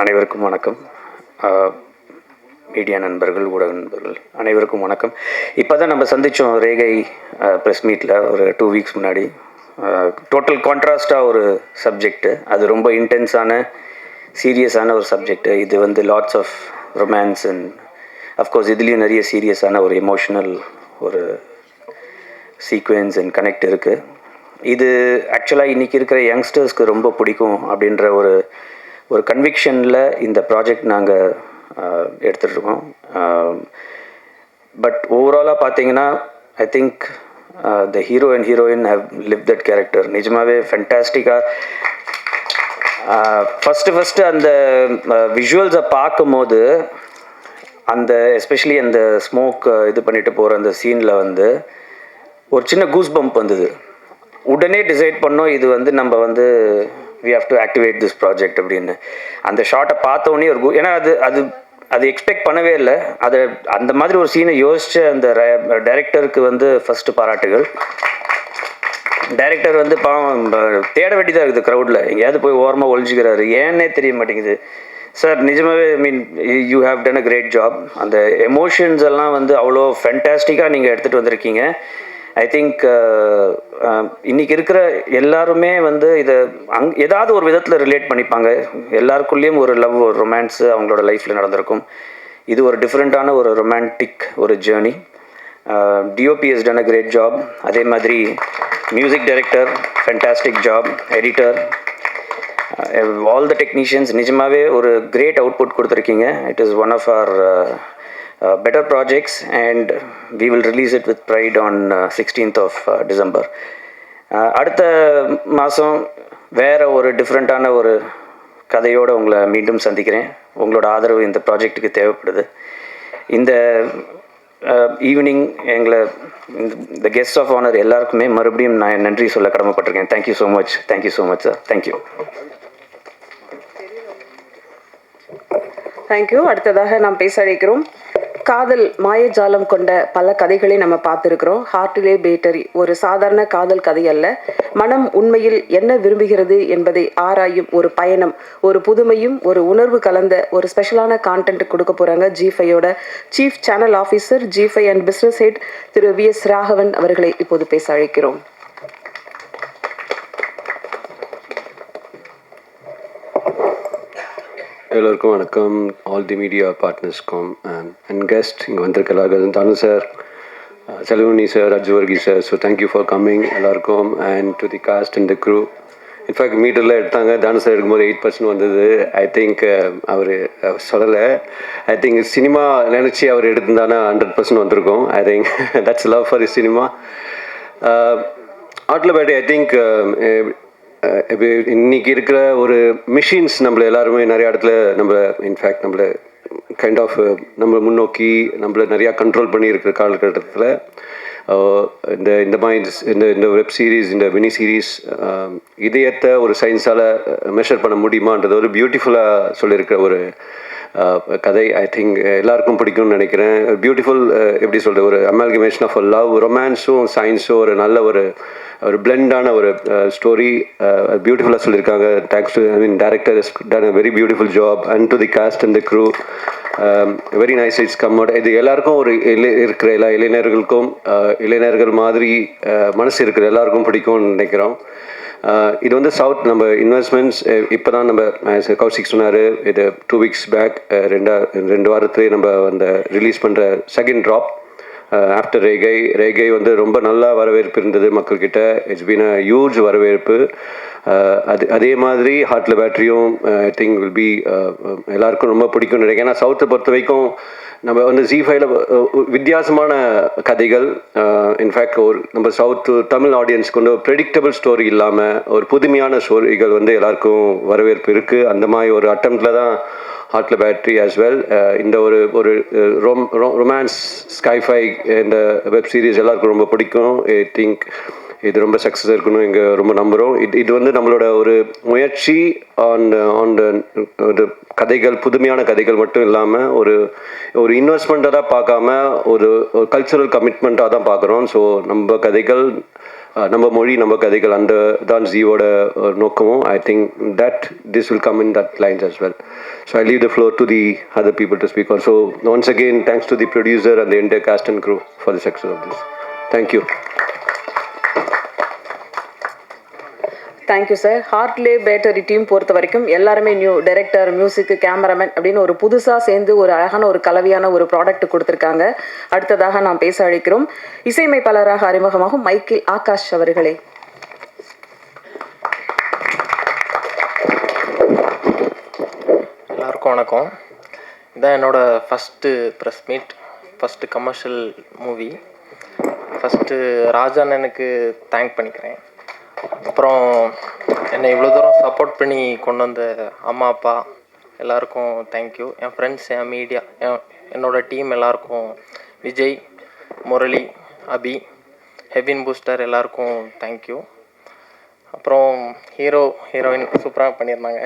அனைவருக்கும் வணக்கம். மீடியா நண்பர்கள், ஊடக நண்பர்கள் அனைவருக்கும் வணக்கம். இப்போ தான் நம்ம சந்தித்தோம் ரேகை ப்ரெஸ் மீட்டில் ஒரு 2 வீக்ஸ் முன்னாடி. டோட்டல் கான்ட்ராஸ்டாக ஒரு சப்ஜெக்டு, அது ரொம்ப இன்டென்ஸான சீரியஸான ஒரு சப்ஜெக்டு. இது வந்து lots of romance and of course இதுலேயும் நிறைய சீரியஸான ஒரு எமோஷ்னல் ஒரு சீக்வென்ஸ் அண்ட் கனெக்ட் இருக்குது. இது ஆக்சுவலாக இன்றைக்கி இருக்கிற யங்ஸ்டர்ஸ்க்கு ரொம்ப பிடிக்கும் அப்படின்ற ஒரு கன்விக்ஷனில் இந்த ப்ராஜெக்ட் நாங்கள் எடுத்துகிட்ருக்கோம். பட் ஓவராலாக பார்த்தீங்கன்னா I think the hero and heroine have live that character. நிஜமாகவே ஃபென்டாஸ்டிக்காக ஃபஸ்ட்டு அந்த விஷுவல்ஸை பார்க்கும்போது அந்த எஸ்பெஷலி அந்த ஸ்மோக் இது பண்ணிட்டு போகிற அந்த சீனில் வந்து ஒரு சின்ன கூஸ் பம்ப் வந்தது. உடனே டிசைட் பண்ணோம் இது வந்து நம்ம வந்து we have to activate this project அப்படின்னு. அந்த ஷார்ட்டை பார்த்தோன்னே ஏன்னா அது எக்ஸ்பெக்ட் பண்ணவே இல்லை. அந்த மாதிரி ஒரு சீனை யோசித்த அந்த டைரக்டருக்கு வந்து ஃபஸ்ட்டு பாராட்டுகள். டைரக்டர் வந்து பாவம் தேட வேண்டியதாக இருக்குது க்ரௌடில், எங்கேயாவது போய் ஓரமாக ஒழிஞ்சிக்கிறாரு, ஏன்னே தெரிய மாட்டேங்குது. சார் நிஜமாகவே you have done a great job. அந்த எமோஷன்ஸ் எல்லாம் வந்து அவ்வளோ ஃபென்டாஸ்டிக்காக நீங்கள் எடுத்துகிட்டு வந்திருக்கீங்க. ஐ திங்க் இன்றைக்கி இருக்கிற எல்லாருமே வந்து இதை ஏதாவது ஒரு விதத்தில் ரிலேட் பண்ணிப்பாங்க. எல்லாருக்குள்ளேயும் ஒரு லவ், ஒரு ரொமான்ஸு அவங்களோட லைஃப்பில் நடந்திருக்கும். இது ஒரு டிஃப்ரெண்ட்டான ஒரு ரொமான்டிக் ஒரு journey. DOP has done a great job. அதே மாதிரி music director fantastic job, editor, all the technicians நிஜமாகவே ஒரு கிரேட் அவுட்புட் கொடுத்துருக்கீங்க. It is one of our better projects and we will release it with pride on 16th of December. அடுத்த மாதம் வேறு ஒரு டிஃப்ரெண்ட்டான ஒரு கதையோடு உங்களை மீண்டும் சந்திக்கிறேன். உங்களோட ஆதரவு இந்த ப்ராஜெக்ட்டுக்கு தேவைப்படுது. இந்த ஈவினிங் இந்த கெஸ்ட் ஆஃப் ஆனர் எல்லாருக்குமே மறுபடியும் நான் நன்றி சொல்ல கடமைப்பட்டிருக்கேன். Thank you so much. Thank you so much sir. Thank you. Thank you. அடுத்ததாக நாம் பேச அழைக்கிறோம். காதல் மாயஜாலம் கொண்ட பல கதைகளை நம்ம பார்த்துருக்குறோம். ஹார்ட்டிலே பேட்டரி ஒரு சாதாரண காதல் கதை அல்ல. மனம் உண்மையில் என்ன விரும்புகிறது என்பதை ஆராயும் ஒரு பயணம், ஒரு புதுமையும் ஒரு உணர்வு கலந்த ஒரு ஸ்பெஷலான கான்டென்ட் கொடுக்க போகிறாங்க G5யோட chief channel officer, G5 and business head திரு VS ராகவன் அவர்களை இப்போது பேச அழைக்கிறோம். எல்லோருக்கும் வணக்கம். ஆல் தி மீடியா பார்ட்னர்ஸ்க்கும் அண்ட் கெஸ்ட் இங்கே வந்திருக்க எல்லாருக்கும், Thanu sir, Selvani sir, Ajwarki sir, so thank you for coming எல்லாருக்கும். And to the cast and the crew. In fact மீட்டரில் எடுத்தாங்க, தானு சார் எடுக்கும்போது 8% வந்தது. ஐ திங்க் அவர் சொல்லலை. ஐ திங்க் சினிமா நினச்சி அவர் எடுத்திருந்தானா 100% வந்திருக்கும். I think that's love for is cinema. ஆட்டில் பேட்டி ஐ திங்க் இன்னைக்கு இருக்கிற ஒரு மிஷின்ஸ் நம்மளை எல்லாருமே நிறைய இடத்துல இன்ஃபேக்ட் நம்மளை கைண்ட் ஆஃப் நம்ம முன்னோக்கி நம்மளை நிறையா கண்ட்ரோல் பண்ணி இருக்கிற காலகட்டத்தில் இந்த மாதிரி இந்த வெப் சீரிஸ், இந்த மினி சீரீஸ் இதயத்தை ஒரு சயின்ஸால் மெஷர் பண்ண முடியுமான்றது ஒரு பியூட்டிஃபுல்லாக சொல்லியிருக்கிற ஒரு கதை. ஐ திங்க் எல்லாருக்கும் பிடிக்கும்னு நினைக்கிறேன். பியூட்டிஃபுல் எப்படி சொல்கிறது, ஒரு அமால்கமேஷன் ஆஃப் லவ், ரொமான்ஸும் சயின்ஸும் ஒரு நல்ல ஒரு பிளெண்டான ஒரு ஸ்டோரி பியூட்டிஃபுல்லாக சொல்லியிருக்காங்க. Thanks to director is done a very beautiful job and to the cast and the crew. Very nice it's come out. இது எல்லாருக்கும் இருக்கிற எல்லா இளைஞர்களுக்கும் இளைஞர்கள் மாதிரி மனசு இருக்கிற எல்லாருக்கும் பிடிக்கும்னு நினைக்கிறோம். இது வந்து சவுத் நம்ம இன்வெஸ்ட்மெண்ட்ஸ் இப்போ தான் நம்ம கௌசிக் சொன்னார், இது 2 வீக்ஸ் பேக் 2 வாரத்துலேயே நம்ம அந்த ரிலீஸ் பண்ணுற செகண்ட் ட்ராப் ஆஃப்டர் ரேகை வந்து ரொம்ப நல்லா வரவேற்பு இருந்தது மக்கள்கிட்ட. இட்ஸ் பீன் அ ஹியூஜ் வரவேற்பு. அதே மாதிரி ஹார்ட்டில் பேட்டரியும் ஐ திங்க் வில் பி எல்லாருக்கும் ரொம்ப பிடிக்கும்னு நினைக்கிறேன். ஏன்னா சவுத்தை பொறுத்த வரைக்கும் நம்ம வந்து G5ல வித்தியாசமான கதைகள், இன்ஃபேக்ட் நம்ம சவுத் தமிழ் ஆடியன்ஸ்க்கு வந்து ப்ரெடிக்டபிள் ஸ்டோரி இல்லாமல் ஒரு புதுமையான ஸ்டோரிகள் வந்து எல்லாருக்கும் வரவேற்பு இருக்குது. அந்த மாதிரி ஒரு அட்டம்ப்டில் தான் ஹார்ட்டில் பேட்டரி ஆஸ் வெல். இந்த ஒரு ரொமான்ஸ் ஸ்கைஃபை இந்த வெப் சீரிஸ் எல்லாருக்கும் ரொம்ப பிடிக்கும். ஐ திங்க் இது ரொம்ப சக்ஸஸ் இருக்கணும் இங்கே ரொம்ப நம்புகிறோம். இது வந்து நம்மளோட ஒரு முயற்சி ஆன் கதைகள், புதுமையான கதைகள் மட்டும் இல்லாமல் ஒரு இன்வெஸ்ட்மெண்ட்டாக தான் பார்க்காம ஒரு கல்ச்சுரல் கமிட்மெண்ட்டாக தான் பார்க்குறோம். ஸோ நம்ம கதைகள் நம்ம மொழி நம்ம கதைகள் அந்த தான் ஜீவோட நோக்கமும். I think that this will come in that lines as well. So I leave the floor to the other people to speak on. So once again, thanks to the producer and the entire cast and crew for the success of this. Thank you. Thank you sir. Heartly battery team பொறுத்த வரைக்கும் எல்லாருமே new director, music, cameraman அப்படின்னு ஒரு புதுசாக சேர்ந்து ஒரு அழகான ஒரு கலவையான ஒரு ப்ராடக்ட் கொடுத்துருக்காங்க. அடுத்ததாக நாம் பேச அழைக்கிறோம் இசையமைப்பாளராக அறிமுகமாகும் மைக்கேல் ஆகாஷ் அவர்களே. எல்லாருக்கும் வணக்கம். இதான் என்னோடய first press meet, first commercial movie. First ராஜாண்ணனுக்கு தேங்க் பண்ணிக்கிறேன். அப்புறம் என்னை இவ்வளோ தூரம் சப்போர்ட் பண்ணி கொண்டு வந்த அம்மா அப்பா எல்லாருக்கும் தேங்க்யூ. என் ஃப்ரெண்ட்ஸ், என் மீடியா, என்னோடய டீம் எல்லாருக்கும், விஜய், முரளி, அபி, ஹெவின் பூஸ்டர் எல்லாருக்கும் தேங்க்யூ. அப்புறம் ஹீரோயின் சூப்பராக பண்ணியிருந்தாங்க.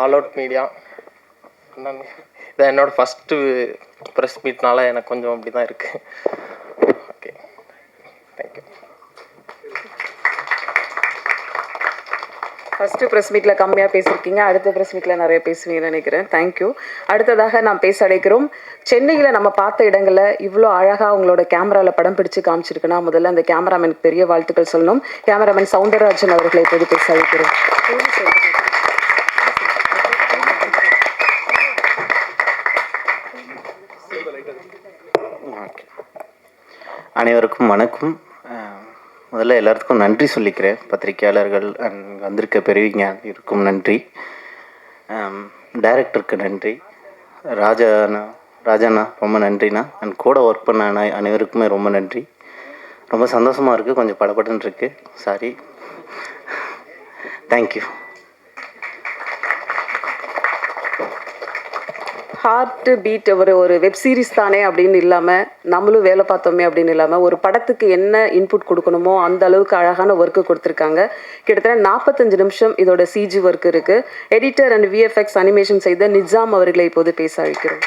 ஆல் அவுட் மீடியா, இதான் என்னோடய ஃபஸ்ட்டு ப்ரெஸ் மீட்னால எனக்கு கொஞ்சம் அப்படி தான் இருக்குது. Okay, thank you. ஃபஸ்ட்டு ப்ரெஸ் மீட்டில் கம்மியாக பேசியிருக்கீங்க, அடுத்த ப்ரெஸ் மீட்டில் நிறைய பேசுவீங்கன்னு நினைக்கிறேன். தேங்க்யூ. அடுத்ததாக நாம் பேச அழைக்கிறோம் சென்னையில் நம்ம பார்த்த இடங்களில் இவ்வளோ அழகாக உங்களோட கேமராவில் படம் பிடிச்சு காமிச்சிருக்குன்னா முதல்ல அந்த கேமராமேனுக்கு பெரிய வாழ்த்துக்கள் சொல்லணும். கேமராமேன் சவுந்தரராஜன் அவர்களை இப்போது பேச அழைக்கிறோம். அனைவருக்கும் வணக்கம். முதல்ல எல்லாத்துக்கும் நன்றி சொல்லிக்கிறேன். பத்திரிகையாளர்கள் வந்திருக்க பெரியவங்க இருக்கும் நன்றி. டைரக்டருக்கு நன்றி. ராஜாண்ணா ரொம்ப நன்றிண்ணா. அண்ட் கூட ஒர்க் பண்ண அனைவருக்குமே ரொம்ப நன்றி. ரொம்ப சந்தோஷமாக இருக்குது, கொஞ்சம் படபடன்னு இருக்குது, சாரி. தேங்க்யூ. ஹார்ட் பீட் ஒரு வெப் சீரிஸ் தானே அப்படின்னு இல்லாமல், நம்மளும் வேலை பார்த்தோமே அப்படின்னு இல்லாமல், ஒரு படத்துக்கு என்ன இன்புட் கொடுக்கணுமோ அந்த அளவுக்கு அழகான ஒர்க்கு கொடுத்துருக்காங்க. கிட்டத்தட்ட 45 நிமிஷம் இதோட சிஜி ஒர்க் இருக்குது. எடிட்டர் அண்ட் விஎஃப்எக்ஸ் அனிமேஷன் செய்த நிஜாம் அவர்களை இப்போது பேச அழைக்கிறோம்.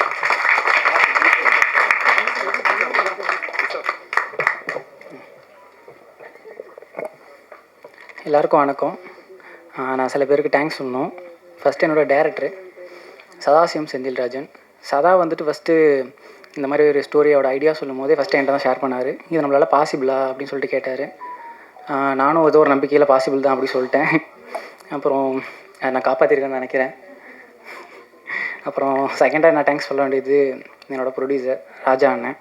எல்லாருக்கும் வணக்கம். நான் சில பேருக்கு தேங்க்ஸ் சொல்லணும். ஃபஸ்ட்டு என்னோடய டைரக்டரு சதாசிவம் செந்தில்ராஜன். சதா வந்துட்டு ஃபஸ்ட்டு இந்த மாதிரி ஒரு ஸ்டோரியோட ஐடியா சொல்லும் போதே ஃபஸ்ட்டு என்கிட்ட தான் ஷேர் பண்ணார். இது நம்மளால் பாசிபிளா அப்படின்னு சொல்லிட்டு கேட்டார். நானும் ஏதோ ஒரு நம்பிக்கையில் பாசிபிள் தான் அப்படி சொல்லிட்டேன். அப்புறம் நான் காப்பாற்றிருக்கேன்னு நினைக்கிறேன். அப்புறம் செகண்டாக நான் தேங்க்ஸ் சொல்ல வேண்டியது என்னோடய ப்ரொடியூசர் ராஜா அண்ணன்.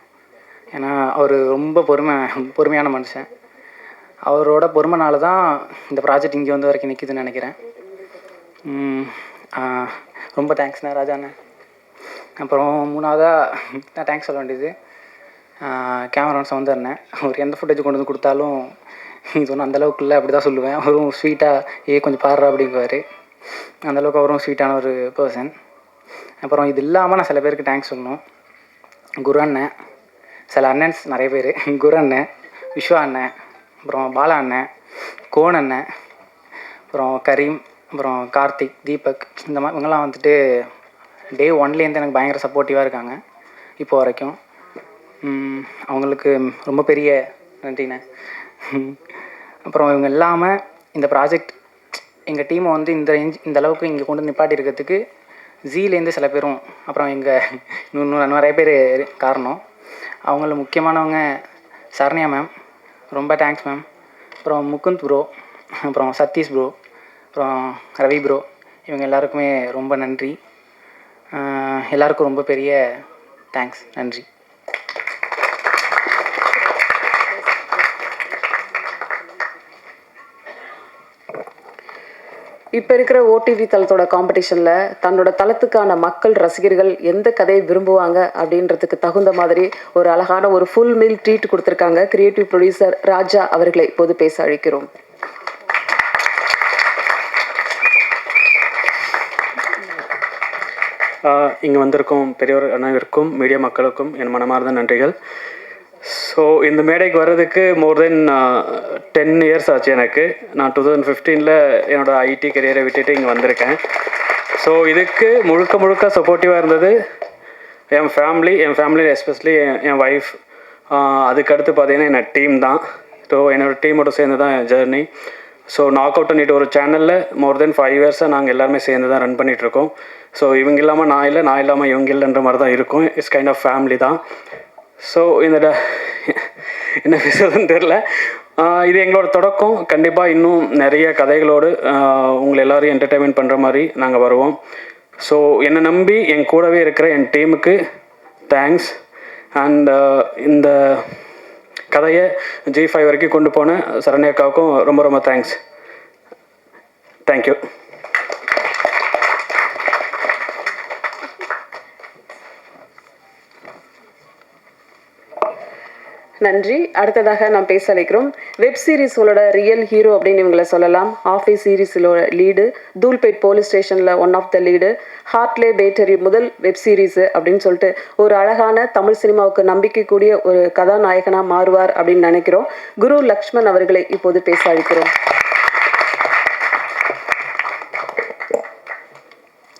ஏன்னா அவர் ரொம்ப பொறுமையான மனுஷன். அவரோட பொறுமைனால தான் இந்த ப்ராஜெக்ட் இங்கே வந்து வரைக்கும் நிற்கிதுன்னு நினைக்கிறேன். ரொம்ப தேங்க்ஸ்ண்ணா ராஜா அண்ணன். அப்புறம் மூணாவதாக நான் தேங்க்ஸ் சொல்ல வேண்டியது கேமராமேன் சவுந்தரண்ணன். அவர் எந்த ஃபுட்டேஜ் கொண்டு வந்து கொடுத்தாலும் இது ஒன்றும் அந்தளவுக்கு இல்லை அப்படி தான் சொல்லுவேன். அவரும் ஸ்வீட்டாக கொஞ்சம் பாடுறா அப்படிங்குவார். அந்தளவுக்கு அவரும் ஸ்வீட்டான ஒரு பர்சன். அப்புறம் இது இல்லாமல் நான் சில பேருக்கு தேங்க்ஸ் சொல்லணும். குரு அண்ணன், சில அண்ணன்ஸ் நிறைய பேர், குரு அண்ணன், விஸ்வா அண்ணன், அப்புறம் பாலா அண்ணன், கோன் அண்ணன், அப்புறம் கரீம், அப்புறம் கார்த்திக், தீபக், இந்த மாதிரி இவங்கெல்லாம் வந்துட்டு டே ஒன்லேருந்து எனக்கு பயங்கர சப்போர்ட்டிவாக இருக்காங்க இப்போ வரைக்கும். அவங்களுக்கு ரொம்ப பெரிய நன்றிண்ணே. அப்புறம் இவங்க இல்லாமல் இந்த ப்ராஜெக்ட் எங்கள் டீமை வந்து இந்த அளவுக்கு இங்கே கொண்டு நிப்பாட்டி இருக்கிறதுக்கு ஜீலேருந்து சில பேரும், அப்புறம் இன்னும் நிறைய பேர் காரணம். அவங்கள முக்கியமானவங்க சரண்யா மேம், ரொம்ப தேங்க்ஸ் மேம். அப்புறம் முகுந்த் ப்ரோ, அப்புறம் சதீஷ் ப்ரோ, அப்புறம் ரவி ப்ரோ, இவங்க எல்லாருக்குமே ரொம்ப நன்றி. எல்லாருக்கும் ரொம்ப பெரிய தேங்க்ஸ், நன்றி. இப்போ இருக்கிற ஓடிடி தளத்தோட காம்படிஷனில் தன்னோட தளத்துக்கான மக்கள் ரசிகர்கள் எந்த கதையை விரும்புவாங்க அப்படின்றதுக்கு தகுந்த மாதிரி ஒரு அழகான ஒரு ஃபுல் மீல் ட்ரீட் கொடுத்துருக்காங்க. கிரியேட்டிவ் ப்ரொடியூசர் ராஜா அவர்களை இப்போது பேச அழைக்கிறோம். இங்கே வந்திருக்கும் பெரியவர் அனைவருக்கும், மீடியா மக்களுக்கும் என் மனமார்ந்த நன்றிகள். ஸோ இந்த மேடைக்கு வர்றதுக்கு மோர் தென் 10 இயர்ஸ் ஆச்சு எனக்கு. நான் 2015 என்னோடய ஐடி கரியரை விட்டுட்டு இங்கே வந்திருக்கேன். ஸோ இதுக்கு முழுக்க சப்போர்ட்டிவாக இருந்தது என் ஃபேமிலி எஸ்பெஷலி என் ஒய்ஃப் அதுக்கடுத்து பார்த்தீங்கன்னா என்னோட டீம் தான். ஸோ என்னோடய டீமோட சேர்ந்து தான் என் ஜேர்னி. ஸோ நாக் அவுட் பண்ணிட்டு ஒரு சேனலில் மோர் தென் 5 இயர்ஸாக நாங்கள் எல்லாருமே சேர்ந்து தான் ரன் பண்ணிகிட்ருக்கோம். ஸோ இவங்க இல்லாமல் நான் இல்லை, நான் இல்லாமல் இவங்க இல்லைன்ற மாதிரி தான் இருக்கும். இட்ஸ் கைண்ட் ஆஃப் ஃபேமிலி தான். ஸோ என்ன பேசுறதுன்னு தெரில. இது எங்களோட தொடக்கம். கண்டிப்பாக இன்னும் நிறைய கதைகளோடு உங்களை எல்லோரையும் என்டர்டெயின்மெண்ட் பண்ணுற மாதிரி நாங்கள் வருவோம். ஸோ என்னை நம்பி என் கூடவே இருக்கிற என் டீமுக்கு தேங்க்ஸ். அண்ட் இந்த கதையை G5 வரைக்கும் கொண்டு போன சரண்யாக்காவுக்கும் ரொம்ப ரொம்ப தேங்க்ஸ். தேங்க்யூ. நன்றி. அடுத்ததாக நாம் பேச அழைக்கிறோம். வெப் சீரிஸோட ரியல் ஹீரோ அப்படின்னு இவங்களை சொல்லலாம். ஆஃபீஸ் சீரீஸோட லீடு, தூல்பேட் போலீஸ் ஸ்டேஷனில் one of the lead, Heartly Battery முதல் வெப் சீரிஸு அப்படின்னு சொல்லிட்டு ஒரு அழகான தமிழ் சினிமாவுக்கு நம்பிக்கைக்கூடிய ஒரு கதாநாயகனாக மாறுவார் அப்படின்னு நினைக்கிறோம். குரு லக்ஷ்மண் அவர்களை இப்போது பேச அழைக்கிறோம்.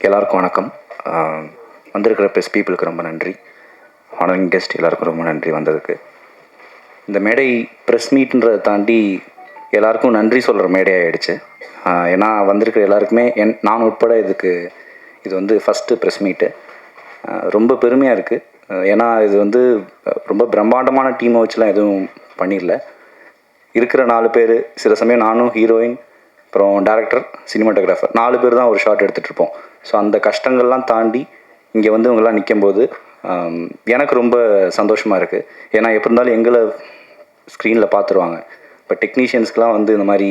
எல்லாருக்கும் வணக்கம். வந்திருக்கிற ப்ரெஸ் பீப்புளுக்கு ரொம்ப நன்றி. ஆனரிங் கெஸ்ட் எல்லாருக்கும் ரொம்ப நன்றி வந்ததுக்கு. இந்த மேடை ப்ரெஸ் மீட்ன்றதை தாண்டி எல்லாருக்கும் நன்றி சொல்கிற மேடை ஆகிடுச்சு. ஏன்னா வந்திருக்கிற எல்லாருக்குமே நான் உட்பட இது வந்து ஃபஸ்ட்டு ப்ரெஸ் மீட்டு. ரொம்ப பெருமையாக இருக்குது. ஏன்னா இது வந்து ரொம்ப பிரம்மாண்டமான டீமை வச்சுலாம் எதுவும் பண்ணிடல. இருக்கிற 4 பேர், சில சமயம் நானும், ஹீரோயின், அப்புறம் டேரக்டர், சினிமாட்டோகிராஃபர் 4 பேர் தான் ஒரு ஷாட் எடுத்துகிட்ருப்போம். ஸோ அந்த கஷ்டங்கள்லாம் தாண்டி இங்கே வந்து இவங்கெல்லாம் நிற்கும்போது எனக்கு ரொம்ப சந்தோஷமாக இருக்குது. ஏன்னா எப்படி இருந்தாலும் எங்களை ஸ்க்ரீனில் பார்த்துருவாங்க. இப்போ டெக்னீஷியன்ஸ்க்கெலாம் வந்து இந்த மாதிரி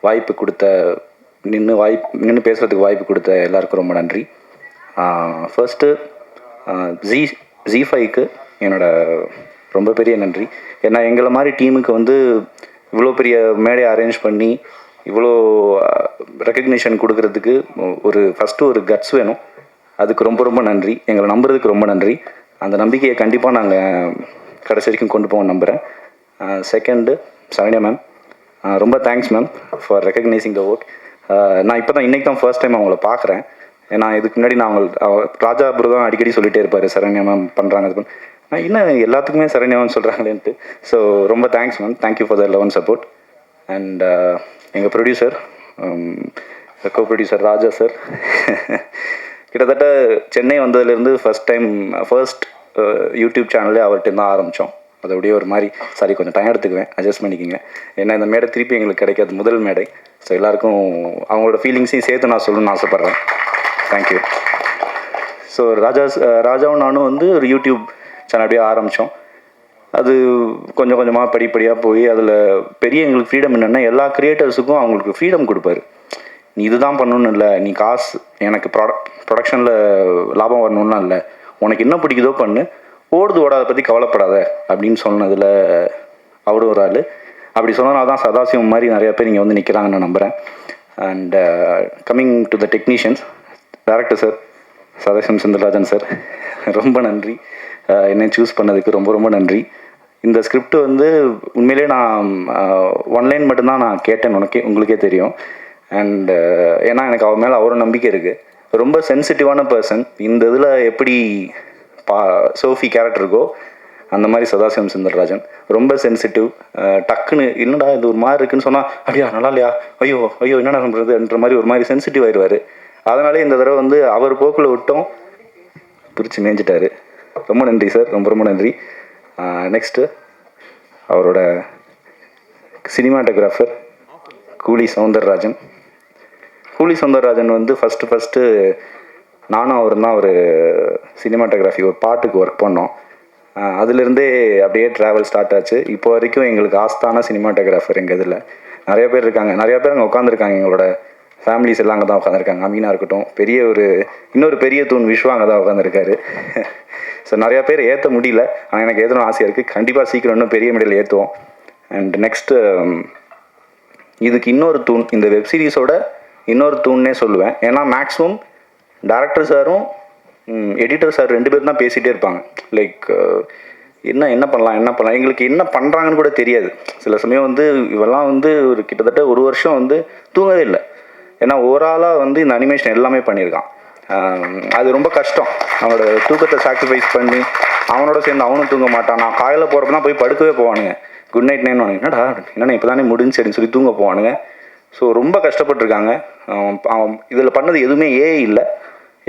வாய்ப்பு கொடுத்த, நின்று பேசுகிறதுக்கு வாய்ப்பு கொடுத்த எல்லாருக்கும் ரொம்ப நன்றி. ஃபர்ஸ்ட்டு G5க்கு என்னோடய ரொம்ப பெரிய நன்றி. ஏன்னா எங்களை மாதிரி டீமுக்கு வந்து இவ்வளோ பெரிய மேடையை அரேஞ்ச் பண்ணி இவ்வளோ ரெக்கக்னிஷன் கொடுக்கறதுக்கு ஃபஸ்ட்டு ஒரு கட்ஸ் வேணும். அதுக்கு ரொம்ப ரொம்ப நன்றி. எங்களை நம்புறதுக்கு ரொம்ப நன்றி. அந்த நம்பிக்கையை கண்டிப்பாக நாங்கள் கடைசி வரைக்கும் கொண்டு போவோம் நம்புகிறேன். செகண்டு சரண்யா மேம், ரொம்ப thanks ma'am for recognising the work. நான் இப்போ தான் இன்றைக்கி தான் ஃபர்ஸ்ட் டைம் அவங்கள பார்க்குறேன். ஏன்னா இதுக்கு முன்னாடி நான் ராஜா ப்ரோ தான் அடிக்கடி சொல்லிகிட்டே இருப்பார், சரண்யா மேம் பண்ணுறாங்க அது. நான் இன்னும் எல்லாத்துக்குமே சரண்யா மேம் சொல்கிறாங்களேன்ட்டு. ஸோ ரொம்ப thanks ma'am. Thank you for the love and support. And எங்கள் ப்ரொடியூசர், கோ ப்ரொடியூசர் ராஜா சார், கிட்டத்தட்ட சென்னை வந்ததுலேருந்து ஃபர்ஸ்ட் யூடியூப் சேனலே அவர்கிட்ட தான் ஆரம்பித்தோம். அது அப்படியே ஒரு மாதிரி கொஞ்சம் டைம் எடுத்துக்குவேன், அட்ஜஸ்ட் பண்ணிக்கோங்க. ஏன்னா இந்த மேடை திருப்பி எங்களுக்கு கிடைக்காது, முதல் மேடை. ஸோ எல்லாருக்கும் அவங்களோட ஃபீலிங்ஸையும் சேர்த்து நான் சொல்லணும்னு ஆசைப்பட்றேன். தேங்க்யூ. ஸோ ராஜாவும் நானும் வந்து ஒரு யூடியூப் சேனல் அப்படியே ஆரம்பித்தோம். அது கொஞ்சம் கொஞ்சமாக படிப்படியாக போய் அதில் பெரிய எங்களுக்கு ஃப்ரீடம் என்னென்னா, எல்லா க்ரியேட்டர்ஸுக்கும் அவங்களுக்கு ஃப்ரீடம் கொடுப்பாரு. நீ இதுதான் பண்ணணும்னு இல்லை, நீ காசு எனக்கு ப்ரொடக்ஷனில் லாபம் வரணும்லாம் இல்லை, உனக்கு என்ன பிடிக்குதோ பண்ணு, ஓடுது ஓடாத பற்றி கவலைப்படாத அப்படின்னு சொன்னதில் அவரும் ஒரு ஆள். அப்படி சொன்னனால தான் சதாசிவம் மாதிரி நிறையா பேர் இங்கே வந்து நிற்கிறாங்கன்னு நான் நம்புகிறேன். And coming to the technicians, director sir, Sadasivam Senthilrajan sir, ரொம்ப நன்றி. என்னை சூஸ் பண்ணதுக்கு ரொம்ப ரொம்ப நன்றி. இந்த ஸ்கிரிப்ட் வந்து உண்மையிலே நான் 1 லைன் மட்டும்தான் நான் கேட்டேன், உங்களுக்கே தெரியும். அண்ட் ஏன்னா எனக்கு அவர் மேலே அவரும் நம்பிக்கை இருக்குது. ரொம்ப சென்சிட்டிவான பர்சன். இந்த இதில் எப்படி சோஃபி கேரக்டர் இருக்கோ அந்த மாதிரி சதாசிவம் செந்தில்ராஜன் ரொம்ப சென்சிட்டிவ். டக்குன்னு என்னடா இது ஒரு மாதிரி இருக்குன்னு சொன்னால், அப்படியா நல்லா இல்லையா, ஐயோ ஐயோ என்னடா பண்ணுறதுன்ற மாதிரி ஒரு மாதிரி சென்சிட்டிவ் ஆயிடுவார். அதனாலே இந்த தடவை வந்து அவர் போக்கில் விட்டோம், பிரித்து மேய்ஞ்சிட்டாரு. ரொம்ப நன்றி சார், ரொம்ப ரொம்ப நன்றி. நெக்ஸ்ட்டு அவரோட சினிமாட்டோகிராஃபர் கூலி சௌந்தரராஜன் வந்து ஃபஸ்ட்டு நானும் அவரும் தான் ஒரு சினிமாட்டோகிராஃபி ஒரு பாட்டுக்கு ஒர்க் பண்ணோம். அதுலேருந்தே அப்படியே ட்ராவல் ஸ்டார்ட் ஆச்சு. இப்போ வரைக்கும் எங்களுக்கு ஆஸ்தான சினிமாட்டோகிராஃபர் எங்கள் இதில் நிறைய பேர் இருக்காங்க. நிறையா பேர் அங்கே உட்காந்துருக்காங்க. எங்களோட ஃபேமிலிஸ் எல்லாம் அங்கே தான் உட்காந்துருக்காங்க. அமீனா இருக்கட்டும், இன்னொரு பெரிய தூண் விஸ்வா அங்கே தான் உட்காந்துருக்காரு. ஸோ நிறையா பேர் ஏற்ற முடியல, ஆனால் எனக்கு ஏற்றணும் ஆசையாக இருக்குது. கண்டிப்பாக சீக்கிரம் இன்னும் பெரிய மீடியில் ஏற்றுவோம். அண்ட் நெக்ஸ்ட்டு இதுக்கு இன்னொரு தூண், இந்த வெப் சீரிஸோட இன்னொரு தூண்னே சொல்லுவேன். ஏன்னா மேக்ஸிமம் டேரக்டர் சாரும் எடிட்டர் சார் 2 பேரும் தான் பேசிகிட்டே இருப்பாங்க. லைக் என்ன பண்ணலாம் எங்களுக்கு என்ன பண்ணுறாங்கன்னு கூட தெரியாது. சில சமயம் வந்து இவெல்லாம் வந்து ஒரு கிட்டத்தட்ட 1 வருஷம் வந்து தூங்கவே இல்லை. ஏன்னா ஓவராலாக வந்து இந்த அனிமேஷன் எல்லாமே பண்ணியிருக்கான். அது ரொம்ப கஷ்டம். அவங்களோட தூக்கத்தை சாக்ரிஃபைஸ் பண்ணி அவனோட சேர்ந்து அவனும் தூங்க மாட்டான். நான் காலையில் போகிறப்ப தான் போய் படுக்கவே போவானுங்க. குட் நைட் நேன்னு என்னடா என்னென்ன இப்போ தானே முடிஞ்சு அப்படின்னு சொல்லி தூங்க போவானுங்க. ஸோ ரொம்ப கஷ்டப்பட்டுருக்காங்க. அவன் இதில் பண்ணது எதுவுமே இல்லை,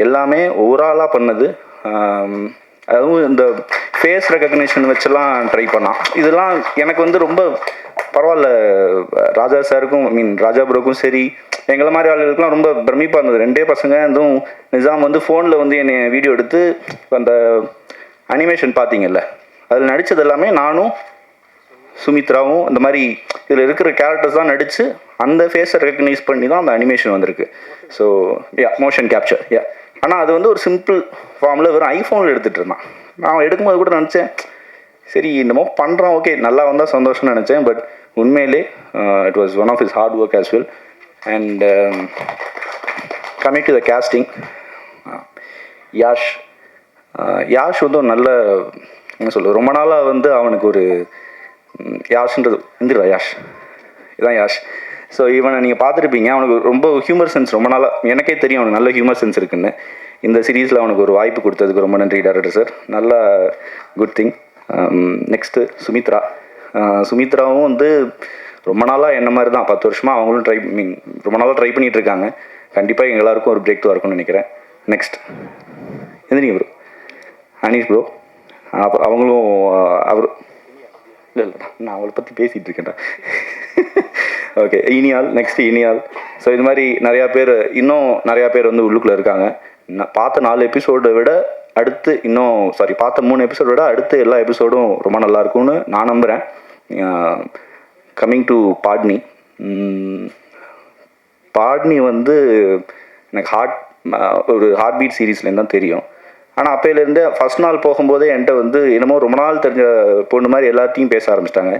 எல்லாமே ஓவராலாக பண்ணது. அதுவும் இந்த ஃபேஸ் ரெக்கக்னிஷன் வச்செல்லாம் ட்ரை பண்ணான். இதெல்லாம் எனக்கு வந்து ரொம்ப பரவாயில்ல. ராஜா சாருக்கும் ராஜா ப்ரோக்கும் சரி, எங்களை மாதிரி ஆளுகளுக்குலாம் ரொம்ப பிரமிப்பாக இருந்தது. 2 பசங்க இதுவும் நிஜாம் வந்து ஃபோனில் வந்து என்னை வீடியோ எடுத்து அந்த அனிமேஷன் பார்த்தீங்கல்ல, அதில் நடித்தது எல்லாமே நானும் சுமித்ராவும் இந்த மாதிரி இதில் இருக்கிற கேரக்டர்ஸ் தான் நடித்து அந்த ஃபேஸை ரெக்கக்னைஸ் பண்ணி தான் அந்த அனிமேஷன் வந்திருக்கு. ஸோ மோஷன் கேப்சர் ஆனால் அது வந்து ஒரு சிம்பிள் ஃபார்மில் வெறும் ஐஃபோனில் எடுத்துகிட்டு இருந்தான். நான் எடுக்கும்போது கூட நினச்சேன் சரி என்னமோ பண்ணுறான், ஓகே நல்லா வந்தால் சந்தோஷம்னு நினச்சேன். பட் உண்மையிலே it was one of his hard work as well. And coming to the casting, Yash வந்து ஒரு நல்ல என்ன சொல்ல, ரொம்ப நாளாக வந்து அவனுக்கு ஒரு யாஷ்ன்றது இந்திரா யாஷ் இதான் யாஷ். ஸோ இவனை நீங்கள் பார்த்துருப்பீங்க, அவனுக்கு ரொம்ப ஹியூமர் சென்ஸ் ரொம்ப நாளாக எனக்கே தெரியும் அவனுக்கு நல்ல ஹியூமர் சென்ஸ் இருக்குன்னு. இந்த சீரீஸில் அவனுக்கு ஒரு வாய்ப்பு கொடுத்ததுக்கு ரொம்ப நன்றி டைரக்டர் சார். நல்ல குட் திங். நெக்ஸ்ட்டு சுமித்ராவும் வந்து ரொம்ப நாளாக என்ன மாதிரி தான் 10 வருஷமாக அவங்களும் ரொம்ப நாளாக ட்ரை பண்ணிகிட்டு இருக்காங்க. கண்டிப்பாக எங்கள் எல்லாருக்கும் ஒரு பிரேக் த்ரூ இருக்கும்னு நினைக்கிறேன். நெக்ஸ்ட் எந்திரிங்க ப்ரோ, அனீஷ் ப்ரோ. அவங்களும் அவர் இல்லை நான் அவளை பற்றி பேசிகிட்டு இருக்கேன்டா. Okay, next இனியால். ஸோ இது மாதிரி இன்னும் நிறையா பேர் வந்து உள்ளுக்குள்ளே இருக்காங்க. நான் பார்த்த 4 எபிசோடை விட அடுத்து பார்த்த 3 எபிசோடை விட அடுத்து எல்லா எபிசோடும் ரொம்ப நல்லா இருக்கும்னு நான் நம்புகிறேன். கம்மிங் டு பாட்னி வந்து எனக்கு ஒரு ஹார்ட் பீட் சீரீஸ்லேருந்து தான் தெரியும். ஆனால் அப்போலேருந்து ஃபஸ்ட் நாள் போகும்போதே என்கிட்ட வந்து என்னமோ ரொம்ப நாள் தெரிஞ்ச பொண்ணு மாதிரி எல்லாத்தையும் பேச ஆரம்பிச்சிட்டாங்க.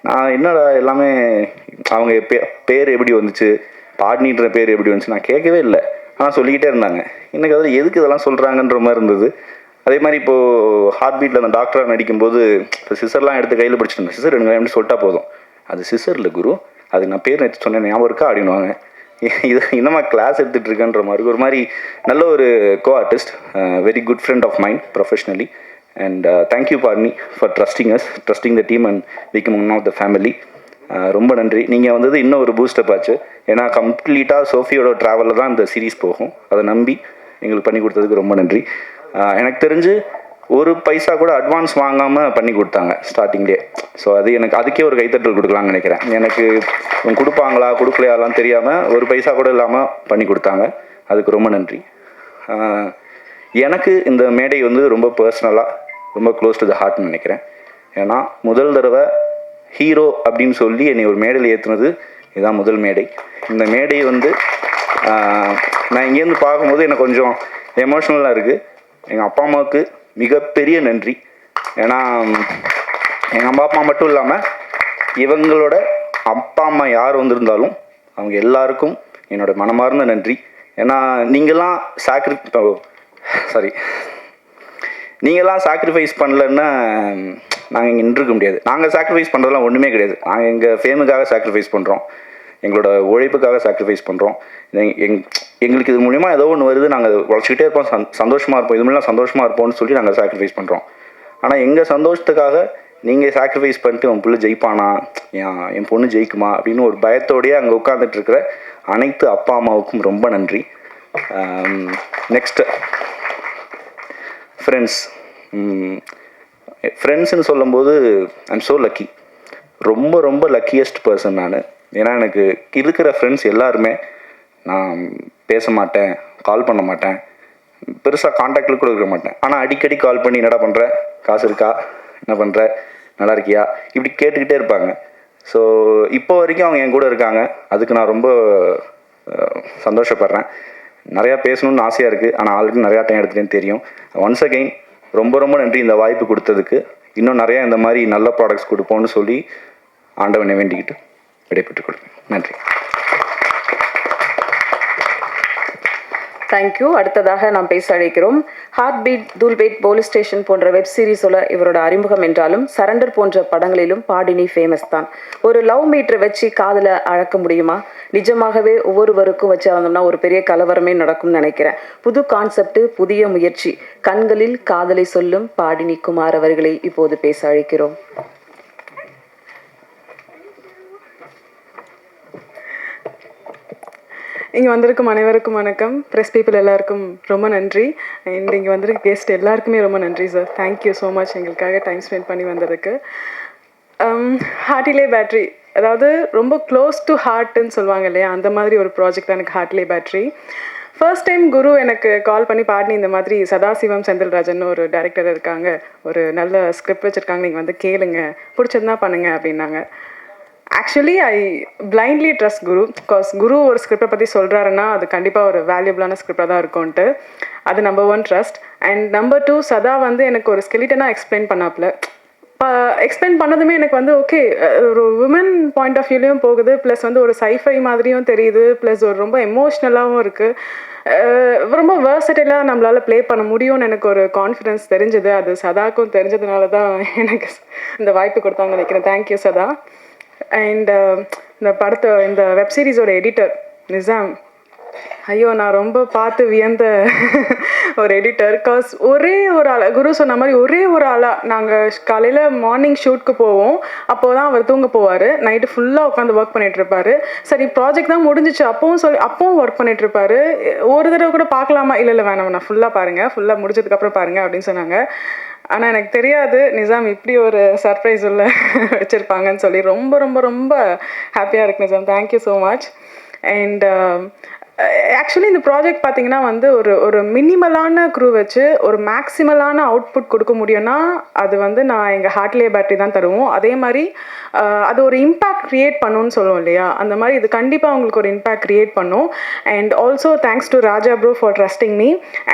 நான் என்னடா எல்லாமே அவங்க பேர் எப்படி வந்துச்சு, பாட்னின்ற பேர் எப்படி வந்துச்சு நான் கேட்கவே இல்லை. ஆனால் சொல்லிக்கிட்டே இருந்தாங்க. எனக்கு அதில் எதுக்கு இதெல்லாம் சொல்கிறாங்கன்ற மாதிரி இருந்தது. அதே மாதிரி இப்போது ஹார்ட் பீட்டில் அந்த டாக்டராக நடிக்கும்போது இப்போ சிசர்லாம் எடுத்து கையில் பிடிச்சிட்டு இருந்தேன். சிசர் எனக்கு எப்படி சொல்லிட்டா போதும், அது சிசர் இல்லை குரு, அது நான் பேர் நேற்று சொன்னேன் ஞாபகம் இருக்கா அப்படின்வாங்க. இது இன்னமா கிளாஸ் எடுத்துகிட்டு இருக்கேன்ற மாதிரி ஒரு மாதிரி நல்ல ஒரு co artist, very good friend of mind professionally. And thank you Patni for trusting the team and become one of the family. ரொம்ப நன்றி. நீங்கள் வந்தது இன்னும் ஒரு பூஸ்டப் ஆச்சு. ஏன்னா கம்ப்ளீட்டாக சோஃபியோட ட்ராவலில் தான் இந்த சீரீஸ் போகும். அதை நம்பி எங்களுக்கு பண்ணி கொடுத்ததுக்கு ரொம்ப நன்றி. எனக்கு தெரிஞ்சு ஒரு பைசா கூட அட்வான்ஸ் வாங்காமல் பண்ணி கொடுத்தாங்க ஸ்டார்டிங்லேயே. ஸோ அது எனக்கு அதுக்கே ஒரு கைத்தட்டல் கொடுக்கலாம்னு நினைக்கிறேன். எனக்கு கொடுப்பாங்களா கொடுக்கலையாலாம் தெரியாமல் ஒரு பைசா கூட இல்லாமல் பண்ணி கொடுத்தாங்க. அதுக்கு ரொம்ப நன்றி. எனக்கு இந்த மேடை வந்து ரொம்ப பர்சனலாக ரொம்ப க்ளோஸ் டு த ஹார்ட்னு நினைக்கிறேன். ஏன்னா முதல் தடவை ஹீரோ அப்படின்னு சொல்லி என்னை ஒரு மேடையில் ஏற்றுனது இதுதான் முதல் மேடை. இந்த மேடை வந்து நான் இங்கேருந்து பார்க்கும்போது எனக்கு கொஞ்சம் எமோஷ்னலாக இருக்குது. எங்கள் அப்பா அம்மாவுக்கு மிகப்பெரிய நன்றி. ஏன்னா எங்கள் அம்மா மட்டும் இல்லாமல் இவங்களோட அப்பா அம்மா யார் வந்திருந்தாலும் அவங்க எல்லாருக்கும் என்னோடய மனமார்ந்த நன்றி. ஏன்னா நீங்கள்லாம் சாக்ரிஃபைஸ் பண்ணலன்னா நாங்கள் இங்கே நின்றுக்க முடியாது. நாங்கள் சாக்ரிஃபைஸ் பண்ணுறதுலாம் ஒன்றுமே கிடையாது. நாங்கள் எங்கள் ஃபேமுக்காக சாக்ரிஃபைஸ் பண்ணுறோம், எங்களோட உழைப்புக்காக சாக்ரிஃபைஸ் பண்ணுறோம். எங்களுக்கு இது மூலிமா ஏதோ ஒன்று வருது, நாங்கள் உழைச்சிக்கிட்டே இருப்போம், சந்தோஷமாக இருப்போம், இது மாதிரிலாம் சந்தோஷமாக இருப்போம்னு சொல்லி நாங்கள் சாக்ரிஃபைஸ் பண்ணுறோம். ஆனால் எங்கள் சந்தோஷத்துக்காக நீங்கள் சாக்ரிஃபைஸ் பண்ணிட்டு உன் பிள்ளை ஜெயிப்பானா, என் பொண்ணு ஜெயிக்குமா அப்படின்னு ஒரு பயத்தோடையே அங்கே உட்காந்துட்டு இருக்கிற அனைத்து அப்பா அம்மாவுக்கும் ரொம்ப நன்றி. நெக்ஸ்ட்டு ஃப்ரெண்ட்ஸ்ன்னு சொல்லும்போது ஐம் ஸோ லக்கி. ரொம்ப ரொம்ப லக்கியஸ்ட் பர்சன் நான். ஏன்னா எனக்கு இருக்கிற ஃப்ரெண்ட்ஸ் எல்லாருமே நான் பேச மாட்டேன், கால் பண்ண மாட்டேன், பெருசாக காண்டாக்டில் கூட இருக்க மாட்டேன். ஆனால் அடிக்கடி கால் பண்ணி என்னடா பண்ணுற, காசு இருக்கா, என்ன பண்ணுற, நல்லா இருக்கியா, இப்படி கேட்டுக்கிட்டே இருப்பாங்க. ஸோ இப்போ வரைக்கும் அவங்க என் கூட இருக்காங்க. அதுக்கு நான் ரொம்ப சந்தோஷப்படுறேன். நிறையா பேசணும்னு ஆசையாக இருக்குது, ஆனால் ஆல்ரெடி நிறையா டைம் எடுத்துகிட்டேன்னு தெரியும். ஒன்ஸ் அகெயின் ரொம்ப ரொம்ப நன்றி இந்த வாய்ப்பு கொடுத்ததுக்கு. இன்னும் நிறையா இந்த மாதிரி நல்ல ப்ராடக்ட்ஸ் கொடுப்போம்னு சொல்லி ஆண்டவனை வேண்டிக்கிட்டு விடைபெற்றுக் கொடுப்பேன். நன்றி. தேங்க்யூ. அடுத்ததாக நாம் பேச அழைக்கிறோம். ஹார்ட் பீட், தூல்பேட், போலீஸ் ஸ்டேஷன் போன்ற வெப் சீரிஸோட இவரோட அறிமுகம் என்றாலும் சரண்டர் போன்ற படங்களிலும் பாடினி ஃபேமஸ் தான். ஒரு லவ் மீட்டரை வச்சு காதலை அழக்க முடியுமா? நிஜமாகவே ஒவ்வொருவருக்கும் வச்சு வந்தோம்னா ஒரு பெரிய கலவரமே நடக்கும்னு நினைக்கிறேன். புது கான்செப்ட், புதிய முயற்சி. கண்களில் காதலை சொல்லும் பாடினி குமார் அவர்களை இப்போது பேச அழைக்கிறோம். இங்கே வந்திருக்கும் அனைவருக்கும் வணக்கம். ப்ரெஸ் பீப்புள் எல்லாருக்கும் ரொம்ப நன்றி. அண்ட் இங்கே வந்திருக்க கெஸ்ட் எல்லாருக்குமே ரொம்ப நன்றி சார். தேங்க்யூ ஸோ மச் எங்களுக்காக டைம் ஸ்பெண்ட் பண்ணி வந்ததுக்கு. ஹார்ட்டிலே பேட்ரி, அதாவது ரொம்ப க்ளோஸ் டு ஹார்ட்டுன்னு சொல்லுவாங்க இல்லையா, அந்த மாதிரி ஒரு ப்ராஜெக்ட் தான் எனக்கு ஹார்ட்டிலே பேட்ரி. ஃபர்ஸ்ட் டைம் குரு எனக்கு கால் பண்ணி பாடினி இந்த மாதிரி சதாசிவம் செந்தில்ராஜன் ஒரு டைரக்டர் இருக்காங்க, ஒரு நல்ல ஸ்கிரிப்ட் வச்சுருக்காங்க, நீங்கள் வந்து கேளுங்க, பிடிச்சதுனா பண்ணுங்க அப்படின்னாங்க. Actually I blindly trust Guru. Because Guru ஒரு ஸ்கிரிப்டை பற்றி சொல்கிறாருன்னா அது கண்டிப்பாக ஒரு வேல்யூபிளான ஸ்கிரிப்டாக தான் இருக்கும்ன்ட்டு. அது நம்பர் 1 ட்ரஸ்ட். அண்ட் நம்பர் 2, சதா வந்து எனக்கு ஒரு ஸ்கெலிட்டனாக எக்ஸ்பிளைன் பண்ணாப்புல. எக்ஸ்பிளைன் பண்ணதுமே எனக்கு வந்து ஓகே, ஒரு உமன் பாயிண்ட் ஆஃப் வியூலையும் போகுது, ப்ளஸ் வந்து ஒரு சைஃபை மாதிரியும் தெரியுது, ப்ளஸ் ஒரு ரொம்ப எமோஷ்னலாகவும் இருக்குது, ரொம்ப வேர்சடைலாக நம்மளால் ப்ளே பண்ண முடியும்னு எனக்கு ஒரு கான்ஃபிடென்ஸ் தெரிஞ்சுது. அது சதாக்கும் தெரிஞ்சதுனால தான் எனக்கு இந்த வாய்ப்பு கொடுத்தாங்க நினைக்கிறேன். தேங்க்யூ சதா. அண்ட் இந்த வெப் சீரிஸோட எடிட்டர் நிசாம், ஐயோ நான் ரொம்ப பார்த்து வியந்த ஒரு எடிட்டர். காஸ் ஒரே ஒரு ஆள், குரு சொன்ன மாதிரி ஒரே ஒரு ஆளாக நாங்கள் காலையில் மார்னிங் ஷூட்க்கு போவோம், அப்போ தான் அவர் தூங்க போவார், நைட்டு ஃபுல்லாக உட்காந்து ஒர்க் பண்ணிகிட்ருப்பாரு. சரி ப்ராஜெக்ட் தான் முடிஞ்சிச்சு அப்பவும் ஒர்க் பண்ணிகிட்ருப்பாரு. ஒரு தடவை கூட பார்க்கலாமா, இல்லை வேணாம் நான் ஃபுல்லாக பாருங்கள், ஃபுல்லாக முடிஞ்சதுக்கப்புறம் பாருங்கள் அப்படின்னு சொன்னாங்க. ஆனால் எனக்கு தெரியாது நிசாம் இப்படி ஒரு சர்ப்ரைஸ் உள்ள வச்சுருப்பாங்கன்னு சொல்லி ரொம்ப ரொம்ப ரொம்ப ஹாப்பியாக இருக்கு Nizam. Thank you so much. And actually இந்த ப்ராஜெக்ட் பார்த்தீங்கன்னா வந்து ஒரு மினிமலான க்ரூ வச்சு ஒரு மேக்ஸிமலான அவுட்புட் கொடுக்க முடியும்னா அது வந்து நான் எங்கள் ஹார்ட்லே பேட்டரி தான் தருவோம். அதே மாதிரி அது ஒரு இம்பேக்ட் க்ரியேட் பண்ணுன்னு சொல்லுவோம் இல்லையா, அந்த மாதிரி இது கண்டிப்பாக உங்களுக்கு ஒரு இம்பேக்ட் க்ரியேட் பண்ணும். And also thanks to Raja bro for trusting me.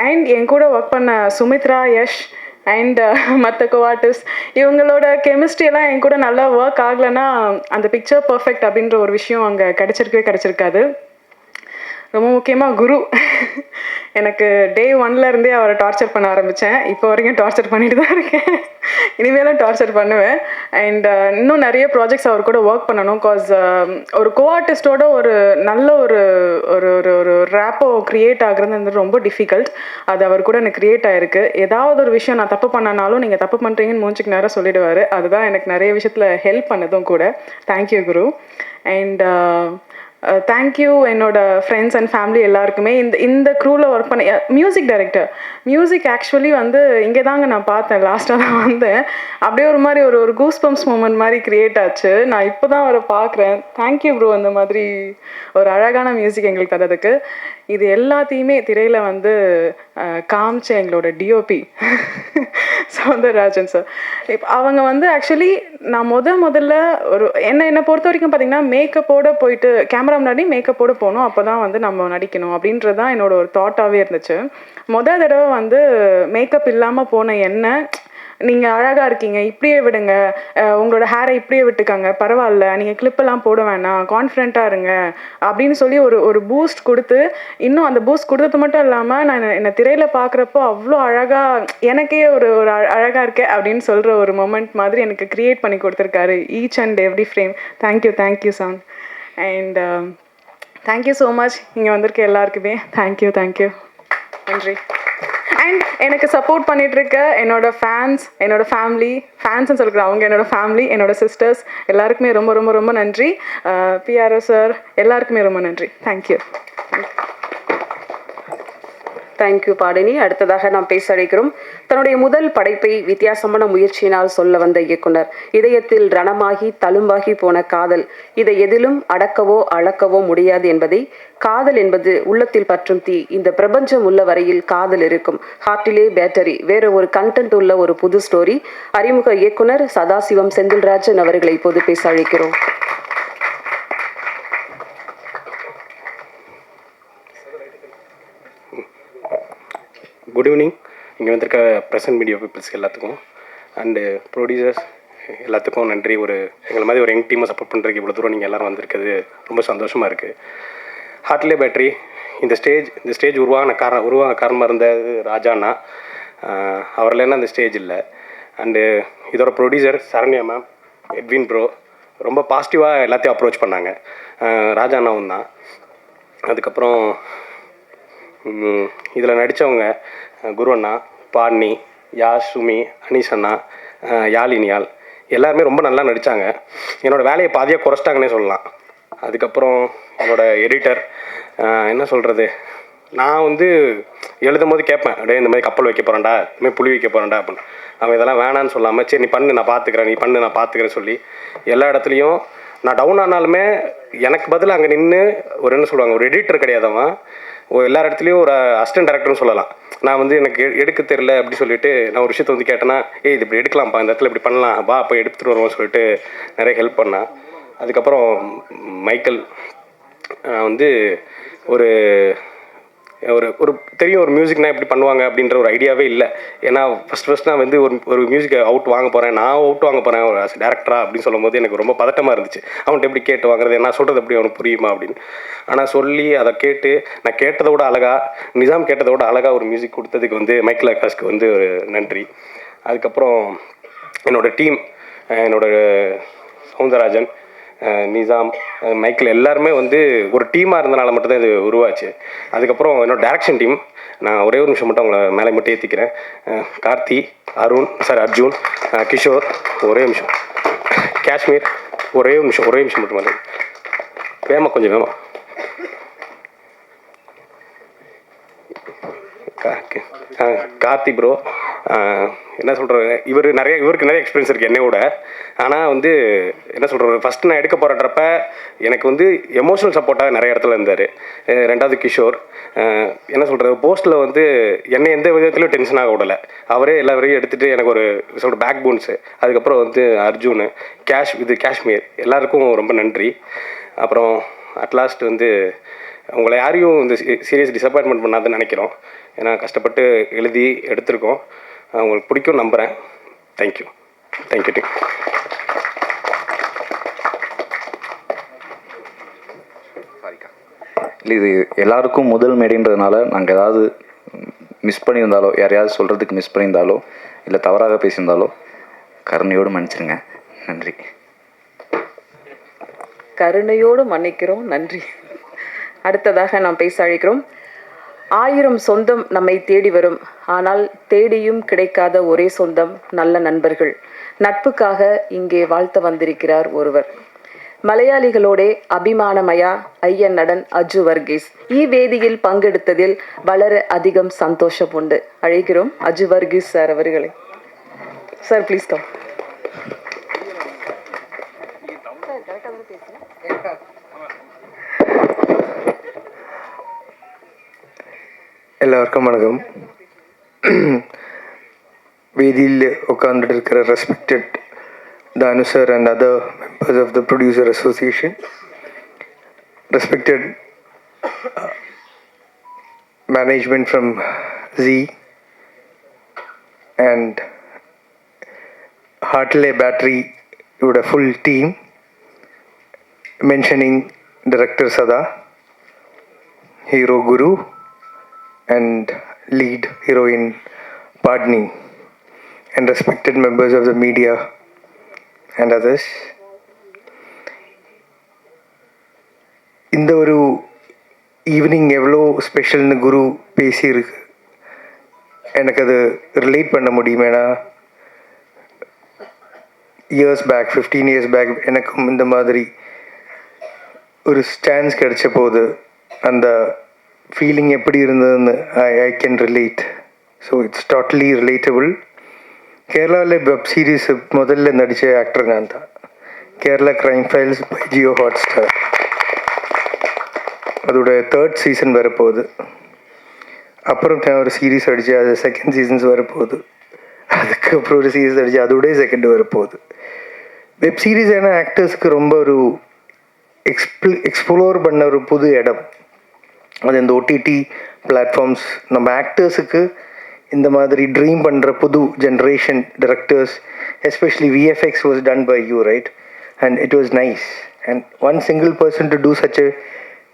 And என் கூட ஒர்க் பண்ண சுமித்ரா, யஷ் அண்ட் மற்ற கோஆர்டிஸ்ட், இவங்களோட கெமிஸ்ட்ரியெல்லாம் என் கூட நல்லா ஒர்க் ஆகலைன்னா அந்த பிக்சர் பர்ஃபெக்ட் அப்படின்ற ஒரு விஷயம் அங்கே கிடச்சிருக்காது. ரொம்ப முக்கியமாக குரு, எனக்கு டே 1லேருந்தே அவரை டார்ச்சர் பண்ண ஆரம்பித்தேன். இப்போ வரைக்கும் டார்ச்சர் பண்ணிட்டு தான் இருக்கேன், இனிமேலும் டார்ச்சர் பண்ணுவேன். அண்ட் இன்னும் நிறைய ப்ராஜெக்ட்ஸ் அவர் கூட ஒர்க் பண்ணணும். காஸ் ஒரு கோஆர்டிஸ்டோட ஒரு நல்ல ஒரு ஒரு ஒரு ரேப்போ க்ரியேட் ஆகுறது வந்து ரொம்ப டிஃபிகல்ட். அது அவர் கூட எனக்கு க்ரியேட் ஆகிருக்கு. ஏதாவது ஒரு விஷயம் நான் தப்பு பண்ணனாலும் நீங்கள் தப்பு பண்ணுறீங்கன்னு மூஞ்சிக்கு நேரம் சொல்லிடுவார். அதுதான் எனக்கு நிறைய விஷயத்தில் ஹெல்ப் பண்ணதும் கூட. Thank you Guru. அண்ட் தேங்க்யூ என்னோட ஃப்ரெண்ட்ஸ் அண்ட் ஃபேமிலி எல்லாருக்குமே. இந்த க்ரூவில் ஒர்க் பண்ண மியூசிக் டைரக்டர், மியூசிக் ஆக்சுவலி வந்து இங்கே தாங்க நான் பார்த்தேன், லாஸ்ட்டாக தான் வந்தேன். அப்படியே ஒரு மாதிரி ஒரு கூஸ் பம்ப்ஸ் மூமெண்ட் மாதிரி க்ரியேட் ஆச்சு. நான் இப்போ தான் அவரை பார்க்குறேன். தேங்க்யூ ப்ரோ, அந்த மாதிரி ஒரு அழகான மியூசிக் எங்களுக்கு தரதுக்கு. இது எல்லாத்தையுமே திரையில் வந்து காமிச்ச எங்களோட டிஓபி சௌந்தரராஜன் சார். இப்போ அவங்க வந்து ஆக்சுவலி நான் முதல்ல என்னை பொறுத்த வரைக்கும் பார்த்தீங்கன்னா மேக்கப்போடு போயிட்டு கேமரா முன்னாடி மேக்கப்போடு போகணும், அப்போ தான் வந்து நம்ம நடிக்கணும் அப்படின்றது தான் என்னோட ஒரு தாட்டாகவே இருந்துச்சு. தடவை வந்து மேக்கப் இல்லாமல் போன என்ன, நீங்கள் அழகாக இருக்கீங்க, இப்படியே விடுங்க, உங்களோட ஹேரை இப்படியே விட்டுக்காங்க, பரவாயில்ல, நீங்கள் கிளிப்பெல்லாம் போட வேணாம், கான்ஃபிடென்ட்டாக இருங்க அப்படின்னு சொல்லி ஒரு பூஸ்ட் கொடுத்து, இன்னும் அந்த பூஸ்ட் கொடுத்தது மட்டும் இல்லாமல் நான் என்னை திரையில் பார்க்குறப்போ அவ்வளோ அழகாக, எனக்கே ஒரு அழகாக இருக்கேன் அப்படின்னு சொல்கிற ஒரு மொமெண்ட் மாதிரி எனக்கு க்ரியேட் பண்ணி கொடுத்துருக்காரு each and every frame. Thank you sir. And thank you so much இங்கே வந்திருக்க எல்லாருக்குமே. தேங்க்யூ நன்றி. அண்ட் எனக்கு சப்போர்ட் பண்ணிகிட்ருக்க என்னோட ஃபேன்ஸ், என்னோட ஃபேமிலி, ஃபேன்ஸ்ன்னு சொல்லிக்கிறேன், அவங்க என்னோட ஃபேமிலி, என்னோட சிஸ்டர்ஸ் எல்லாருக்குமே ரொம்ப ரொம்ப ரொம்ப நன்றி. பிஆர்ஓ சார் எல்லாருக்குமே ரொம்ப நன்றி. தேங்க்யூ பாடினி. அடுத்ததாக நாம் பேச அழைக்கிறோம். தன்னுடைய முதல் படைப்பை வித்தியாசமான முயற்சியினால் சொல்ல வந்த இயக்குனர். இதயத்தில் ரணமாகி தழும்பாகி போன காதல், இதை எதிலும் அடக்கவோ அளக்கவோ முடியாது என்பதை, காதல் என்பது உள்ளத்தில் பற்றும் தீ, இந்த பிரபஞ்சம் உள்ள வரையில் காதல் இருக்கும், ஹார்ட்டிலே பேட்டரி, வேற ஒரு கண்டென்ட் உள்ள ஒரு புது ஸ்டோரி. அறிமுக இயக்குனர் சதாசிவம் செந்தில்ராஜன் அவர்களை இப்போது பேச அழைக்கிறோம். Good evening. இங்கே வந்திருக்க ப்ரெசன்ட் மீடியா பீப்புள்ஸ்க்கு எல்லாத்துக்கும் அண்டு ப்ரொடியூசர்ஸ் எல்லாத்துக்கும் நன்றி. எங்களை மாதிரி ஒரு யங் டீமை சப்போர்ட் பண்ணுறதுக்கு இவ்வளோ தூரம் நீங்கள் எல்லோரும் வந்திருக்கிறது ரொம்ப சந்தோஷமாக இருக்குது. ஹார்ட்லே பேட்டரி இந்த ஸ்டேஜ் உருவாக காரணமாக இருந்தது ராஜாண்ணா. அவர் இல்லைன்னா அந்த ஸ்டேஜ் இல்லை. அண்டு இதோட producer Saranya ma'am, Edwin bro ரொம்ப பாசிட்டிவாக எல்லாத்தையும் அப்ரோச் பண்ணாங்க. ராஜா அண்ணாவும் தான். அதுக்கப்புறம் இதில் நடித்தவங்க குரு அண்ணா, பாட்னி, யாஷ், சுமி, அனீஷ் அண்ணா, யாழினியால் எல்லாருமே ரொம்ப நல்லா நடித்தாங்க. என்னோடய வேலையை பாதியாக குறைச்சிட்டாங்கன்னே சொல்லலாம். அதுக்கப்புறம் என்னோடய எடிட்டர் என்ன சொல்கிறது, நான் வந்து எழுதும் போது கேட்பேன், அப்படியே இந்த மாதிரி கப்பல் வைக்க போகிறேன்டா, இந்த மாதிரி புளி வைக்க போகிறேன்டா அப்படின்னு. அவன் இதெல்லாம் வேணான்னு சொல்லாமல், சரி நீ பண்ணு நான் பார்த்துக்கிறேன், நீ பண்ணு நான் பார்த்துக்கிறேன்னு சொல்லி எல்லா இடத்துலையும் நான் டவுன் ஆனாலுமே எனக்கு பதில் அங்கே நின்று ஒரு என்ன சொல்லுவாங்க, ஒரு எடிட்டர் கிடையாது அவன், எல்லா இடத்துலையும் ஒரு அசிஸ்டன்ட் டைரக்டர்னு சொல்லலாம். நான் வந்து எனக்கு எடுக்க தெரியல அப்படி சொல்லிட்டு நான் ஒரு விஷயத்தை வந்து கேட்டேன்னா, இது இப்படி எடுக்கலாம்ப்பா, இந்த இடத்துல இப்படி பண்ணலாம், வா அப்போ எடுத்துகிட்டு வருவோம்னு சொல்லிட்டு நிறைய ஹெல்ப் பண்ணேன். அதுக்கப்புறம் மைக்கேல் வந்து ஒரு ஒரு ஒரு தெரியும் ஒரு மியூசிக்னா எப்படி பண்ணுவாங்க அப்படின்ற ஒரு ஐடியாவே இல்லை. ஏன்னா ஃபஸ்ட் நான் வந்து ஒரு மியூசிக் அவுட் வாங்க போகிறேன், நான் அவுட் வாங்க போகிறேன் ஒரு டேரக்டரா அப்படின்னு சொல்லும் போது எனக்கு ரொம்ப பதட்டமாக இருந்துச்சு. அவன்கிட்ட எப்படி கேட்டு வாங்குறது, என்ன சொல்கிறது எப்படி அவனுக்கு புரியுமா அப்படின்னு. ஆனால் சொல்லி அதை கேட்டு நான் கேட்டதை விட அழகாக, நிஜாம் கேட்டதை விட அழகாக ஒரு மியூசிக் கொடுத்ததுக்கு வந்து மைக்கேல் ஆகாஷ்க்கு வந்து ஒரு நன்றி. அதுக்கப்புறம் என்னோடய டீம், என்னோடய சவுந்தரராஜன், நிசாம், மைக்கேல் எல்லாருமே வந்து ஒரு டீமாக இருந்தனால மட்டும்தான் இது உருவாச்சு. அதுக்கப்புறம் என்னோடய டேரக்ஷன் டீம், நான் ஒரே ஒரு நிமிஷம் மட்டும் அவங்கள மேலே மட்டும் ஏற்றிக்கிறேன். கார்த்தி, அர்ஜுன், கிஷோர், ஒரே நிமிஷம், காஷ்மீர், ஒரே நிமிஷம் மட்டும் வந்து வேமா, கொஞ்சம் வேமா. கார்த்தி ப்ரோ என்ன சொல்கிறது, இவருக்கு நிறைய எக்ஸ்பீரியன்ஸ் இருக்குது என்னையோட. ஆனால் வந்து என்ன சொல்கிறது, ஃபஸ்ட்டு நான் எடுக்க போகிறப்ப எனக்கு வந்து எமோஷனல் சப்போர்ட்டாக நிறைய இடத்துல இருந்தார். ரெண்டாவது கிஷோர் என்ன சொல்கிறது, போஸ்ட்டில் வந்து என்னை எந்த விதத்துலையும் டென்ஷனாக விடலை, அவரே எல்லா வரையும் எடுத்துகிட்டு எனக்கு ஒரு சொல்கிற பேக் போன்ஸு. அதுக்கப்புறம் வந்து அர்ஜுன், காஷ்மீர் எல்லாருக்கும் ரொம்ப நன்றி. அப்புறம் அட்லாஸ்ட் வந்து உங்களை யாரையும் இந்த சீரியஸ் டிசப்பாயின்மெண்ட் பண்ணாதுன்னு நினைக்கிறோம். ஏன்னா கஷ்டப்பட்டு எழுதி எடுத்திருக்கோம். உங்களுக்கு பிடிக்கும் நம்புகிறேன். Thank you team. இல்லை, இது எல்லாருக்கும் முதல் மேடைன்றதுனால நாங்கள் ஏதாவது மிஸ் பண்ணியிருந்தாலோ, யாரையாவது சொல்கிறதுக்கு மிஸ் பண்ணியிருந்தாலோ, இல்லை தவறாக பேசியிருந்தாலோ கருணையோடு மன்னிச்சிருங்க. நன்றி. கருணையோடு மன்னிக்கிறோம், நன்றி. அடுத்ததாக நாம் பேச அழைக்கிறோம். 1000 சொந்தம் நம்மை தேடி வரும், ஆனால் தேடியும் கிடைக்காத ஒரே சொந்தம் நல்ல நண்பர்கள். நட்புக்காக இங்கே வாழ்த்த வந்திருக்கிறார் ஒருவர். மலையாளிகளோடே அபிமானமயா ஐயன் நடன் அஜு வர்கீஸ் வேதியில் பங்கெடுத்ததில் வளர அதிகம் சந்தோஷம் உண்டு. அழைக்கிறோம் அஜு வர்கீஸ் சார் அவர்களை. Sir please come. எல்லாருக்கும் வணக்கம். வேதியில் உட்கார்ந்துட்டு இருக்கிற respected Danu sir and other members of the Producer Association, respected management from Z and Hartley Battery with a full team, mentioning Director Sada, Hero Guru and lead heroine Padni, and respected members of the media and others. இந்த ஒரு evening எவ்வளோ ஸ்பெஷல்னு குரு பேசியிருக்கு, எனக்கு அது relate பண்ண முடியும். ஏன்னா years back, 15 years back எனக்கும் இந்த மாதிரி ஒரு ஸ்டான்ஸ் கிடைச்ச போது அந்த ஃபீலிங் எப்படி இருந்ததுன்னு I can relate. So it's totally relatable. கேரளாவில் வெப் சீரிஸ் முதல்ல நடித்த ஆக்டர் நான் தான். Kerala crime files by Jio Hotstar, அதோட 3rd சீசன் வரப்போகுது. அப்புறம் நான் ஒரு சீரீஸ் அடித்தேன், அது 2nd சீசன்ஸ் வரப்போகுது. அதுக்கப்புறம் ஒரு சீரீஸ் அடித்தேன், அதோடய 2nd வரப்போகுது. வெப் சீரிஸ் ஏன்னா ஆக்டர்ஸுக்கு ரொம்ப ஒரு எக்ஸ்ப்ளோர் பண்ண ஒரு புது இடம். அது இந்த ஓடிடி பிளாட்ஃபார்ம்ஸ் நம்ம ஆக்டர்ஸுக்கு இந்த மாதிரி ட்ரீம் பண்ணுற புது generation directors, especially VFX was done by you, right? And it was nice. And one single person to do such a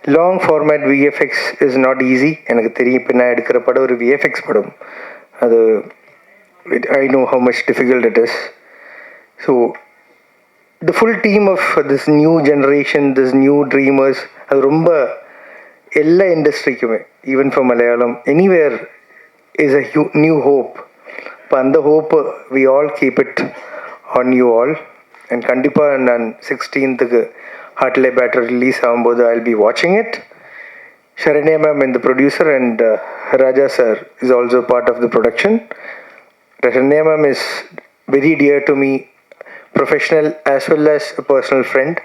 long format VFX is not easy. எனக்கு தெரியும், இப்போ நான் எடுக்கிற படம் ஒரு விஎஃப்எக்ஸ் படம். அது I know how much difficult it is. So the full team of this new generation, this new dreamers, அது ரொம்ப எல்லா இண்டஸ்ட்ரிக்குமே, even for Malayalam, anywhere is a new hope. இப்போ அந்த hope we all keep it on you all. And கண்டிப்பாக நான் 16th Heartly Battery release ஆகும்போது I will be வாட்சிங் it. Sharanya ma'am and the producer, and Raja sir is also part of the production. Sharanya ma'am is very dear to me, professional as well as a personal friend.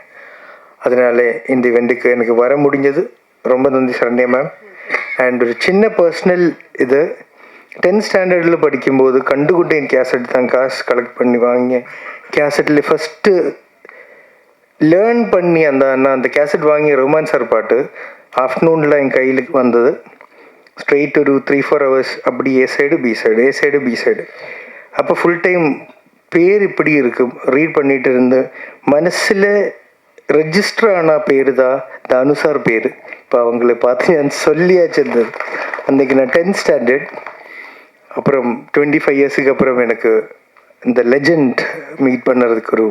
அதனால இந்த இவெண்ட்டுக்கு எனக்கு வர முடிஞ்சது. ரொம்ப நன்றி Saranya ma'am. And ஒரு சின்ன personal இது, 10th ஸ்டாண்டர்டில் படிக்கும்போது கண்டுகுட்டேன் கேசட் தான் காசு கலெக்ட் பண்ணி வாங்கி கேசட்டில் ஃபஸ்ட்டு லேர்ன் பண்ணி அந்த கேசட் வாங்கி ரொமான் சார் பாட்டு ஆஃப்டர்நூனில் என் கையில் வந்தது. ஸ்ட்ரெயிட் ஒரு 3-4 hours அப்படி ஏ சைடு பி சைடு. அப்போ ஃபுல் டைம் பேர் இப்படி இருக்கும் ரீட் பண்ணிட்டு இருந்து மனசில் ரெஜிஸ்டர் ஆன பேர் தான் தானு சார் பேர். இப்போ அவங்கள பார்த்து நான் சொல்லியாச்சு இருந்தது. அன்றைக்கி நான் 10th ஸ்டாண்டர்ட். அப்புறம் 25 yearsக்கு அப்புறம் எனக்கு இந்த லெஜண்ட் மீட் பண்ணுறதுக்கு ஒரு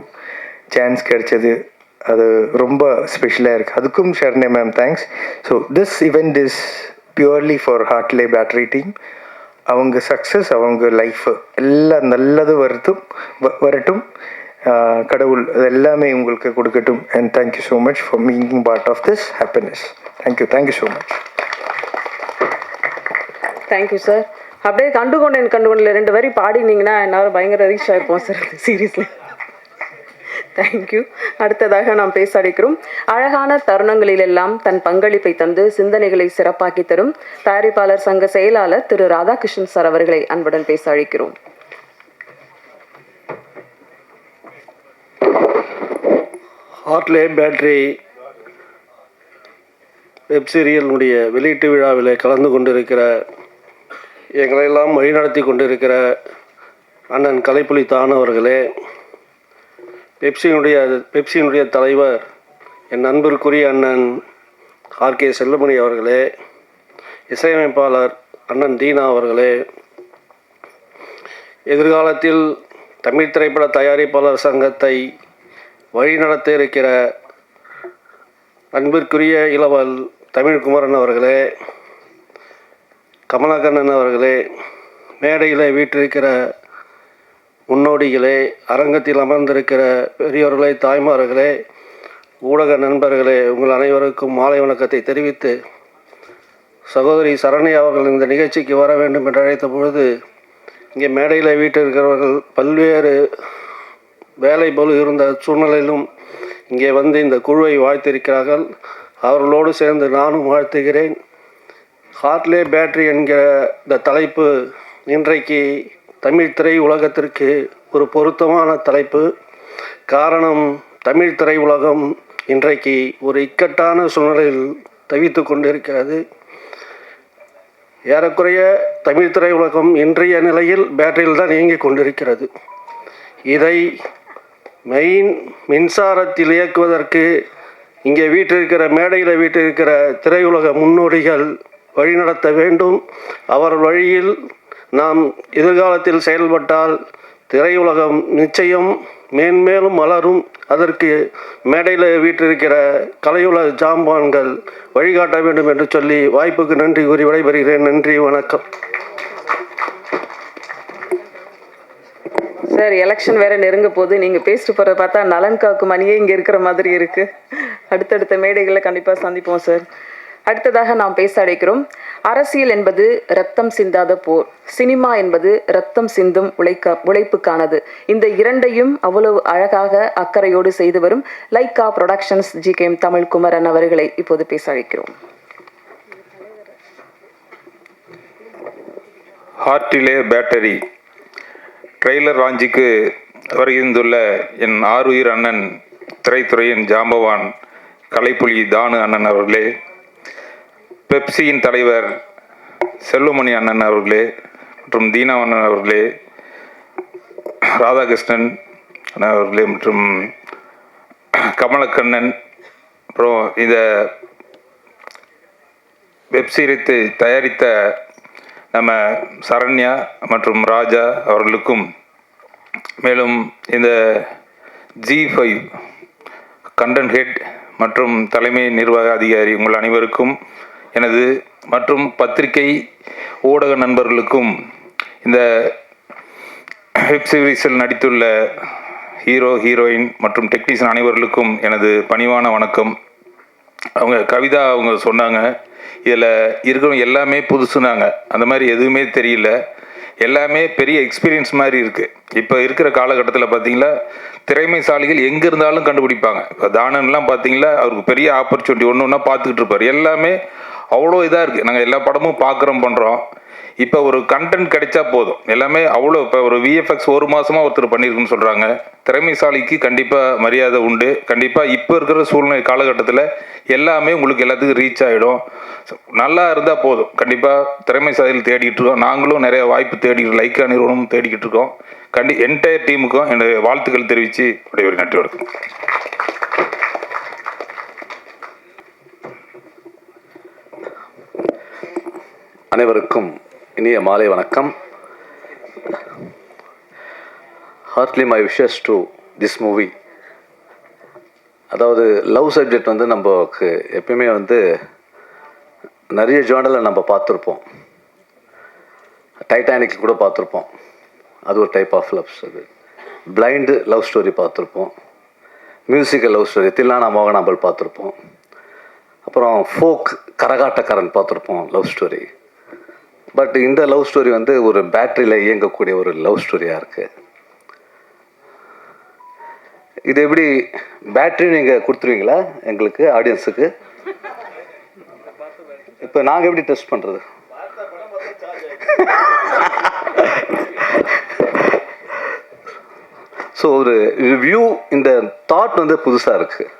சான்ஸ் கிடைச்சது. அது ரொம்ப ஸ்பெஷலாக இருக்குது. அதுக்கும் ஷர்னே ma'am thanks. So this event is purely for Hartley battery team. அவங்க சக்ஸஸ், அவங்க லைஃப் எல்லாம் நல்லது வரட்டும். கடவுள் அது எல்லாமே உங்களுக்கு கொடுக்கட்டும். And thank you so much for making part of this happiness. Thank you so much. Thank you sir. அப்படியே கண்டுகொண்டேன் 2 வரி பாடினீங்கன்னா என்னால் பயங்கர ரீச் ஆகிருப்போம் சார் சீரியஸ்லி. தேங்க்யூ. அடுத்ததாக நாம் பேச அழைக்கிறோம். அழகான தருணங்களிலெல்லாம் தன் பங்களிப்பை தந்து சிந்தனைகளை சிறப்பாக்கி தரும் தயாரிப்பாளர் சங்க செயலாளர் திரு ராதாகிருஷ்ணன் சார் அவர்களை அன்புடன் பேச அழைக்கிறோம். ஹார்ட்லே பேட்டரி வெப் சீரியலுடைய வெளியீட்டு விழாவில் கலந்து கொண்டிருக்கிற எங்களையெல்லாம் வழிநடத்தி கொண்டிருக்கிற அண்ணன் கலைப்புலி தான் அவர்களே, பெப்சியினுடைய தலைவர் என் நண்பருக்குரிய அண்ணன் ஆர்கே செல்லமணி அவர்களே, இசையமைப்பாளர் அண்ணன் தீனா அவர்களே, எதிர்காலத்தில் தமிழ் திரைப்பட தயாரிப்பாளர் சங்கத்தை வழிநடத்த இருக்கிற அன்பிற்குரிய இளவல் தமிழ்குமரன் அவர்களே, கமலக்கண்ணன் அவர்களே, மேடையில் வீற்றிருக்கிற முன்னோடிகளே, அரங்கத்தில் அமர்ந்திருக்கிற பெரியோர்களே, தாய்மார்களே, ஊடக நண்பர்களே, உங்கள் அனைவருக்கும் மாலை வணக்கத்தை தெரிவித்து, சகோதரி சரண்யா அவர்கள் இந்த நிகழ்ச்சிக்கு வர வேண்டும் என்று அழைத்த பொழுது இங்கே மேடையில் வீட்டிருக்கிறவர்கள் பல்வேறு வேலை போல் இருந்த சூழ்நிலையிலும் இங்கே வந்து இந்த குழுவை வாழ்த்திருக்கிறார்கள். அவர்களோடு சேர்ந்து நானும் வாழ்த்துகிறேன். ஹார்ட்லே பேட்டரி என்கிற இந்த தலைப்பு இன்றைக்கு தமிழ் திரை உலகத்திற்கு ஒரு பொருத்தமான தலைப்பு. காரணம், தமிழ் திரை உலகம் இன்றைக்கு ஒரு இக்கட்டான சூழ்நிலையில் தவித்து கொண்டிருக்கிறது. ஏறக்குறைய தமிழ் திரை உலகம் இன்றைய நிலையில் பேட்டரியில் தான் இயங்கிக் கொண்டிருக்கிறது. இதை மின்சாரத்தில் இயக்குவதற்கு இங்கே வீட்டிருக்கிற மேடையில் வீட்டிருக்கிற திரையுலக முன்னோடிகள் வழிநடத்த வேண்டும். அவர் வழியில் நாம் எதிர்காலத்தில் செயல்பட்டால் திரையுலகம் நிச்சயம் மேன்மேலும் மலரும். அதற்கு மேடையில் வீற்றிருக்கிற கலையுலக ஜாம்பான்கள் வழிகாட்ட வேண்டும் என்று சொல்லி வாய்ப்புக்கு நன்றி கூறி விடைபெறுகிறேன். நன்றி, வணக்கம். சார், எலெக்ஷன் வேற நெருங்க போது நீங்கள் பேசிட்டு போகிறத பார்த்தா நலன் காக்கும் அணியே இங்கே இருக்கிற மாதிரி இருக்குது. அடுத்தடுத்த மேடைகளில் கண்டிப்பாக சந்திப்போம் சார். அடுத்ததாக நாம் பேச அழைக்கிறோம். அரசியல் என்பது ரத்தம் சிந்தாத போர், சினிமா என்பது ரத்தம் சிந்தும் உழைப்புக்கானது. இந்த இரண்டையும் அவ்வளவு அழகாக அக்கறையோடு செய்து வரும் லைக்கா ப்ரொடக்ஷன்ஸ் GKM தமிழ்குமரன் அவர்களை இப்போது பேச அழைக்கிறோம். ஹார்ட்லே பேட்டரி ட்ரெய்லர் லாஞ்சுக்கு வருகின்றுள்ள என் ஆருயிர் அண்ணன் திரைத்துறையின் ஜாம்பவான் கலைப்புலி தானு அண்ணன் அவர்களே, பெப்சியின் தலைவர் செல்லுமணி அண்ணன் அவர்களே மற்றும் தீனா அண்ணன் அவர்களே, ராதாகிருஷ்ணன் அண்ணன் அவர்களே மற்றும் கமலக்கண்ணன், அப்புறம் இந்த வெப்சீரிஸை தயாரித்த நம்ம சரண்யா மற்றும் ராஜா அவர்களுக்கும், மேலும் இந்த G5 கண்டென்ட் ஹெட் மற்றும் தலைமை நிர்வாக அதிகாரி உங்கள் அனைவருக்கும் எனது மற்றும் பத்திரிகை ஊடக நண்பர்களுக்கும், இந்த வெப் சீரிஸில் நடித்துள்ள ஹீரோ ஹீரோயின் மற்றும் டெக்னீஷியன் அனைவர்களுக்கும் எனது பணிவான வணக்கம். கவிதா அவங்க சொன்னாங்க, இதில் இருக்கிற எல்லாமே புதுசுனாங்க. அந்த மாதிரி எதுவுமே தெரியல, எல்லாமே பெரிய எக்ஸ்பீரியன்ஸ் மாதிரி இருக்குது. இப்போ இருக்கிற காலகட்டத்தில் பார்த்தீங்களா, திறமைசாலிகள் எங்கே இருந்தாலும் கண்டுபிடிப்பாங்க. இப்போ தானன்லாம் பார்த்தீங்களா, அவருக்கு பெரிய ஆப்பர்ச்சுனிட்டி ஒன்று ஒன்றா பார்த்துக்கிட்டு இருப்பார். எல்லாமே அவ்வளோ இதாக இருக்குது. நாங்கள் எல்லா படமும் பார்க்குறோம் பண்ணுறோம். இப்போ ஒரு கண்டென்ட் கிடைச்சா போதும், எல்லாமே அவ்வளோ. இப்போ ஒரு VFX 1 மாதமாக ஒருத்தர் பண்ணியிருக்குன்னு சொல்கிறாங்க. திறமைசாலிக்கு கண்டிப்பாக மரியாதை உண்டு. கண்டிப்பாக இப்போ இருக்கிற சூழ்நிலை காலகட்டத்தில் எல்லாமே உங்களுக்கு எல்லாத்துக்கும் ரீச் ஆகிடும். நல்லா இருந்தால் போதும். கண்டிப்பாக திறமைசாலிகள் தேடிக்கிட்டு இருக்கோம். நாங்களும் நிறைய வாய்ப்பு தேடிக்கிட்டு, லைக்கா நிறுவனமும் தேடிக்கிட்டு இருக்கோம். என்டையர் டீமுக்கும் என்னுடைய வாழ்த்துக்கள் தெரிவித்து ஒரு நன்றி வணக்கம். அனைவருக்கும் இனிய மாலை வணக்கம். Heartly my wishes to this movie. அதாவது லவ் சப்ஜெக்ட் வந்து நமக்கு எப்பயுமே வந்து நிறைய ஜானரில் நம்ம பார்த்துருப்போம். டைட்டானிக் கூட பார்த்துருப்போம், அது ஒரு டைப் ஆஃப் லவ்ஸ். அது பிளைண்டு லவ் ஸ்டோரி பார்த்துருப்போம். மியூசிக்கல் லவ் ஸ்டோரி தில்லானா மோகனாம்பல் பார்த்துருப்போம். அப்புறம் ஃபோக் கரகாட்டக்காரன் பார்த்துருப்போம் லவ் ஸ்டோரி. பட் இந்த லவ் ஸ்டோரி வந்து ஒரு பேட்டரியில் இயங்கக்கூடிய ஒரு லவ் ஸ்டோரியாக இருக்குது. இது எப்படி பேட்டரி நீங்கள் கொடுத்துருவீங்களா எங்களுக்கு, ஆடியன்ஸுக்கு? இப்போ நாங்கள் எப்படி டெஸ்ட் பண்ணுறது? ஸோ ஒரு வியூ, இந்த தாட் வந்து புதுசாக இருக்குது.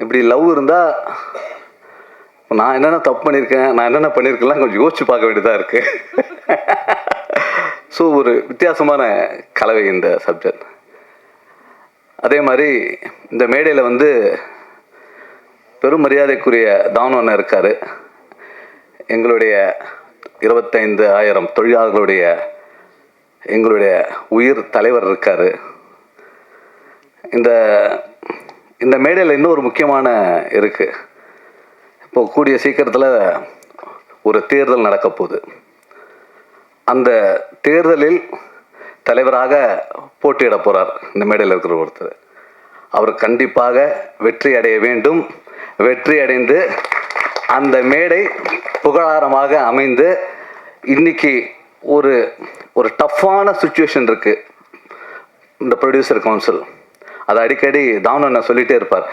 இப்படி லவ் இருந்தால் நான் என்னென்ன தப்பு பண்ணியிருக்கேன், நான் என்னென்ன பண்ணியிருக்கேன்லாம் கொஞ்சம் யோசிச்சு பார்க்க வேண்டியதாக இருக்குது. ஸோ ஒரு வித்தியாசமான கலவை இந்த சப்ஜெக்ட். அதே மாதிரி இந்த மேடையில் வந்து பெரும் மரியாதைக்குரிய தானு அண்ணன் இருக்கார். எங்களுடைய 25,000 தொழிலாளர்களுடைய எங்களுடைய உயிர் தலைவர் இருக்கார். இந்த மேடையில் இன்னொரு முக்கியமான இருக்குது. இப்போ கூடிய சீக்கிரத்தில் ஒரு தேர்தல் நடக்க போகுது. அந்த தேர்தலில் தலைவராக போட்டியிட போகிறார் இந்த மேடையில் இருக்கிற ஒருத்தர். அவர் கண்டிப்பாக வெற்றி அடைய வேண்டும். வெற்றி அடைந்து அந்த மேடை புகழாரமாக அமைந்து, இன்னைக்கு ஒரு டஃப்பான சுச்சுவேஷன் இருக்குது இந்த ப்ரொடியூசர் கவுன்சில். அதை அடிக்கடி தானு அண்ணா சொல்லிகிட்டே இருப்பார்.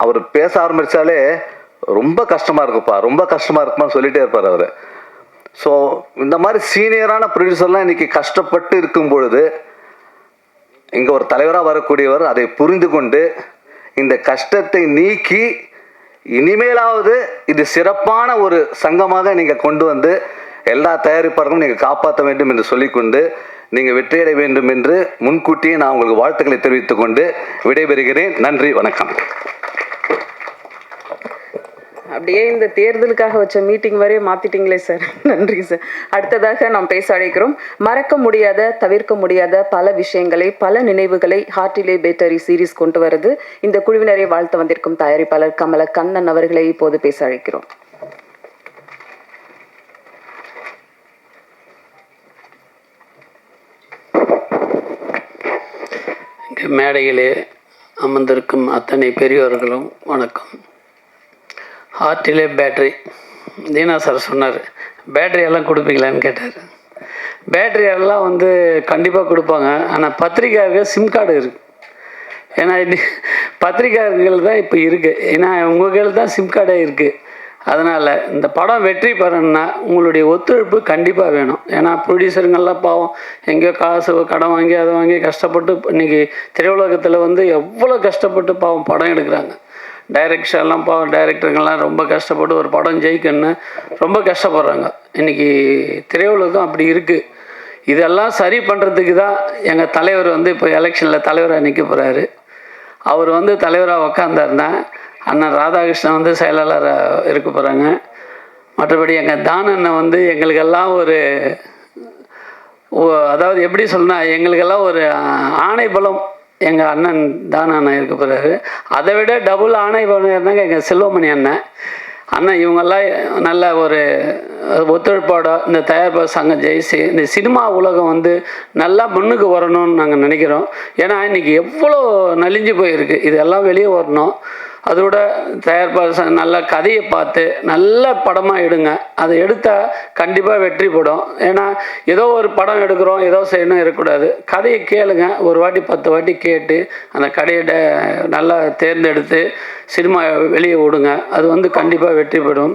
அவர் பேச ஆரம்பித்தாலே ரொம்ப கஷ்டமாக இருக்குப்பா, ரொம்ப கஷ்டமாக இருக்குமான்னு சொல்லிகிட்டே இருப்பார் அவர். ஸோ இந்த மாதிரி சீனியரான ப்ரொடியூசர்லாம் இன்றைக்கி கஷ்டப்பட்டு இருக்கும் பொழுது இங்கே ஒரு தலைவராக வரக்கூடியவர் அதை புரிந்து கொண்டு இந்த கஷ்டத்தை நீக்கி இனிமேலாவது இது சிறப்பான ஒரு சங்கமாக நீங்கள் கொண்டு வந்து எல்லா தயாரிப்பாளர்களும் நீங்கள் காப்பாற்ற வேண்டும் என்று சொல்லிக்கொண்டு நீங்கள் வெற்றியடைய வேண்டும் என்று முன்கூட்டியே நான் உங்களுக்கு வாழ்த்துக்களை தெரிவித்துக் கொண்டு விடைபெறுகிறேன். நன்றி, வணக்கம். அப்படியே இந்த தேர்தலுக்காக வச்ச மீட்டிங் வரையும் மாத்திட்டீங்களே சார். நன்றி சார். அடுத்ததாக நாம் பேச அழைக்கிறோம். மறக்க முடியாத, தவிர்க்க முடியாத பல விஷயங்களை, பல நினைவுகளை ஹார்ட்டிலே பேட்டரி சீரீஸ் கொண்டு வருது. இந்த குழுவினரை வாழ்த்து வந்திருக்கும் தயாரிப்பாளர் கமல கண்ணன் அவர்களை இப்போது பேச அழைக்கிறோம். மேடையிலே அமர்ந்திருக்கும் அத்தனை பெரியோர்களும் வணக்கம். ஹார்ட்டிலே பேட்டரி, தீனா சார் சொன்னார், பேட்டரி எல்லாம் கொடுப்பீங்களான்னு கேட்டார். பேட்டரி எல்லாம் வந்து கண்டிப்பாக கொடுப்பாங்க. ஆனால் பத்திரிக்கையாளர்கள் சிம் கார்டு இருக்குது. ஏன்னா பத்திரிக்கையாளர்கள் தான் இப்போ இருக்குது. ஏன்னா உங்கள் கையில் தான் சிம் கார்டே இருக்குது. அதனால் இந்த படம் வெற்றி பெறணுன்னா உங்களுடைய ஒத்துழைப்பு கண்டிப்பாக வேணும். ஏன்னா ப்ரொடியூசருங்கெல்லாம் பாவம் எங்கேயோ காசு கடன் வாங்கி அதை வாங்கி கஷ்டப்பட்டு இன்றைக்கி திரையுலகத்தில் வந்து எவ்வளோ கஷ்டப்பட்டு பாவம் படம் எடுக்கிறாங்க. டைரக்ஷன்லாம் பாவம் டைரக்டருங்கெல்லாம் ரொம்ப கஷ்டப்பட்டு ஒரு படம் ஜெயிக்கணுன்னு ரொம்ப கஷ்டப்படுறாங்க. இன்றைக்கி திரையுலகம் அப்படி இருக்குது. இதெல்லாம் சரி பண்ணுறதுக்கு தான் எங்கள் தலைவர் வந்து இப்போ எலெக்ஷனில் தலைவராக நிற்க போகிறாரு. அவர் வந்து தலைவராக உக்காந்தாருன்னா அண்ணன் ராதாகிருஷ்ணன் வந்து செயலாளராக இருக்க போகிறாங்க. மற்றபடி எங்கள் தான அண்ணன் வந்து எங்களுக்கெல்லாம் அதாவது எப்படி சொல்லணும், எங்களுக்கெல்லாம் ஒரு ஆணை பலம் எங்கள் அண்ணன் தான அண்ணன் இருக்க போகிறாரு. அதை விட டபுள் ஆணை பலம் இருந்தாங்க எங்கள் செல்வமணி அண்ணன். அண்ணன் இவங்கெல்லாம் நல்ல ஒரு ஒத்துழைப்போட இந்த தயாரிப்பாளர் சங்கம் ஜெயிச்சு இந்த சினிமா உலகம் வந்து நல்லா முன்னுக்கு வரணும்னு நாங்கள் நினைக்கிறோம். ஏன்னா இன்றைக்கி எவ்வளோ நலிஞ்சு போயிருக்கு, இதெல்லாம் வெளியே வரணும். அதோட தயாரிப்பாளர் நல்ல கதையை பார்த்து நல்ல படமாக எடுங்க. அதை எடுத்தால் கண்டிப்பாக வெற்றி படும். ஏன்னா ஏதோ ஒரு படம் எடுக்கிறோம், ஏதோ செய்யணும் இருக்கக்கூடாது. கதையை கேளுங்க, ஒரு வாட்டி 10 வாட்டி கேட்டு அந்த கதையை நல்லா தேர்ந்தெடுத்து சினிமா வெளியே விடுங்க. அது வந்து கண்டிப்பாக வெற்றி பெறும்.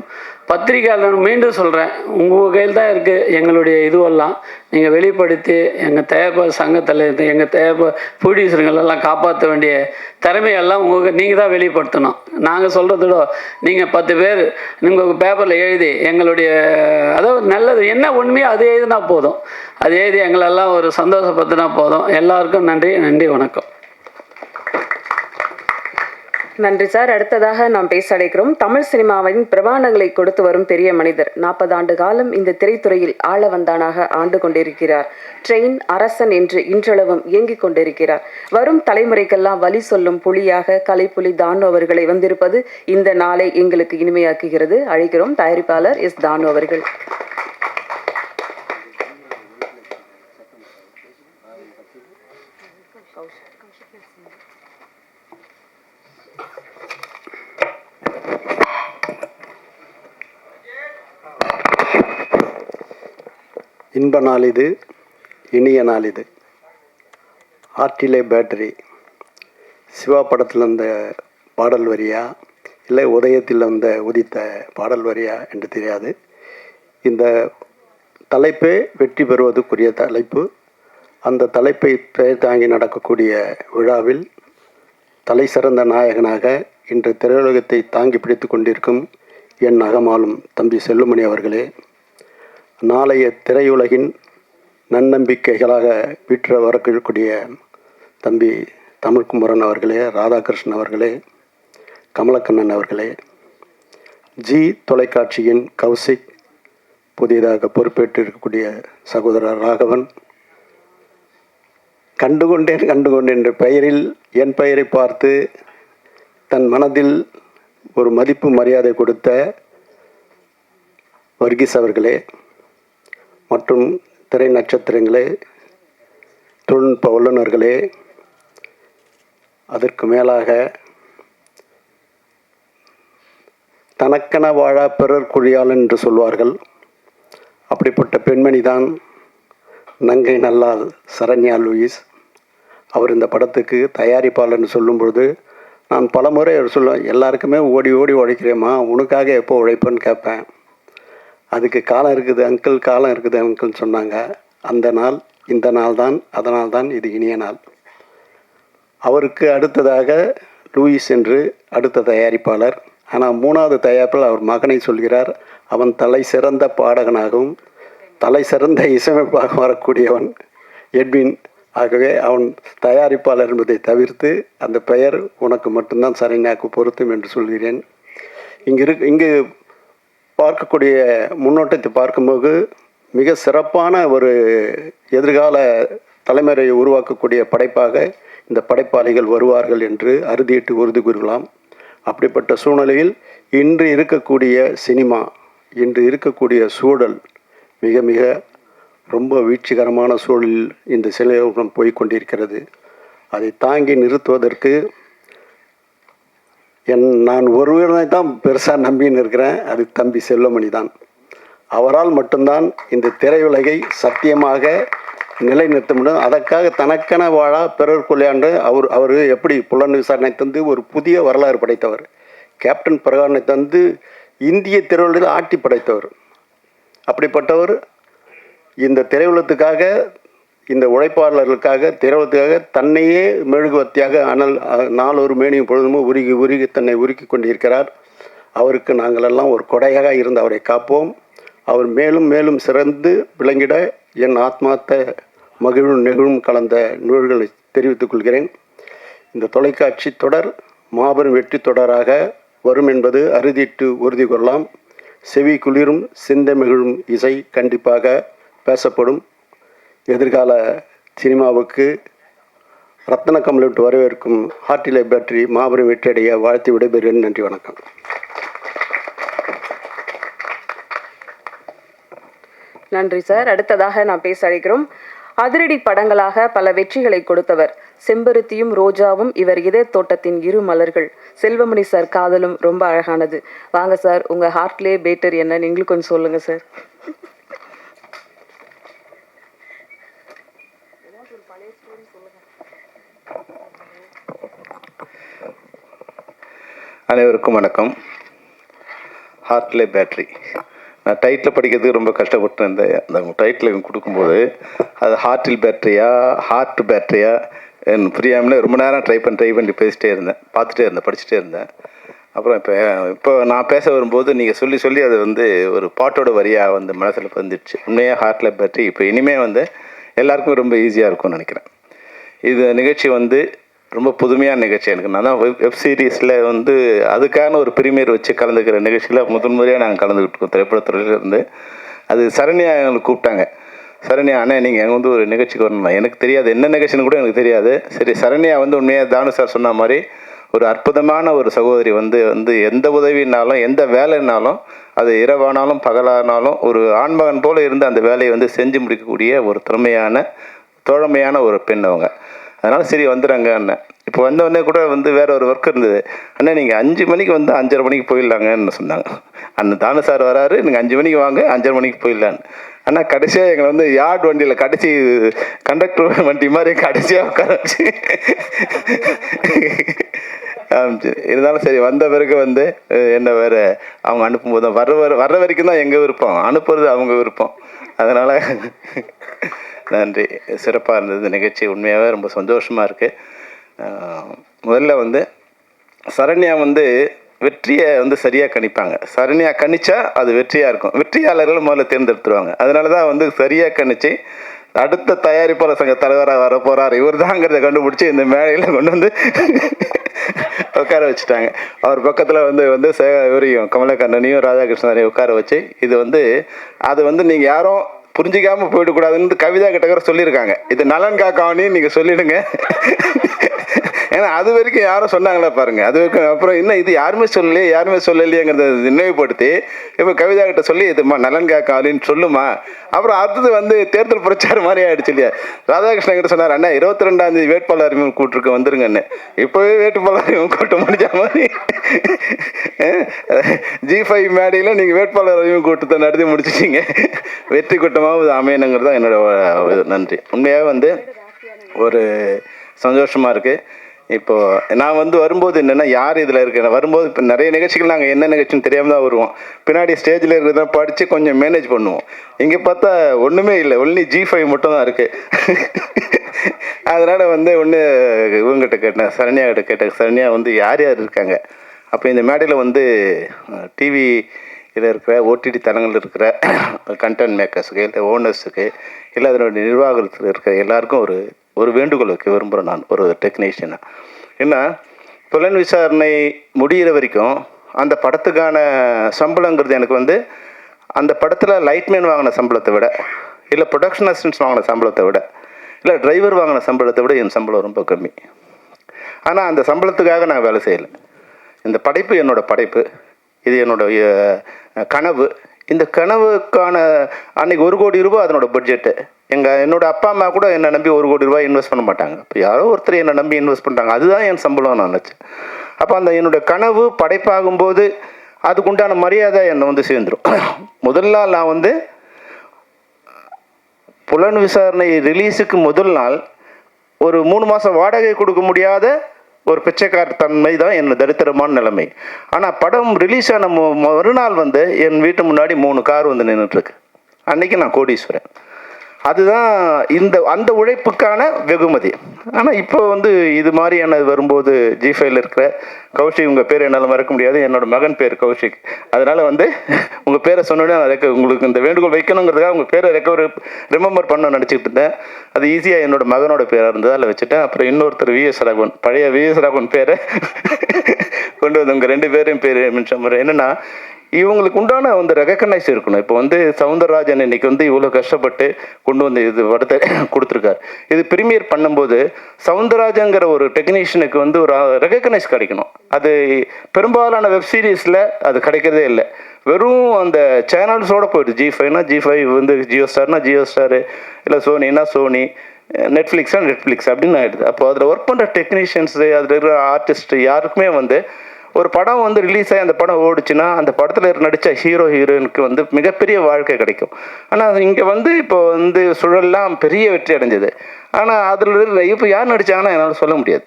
பத்திரிகையாளர் மீண்டும் சொல்கிறேன், உங்கள் கையில் தான் இருக்குது எங்களுடைய இதுவெல்லாம். நீங்கள் வெளிப்படுத்தி எங்கள் தயாரிப்பாளர் சங்கத்தில் எங்கள் ப்ரொடியூசருங்களெல்லாம் காப்பாற்ற வேண்டிய திறமையெல்லாம் நீங்கள் தான் வெளிப்படுத்தணும். நாங்கள் சொல்கிறதோட நீங்கள் 10 பேர் நீங்கள் பேப்பரில் எழுதி எங்களுடைய அதாவது நல்லது என்ன உண்மையோ அது எழுதினா போதும். அது எழுதி எங்களெல்லாம் ஒரு சந்தோஷப்படுத்தினா போதும். எல்லாருக்கும் நன்றி. நன்றி, வணக்கம். நன்றி சார். அடுத்ததாக நாம் பேச அழைக்கிறோம் தமிழ் சினிமாவின் பிரமாணங்களை கொடுத்து வரும் பெரிய மனிதர். 40 ஆண்டு காலம் இந்த திரைத்துறையில் ஆளவந்தானாக ஆண்டு கொண்டிருக்கிறார். ட்ரெயின் அரசன் என்று இன்றளவும் இயங்கிக் கொண்டிருக்கிறார். வரும் தலைமுறைக்கெல்லாம் வழி சொல்லும் புலியாக கலைப்புலி தானு அவர்களை வந்திருப்பது இந்த நாளை எங்களுக்கு இனிமையாக்குகிறது. அழைக்கிறோம் தயாரிப்பாளர் எஸ் தானு அவர்கள். இன்ப நாள் இது, இனிய நாள் இது. ஆர்டிலே பேட்டரி சிவா படத்தில் வந்த பாடல் வரியா இல்லை உதயத்தில் வந்த உதித்த பாடல் வரியா என்று தெரியாது. இந்த தலைப்பே வெற்றி பெறுவதற்குரிய தலைப்பு. அந்த தலைப்பை பெயர் தாங்கி நடக்கக்கூடிய விழாவில் தலை சிறந்த நாயகனாக இன்று திரையுலகத்தை தாங்கி பிடித்து கொண்டிருக்கும் என் அகமாலும் தம்பி செல்லுமணி அவர்களே, நாளைய திரையுலகின் நன்னம்பிக்கைகளாக வீற்ற வரக்கூடிய தம்பி தமிழ்குமரன் அவர்களே, ராதாகிருஷ்ணன் அவர்களே, கமலக்கண்ணன் அவர்களே, ஜி தொலைக்காட்சியின் கௌசிக், புதிதாக பொறுப்பேற்றிருக்கக்கூடிய சகோதரர் ராகவன், கண்டுகொண்டேன் என்ற பெயரில் என் பெயரை பார்த்து தன் மனதில் ஒரு மதிப்பு மரியாதை கொடுத்த வர்கீஸ் அவர்களே மற்றும் திரை நட்சத்திரங்களே, தொழில்நுட்ப வல்லுநர்களே, அதற்கு மேலாக தனக்கென வாழா பிறர் குழியாளன் என்று சொல்வார்கள். அப்படிப்பட்ட பெண்மணி தான் நங்கை நல்லாள் சரண்யா லூயிஸ். அவர் இந்த படத்துக்கு தயாரிப்பாளர்னு சொல்லும் பொழுது நான் பலமுறை அவர் சொல்லுவேன், எல்லாருக்குமே ஓடி ஓடி உழைக்கிறேம்மா, உனக்காக எப்போ உழைப்பேன்னு கேட்பேன். அதுக்கு காலம் இருக்குது அங்கிள், காலம் இருக்குது அங்கிள்னு சொன்னாங்க. அந்த நாள் இந்த நாள் தான், அதனால்தான் இது இனிய நாள். அவருக்கு அடுத்ததாக லூயிஸ் என்று அடுத்த தயாரிப்பாளர். ஆனால் 3வது தயாரிப்பாளர் அவர் மகனை சொல்கிறார். அவன் தலை சிறந்த பாடகனாகவும் தலை சிறந்த இசையமைப்பாக வரக்கூடியவன் எட்வின். ஆகவே அவன் தயாரிப்பாளர் என்பதை தவிர்த்து அந்த பெயர் உனக்கு மட்டும்தான் சரண்யாவுக்கு பொருத்தும் என்று சொல்கிறேன். இங்கு பார்க்கக்கூடிய முன்னோட்டத்தை பார்க்கும்போது மிக சிறப்பான ஒரு எதிர்கால தலைமுறையை உருவாக்கக்கூடிய படைப்பாக இந்த படைப்பாளிகள் வருவார்கள் என்று அறுதியிட்டு உறுதி கூறலாம். அப்படிப்பட்ட சூழ்நிலையில் இன்று இருக்கக்கூடிய சினிமா, இன்று இருக்கக்கூடிய சூழல் மிக மிக ரொம்ப வீழ்ச்சிகரமான சூழலில் இந்த சிலையோகம் போய்கொண்டிருக்கிறது. அதை தாங்கி நிறுத்துவதற்கு நான் ஒருவரை தான் பெருசாக நம்பின்னு இருக்கிறேன். அது தம்பி செல்வமணி தான். அவரால் மட்டும்தான் இந்த திரையுலகை சத்தியமாக நிலைநிறுத்த முடியும். அதற்காக தனக்கென வாழா பிறர் கொள்ளையாண்டு அவர் எப்படி புலன் விசாரணை தந்து ஒரு புதிய வரலாறு படைத்தவர். கேப்டன் பிரகாரனை தந்து இந்திய திரையுலகில் ஆட்டி படைத்தவர். அப்படிப்பட்டவர் இந்த திரையுலகத்துக்காக, இந்த உழைப்பாளர்களுக்காக, திரையுலகத்துக்காக தன்னையே மெழுகுவத்தியாக நாளொரு மேனியும் பொழுதுமோ உருகி தன்னை உருக்கி கொண்டிருக்கிறார். அவருக்கு நாங்களெல்லாம் ஒரு கொடையாக இருந்து அவரை காப்போம். அவர் மேலும் மேலும் சிறந்து விளங்கிட என் ஆத்மார்த்த மகிழும் நெகிழும் கலந்த நூல்களை தெரிவித்துக் கொள்கிறேன். இந்த தொலைக்காட்சி தொடர் மாபெரும் வெற்றி தொடராக வரும் என்பது அறுதிட்டு உறுதி கொள்ளலாம். செவி குளிரும் சிந்தமிழும் இசை கண்டிப்பாக பேசப்படும். எதிர்கால சினிமாவுக்கு ரத்ன கமலிட்டு வரவேற்கும் ஹார்ட்டிலே பேட்டரி மாபெரும் வெற்றியடைய வாழ்த்து விடைபெறுகிறேன். நன்றி, வணக்கம். நன்றி சார். அடுத்ததாக நான் பேச அழைக்கிறோம். அதிரடி படங்களாக பல வெற்றிகளை கொடுத்தவர். செம்பருத்தியும் ரோஜாவும் இவர் இதய தோட்டத்தின் இரு மலர்கள். செல்வமணி சார் காதலும் ரொம்ப அழகானது. வாங்க சார், உங்க ஹார்ட்லே பேட்டர் என்னன்னு எங்களுக்கு கொஞ்சம் சொல்லுங்க சார். அனைவருக்கும் வணக்கம். ஹார்ட்லே பேட்ரி, நான் டைட்டில் படிக்கிறதுக்கு ரொம்ப கஷ்டப்பட்டு இருந்தேன். அந்த டைட்டில் கொடுக்கும்போது அது ஹார்ட்டில் பேட்டரியா ஹார்ட் பேட்டரியா புரியாமலே ரொம்ப நேரம் ட்ரை பண்ணி பேசிட்டே இருந்தேன், படிச்சுட்டே இருந்தேன். அப்புறம் இப்போ நான் பேச வரும்போது நீங்கள் சொல்லி அது வந்து ஒரு பாட்டோட வரியாக வந்து மனசில் வந்துடுச்சு. உண்மையாக ஹார்ட்லே பேட்டரி இப்போ இனிமேல் வந்து எல்லாருக்கும் ரொம்ப ஈஸியாக இருக்கும்னு நினைக்கிறேன். இது நிகழ்ச்சி வந்து ரொம்ப புதுமையான நிகழ்ச்சி. எனக்கு நான் தான் வெப் சீரிஸில் வந்து அதுக்கான ஒரு பிரீமியர் வச்சு கலந்துக்கிற நிகழ்ச்சியில் முதன்முறையாக நாங்கள் கலந்துக்கிட்டு திரைப்படத்துறையிலேருந்து. அது சரண்யா எங்களுக்கு கூப்பிட்டாங்க. சரண்யா அண்ணே நீங்கள் எங்கே வந்து ஒரு நிகழ்ச்சிக்கு வரணும். எனக்கு தெரியாது என்ன நிகழ்ச்சின்னு கூட எனக்கு தெரியாது. சரி, சரண்யா வந்து உண்மையாக தானு சார் சொன்ன மாதிரி ஒரு அற்புதமான ஒரு சகோதரி. வந்து எந்த உதவினாலும் எந்த வேலைனாலும் அது இரவானாலும் பகலானாலும் ஒரு ஆண்மகன் போல் இருந்து அந்த வேலையை வந்து செஞ்சு முடிக்கக்கூடிய ஒரு திறமையான தோழமையான ஒரு பெண் அவங்க. அதனால் சரி வந்துடுறாங்க அண்ணன். இப்போ வந்தவொடனே கூட வந்து வேற ஒரு ஒர்க் இருந்தது. அண்ணன் நீங்கள் 5 மணிக்கு வந்து 5:30 மணிக்கு போயிடலாங்கன்னு சொன்னாங்க. அந்த தானு சார் வராரு, நீங்கள் 5 மணிக்கு வாங்க, 5:30 மணிக்கு போயிடலான்னு. ஆனால் கடைசியாக எங்களை வந்து யார்டு வண்டியில் கடைசி கண்டக்டர் வண்டி மாதிரி கடைசியாக உட்கார வச்சு இருந்தாலும் சரி வந்த பிறகு வந்து என்ன வேறு அவங்க அனுப்பும்போது தான் வர்ற வரைக்கும் தான் எங்கள் விருப்பம், அனுப்புறது அவங்க விருப்பம். அதனால் நன்றி. சிறப்பாக இருந்தது நிகழ்ச்சி. உண்மையாகவே ரொம்ப சந்தோஷமாக இருக்குது. முதல்ல வந்து சரண்யா வந்து வெற்றியை வந்து சரியாக கணிப்பாங்க. சரண்யா கணிச்சா அது வெற்றியாக இருக்கும். வெற்றியாளர்கள் முதல்ல தேர்ந்தெடுத்துருவாங்க. அதனால தான் வந்து சரியாக கணிச்சு அடுத்த தயாரிப்பாளர் சங்க தலைவராக வர போகிறார் இவர் தாங்கிறத கண்டுபிடிச்சி இந்த மேடையில் கொண்டு வந்து உட்கார வச்சுட்டாங்க. அவர் பக்கத்தில் வந்து இவரையும் கமலக்கண்ணனையும் ராதாகிருஷ்ணனையும் உட்கார வச்சு இது வந்து அது வந்து நீங்கள் யாரும் புரிஞ்சிக்காமல் போயிடக்கூடாதுன்னு கவிதா கிட்ட சொல்லியிருக்காங்க. இது நலன் காக்காவனி நீங்கள் சொல்லிடுங்க. ஏன்னா அது வரைக்கும் யாரும் சொன்னாங்களா பாருங்க, அது வரைக்கும். அப்புறம் இன்னும் இது யாருமே சொல்லலையேங்கிறத நினைவுபடுத்தி இப்போ கவிதா கிட்ட சொல்லி இது நலன் காக்காவனின்னு சொல்லுமா. அப்புறம் அடுத்தது வந்து தேர்தல் பிரச்சாரம் மாதிரி ஆயிடுச்சு இல்லையா. ராதாகிருஷ்ணன் கிட்ட சொன்னார், அண்ணா 22ஆம் தேதி வேட்பாளர் அறிமுகம் கூட்டிருக்கு வந்துருங்கன்னு. இப்போவே வேட்பாளர் அறிமுகம் கூட்ட முடிஞ்ச மாதிரி G5 மேடையில் நீங்கள் வேட்பாளர் அறிமுகம் கூட்டத்தை நடத்தி முடிச்சிட்டீங்க. வெற்றி கூட்டமாக அமையணுங்கிறது தான் என்னோட நன்றி. உண்மையாக வந்து ஒரு சந்தோஷமாக இருக்குது. இப்போது நான் வந்து வரும்போது என்னென்னா யார் இதில் இருக்கு வரும்போது இப்போ நிறைய நிகழ்ச்சிகள் நாங்கள் என்ன நிகழ்ச்சின்னு தெரியாமல் தான் வருவோம். பின்னாடி ஸ்டேஜில் இருக்கிறதான் படித்து கொஞ்சம் மேனேஜ் பண்ணுவோம். இங்கே பார்த்தா ஒன்றுமே இல்லை, ஒன்லி G5 மட்டும் தான் இருக்குது. அதனால் வந்து ஒன்று இவங்ககிட்ட கேட்டேன், சரண்யா கிட்ட கேட்டேன், சரண்யா வந்து யார் இருக்காங்க. அப்போ இந்த மேடையில் வந்து டிவியில் இருக்கிற OTT தளங்கள் இருக்கிற கண்டென்ட் மேக்கர்ஸுக்கு இல்லை ஓனர்ஸுக்கு இல்லை அதனுடைய நிர்வாகத்தில் இருக்கிற எல்லாருக்கும் ஒரு வேண்டுகோள் வைக்க விரும்புகிறேன். நான் ஒரு டெக்னீஷியனாக ஏன்னா புலன் விசாரணை முடிகிற வரைக்கும் அந்த படத்துக்கான சம்பளங்கிறது எனக்கு வந்து அந்த படத்தில் லைட்மேன் வாங்கின சம்பளத்தை விட இல்லை ப்ரொடக்ஷன் அசிஸ்டன்ஸ் வாங்கின சம்பளத்தை விட இல்லை டிரைவர் வாங்கின சம்பளத்தை விட என் சம்பளம் ரொம்ப கம்மி. ஆனால் அந்த சம்பளத்துக்காக நான் வேலை செய்யலை. இந்த படைப்பு என்னோடய படைப்பு, இது என்னோடய கனவு. இந்த கனவுக்கான அன்றைக்கி 1 கோடி ரூபாய் அதனோட பட்ஜெட்டு. என்னோடய அப்பா அம்மா கூட என்னை நம்பி 1 கோடி ரூபாய் இன்வெஸ்ட் பண்ண மாட்டாங்க. இப்போ யாரோ ஒருத்தர் என்னை நம்பி இன்வெஸ்ட் பண்ணுறாங்க, அதுதான் என் சம்பளம் நான் நினச்சேன். அப்போ அந்த என்னோடய கனவு படைப்பாகும்போது அதுக்குண்டான மரியாதை என்னை வந்து சேர்ந்துடும். முதல் நாள் நான் வந்து புலன் விசாரணை ரிலீஸுக்கு முதல் நாள் ஒரு 3 மாதம் வாடகை கொடுக்க முடியாத ஒரு பிச்சைக்கார தன்மை தான் என்னோட தரித்திரமான நிலைமை. ஆனால் படம் ரிலீஸ் ஆன மறுநாள் வந்து என் வீட்டு முன்னாடி 3 கார் வந்து நின்றுட்டுருக்கு. அன்றைக்கி நான் கோடீஸ்வரன். அதுதான் அந்த உழைப்புக்கான வெகுமதி. ஆனால் இப்போ வந்து இது மாதிரியான வரும்போது G5ல இருக்கிற கௌஷிக், உங்கள் பேர் என்னால் மறக்க முடியாது, என்னோடய மகன் பேர் கௌஷிக். அதனால் வந்து உங்கள் பேரை சொன்னோடனே நான் உங்களுக்கு இந்த வேண்டுகோள் வைக்கணுங்கிறதுக்காக உங்கள் பேரை ரிமெம்பர் பண்ண நினச்சிக்கிட்டு இருந்தேன். அது ஈஸியாக என்னோடய மகனோட பேராக இருந்தது, அதில் வச்சுட்டேன். அப்புறம் இன்னொருத்தர் VS ராகவன், பழைய VS ராகவன் பேரை கொண்டு வந்து உங்கள் 2 பேரையும் பேர் மின்சம். என்னென்னா இவங்களுக்கு உண்டான வந்து ரெகக்னைஸ் இருக்கணும். இப்போ வந்து சவுந்தரராஜன் இன்னைக்கு வந்து இவ்வளோ கஷ்டப்பட்டு கொண்டு வந்து இது படத்தை கொடுத்துருக்காரு. இது ப்ரீமியர் பண்ணும்போது சவுந்தரராஜங்கிற ஒரு டெக்னீஷியனுக்கு வந்து ஒரு ரெகக்னைஸ் கிடைக்கணும். அது பெரும்பாலான வெப் சீரிஸில் அது கிடைக்கிறதே இல்லை. வெறும் அந்த சேனல்ஸோடு போயிடுது. G5னா G5 வந்து ஜியோ ஸ்டார்னா ஜியோ ஸ்டாரு, இல்லை சோனினா சோனி, நெட்ஃப்ளிக்ஸா நெட்ஃப்ளிக்ஸ் அப்படின்னு ஆகிடுது. அப்போ அதில் ஒர்க் பண்ணுற டெக்னீஷியன்ஸு, அதில் இருக்கிற ஆர்டிஸ்ட்டு யாருக்குமே வந்து ஒரு படம் வந்து ரிலீஸ் ஆகி அந்த படம் ஓடிச்சுன்னா அந்த படத்தில் நடித்த ஹீரோயினுக்கு வந்து மிகப்பெரிய வாழ்க்கை கிடைக்கும். ஆனால் இங்கே வந்து இப்போ வந்து சுழல்லாம் பெரிய வெற்றி அடைஞ்சது. ஆனால் அதில் இப்போ யார் நடித்தாங்கன்னா என்னால் சொல்ல முடியாது.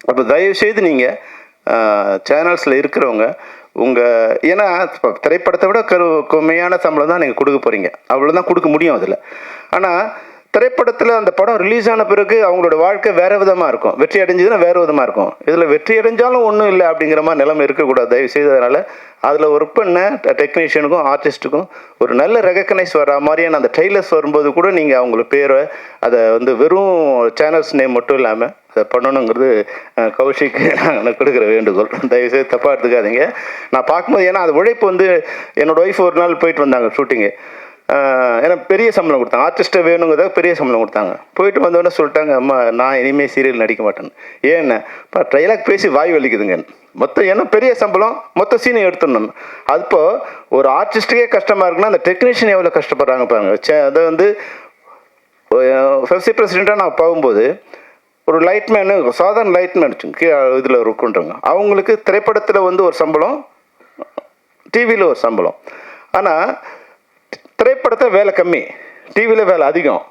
அப்போ தயவுசெய்து நீங்கள் சேனல்ஸில் இருக்கிறவங்க ஏன்னா திரைப்படத்தை விட கம்மியான சம்பளம் தான் நீங்கள் கொடுக்க போகிறீங்க, அவ்வளோதான் கொடுக்க முடியும் அதில். ஆனால் திரைப்படத்தில் அந்த படம் ரிலீஸ் ஆன பிறகு அவங்களோட வாழ்க்கை வேறு விதமாக இருக்கும், வெற்றி அடைஞ்சதுன்னா வேறு விதமாக இருக்கும். இதில் வெற்றி அடைஞ்சாலும் ஒன்றும் இல்லை அப்படிங்கிற மாதிரி நிலைமை இருக்கக்கூடாது தயவு செய்து. அதனால் அதில் ஒர்க் பண்ண டெக்னீஷியனுக்கும் ஆர்டிஸ்ட்டுக்கும் ஒரு நல்ல ரெகக்னைஸ் வர மாதிரியான அந்த ட்ரெய்லர்ஸ் வரும்போது கூட நீங்கள் அவங்கள பேரை அதை வந்து வெறும் சேனல்ஸ் நேம் மட்டும் இல்லாமல் அதை பண்ணணுங்கிறது கௌஷிக்கு நான் கொடுக்குற வேண்டுகோள். தயவுசெய்து தப்பாக எடுத்துக்காதீங்க. நான் பார்க்கும்போது ஏன்னா அது உழைப்பு வந்து என்னோடய ஒய்ஃப் ஒரு நாள் போயிட்டு வந்தாங்க ஷூட்டிங்கு. ஏன்னா பெரிய சம்பளம் கொடுத்தாங்க, ஆர்டிஸ்ட்டை வேணுங்கிறத பெரிய சம்பளம் கொடுத்தாங்க. போயிட்டு வந்தோடனே சொல்லிட்டாங்க, அம்மா நான் இனிமேல் சீரியல் நடிக்க மாட்டேன்னு. ஏன்னா இப்போ ட்ரைலாக் பேசி வாய் வலிக்குதுங்க மொத்தம். ஏன்னா பெரிய சம்பளம், மொத்த சீனை எடுத்துடணும். அப்போ ஒரு ஆர்டிஸ்ட்டுக்கே கஷ்டமாக இருக்குன்னா அந்த டெக்னீஷியன் எவ்வளோ கஷ்டப்படுறாங்க பாருங்க. அதை வந்து ஃபெஃப்சி பிரசிடெண்ட்டாக நான் போகும்போது ஒரு லைட்மேனு, சாதாரண லைட்மேன் இதில் ஒர்க் பண்ணுறவங்க, அவங்களுக்கு திரைப்படத்தில் வந்து ஒரு சம்பளம், டிவியில் ஒரு சம்பளம். ஆனால் திரைப்படத்தை வேலை கம்மி, டிவியில் வேலை அதிகம்.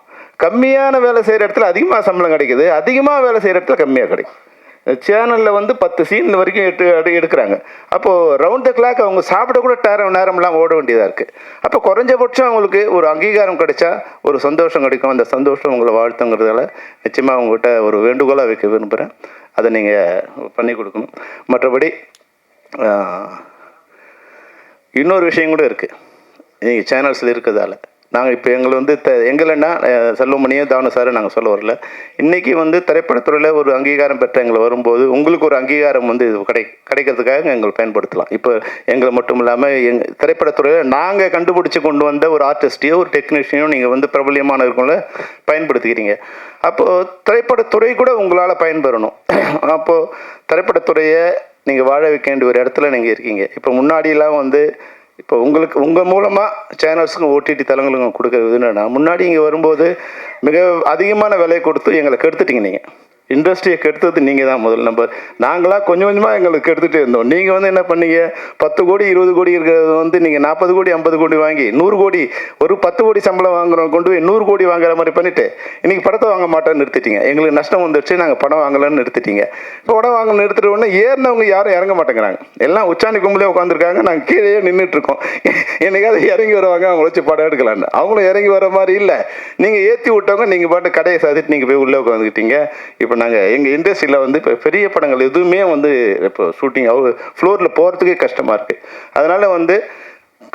கம்மியான வேலை செய்கிற இடத்துல அதிகமாக சம்பளம் கிடைக்குது, அதிகமாக வேலை செய்கிற இடத்துல கம்மியாக கிடைக்கும். சேனலில் வந்து 10 சீன் வரைக்கும் எடுக்கிறாங்க. அப்போது ரவுண்ட் த கிளாக் அவங்க சாப்பிட கூட நேரமெல்லாம் ஓட வேண்டியதாக இருக்குது. அப்போ குறைஞ்சபட்சம் அவங்களுக்கு ஒரு அங்கீகாரம் கிடைச்சா ஒரு சந்தோஷம் கிடைக்கும். அந்த சந்தோஷம் உங்களை வாழ்த்துங்கிறதால நிச்சயமாக அவங்ககிட்ட ஒரு வேண்டுகோளாக வைக்க விரும்புகிறேன். அதை நீங்கள் பண்ணி கொடுக்கணும். மற்றபடி இன்னொரு விஷயம் கூட இருக்குது. நீங்கள் சேனல்ஸில் இருக்கிறதால நாங்கள் இப்போ எங்களை வந்து எங்களைன்னா செல்வமணியும் தானு சார் நாங்கள் சொல்ல வரல. இன்றைக்கி வந்து திரைப்படத்துறையில் ஒரு அங்கீகாரம் பெற்ற எங்களை வரும்போது உங்களுக்கு ஒரு அங்கீகாரம் வந்து இது கிடைக்கிறதுக்காக எங்களை பயன்படுத்தலாம். இப்போ எங்களை மட்டும் இல்லாமல் திரைப்படத்துறையில் நாங்கள் கண்டுபிடிச்சி கொண்டு வந்த ஒரு ஆர்டிஸ்ட்டையோ ஒரு டெக்னீஷியனோ நீங்கள் வந்து பிரபலியமான இருக்கவங்கள பயன்படுத்திக்கிறீங்க. அப்போது திரைப்படத்துறை கூட உங்களால் பயன்பெறணும். அப்போது திரைப்படத்துறையை நீங்கள் வாழ வைக்க வேண்டிய ஒரு இடத்துல நீங்கள் இருக்கீங்க. இப்போ முன்னாடியெல்லாம் வந்து இப்போ உங்கள் மூலமாக சேனல்ஸுக்கும் ஓடிடி தளங்களுக்கும் கொடுக்குறது என்னென்னா, முன்னாடி இங்கே வரும்போது மிக அதிகமான விலையை கொடுத்து எங்களை கெடுத்துட்டீங்க. நீங்கள் இண்டஸ்ட்ரியை கெடுத்தது நீங்கள் தான் முதல் நம்பர். நாங்களாம் கொஞ்சம் கொஞ்சமாக எங்களுக்கு கெடுத்துகிட்டே இருந்தோம். நீங்கள் வந்து என்ன பண்ணீங்க, 10 கோடி 20 கோடி இருக்கிறது வந்து நீங்கள் 40 கோடி 50 கோடி வாங்கி 100 கோடி ஒரு 10 கோடி சம்பளம் வாங்குறோம் கொண்டு போய் 100 கோடி வாங்குற மாதிரி பண்ணிவிட்டு இன்றைக்கி படத்தை வாங்க மாட்டோன்னு நிறுத்திட்டீங்க. எங்களுக்கு நஷ்டம் வந்துடுச்சு, நாங்கள் படம் வாங்கலான்னு நிறுத்திட்டீங்க. இப்போ படம் வாங்க நிறுத்திட்டு உடனே ஏறினவங்க யாரும் இறங்க மாட்டேங்கிறாங்க. எல்லாம் உச்சாணி கும்பலே உட்காந்துருக்காங்க, நாங்கள் கீழே நின்றுட்டுருக்கோம். என்னைக்காவது இறங்கி வருவாங்க, அவங்க வச்சு படம் எடுக்கலான்னு. அவங்களும் இறங்கி வர மாதிரி இல்லை. நீங்கள் ஏற்றி விட்டவங்க நீங்கள் பாட்டு கடையை சாதிட்டு நீங்கள் போய் உள்ளே உட்காந்துக்கிட்டீங்க. இப்போ நாங்கள் எங்கள் இண்டஸ்ட்ரியில் வந்து இப்போ பெரிய படங்கள் எதுவுமே வந்து இப்போ ஷூட்டிங் ஃப்ளோரில் போகிறதுக்கே கஷ்டமாக இருக்குது. அதனால் வந்து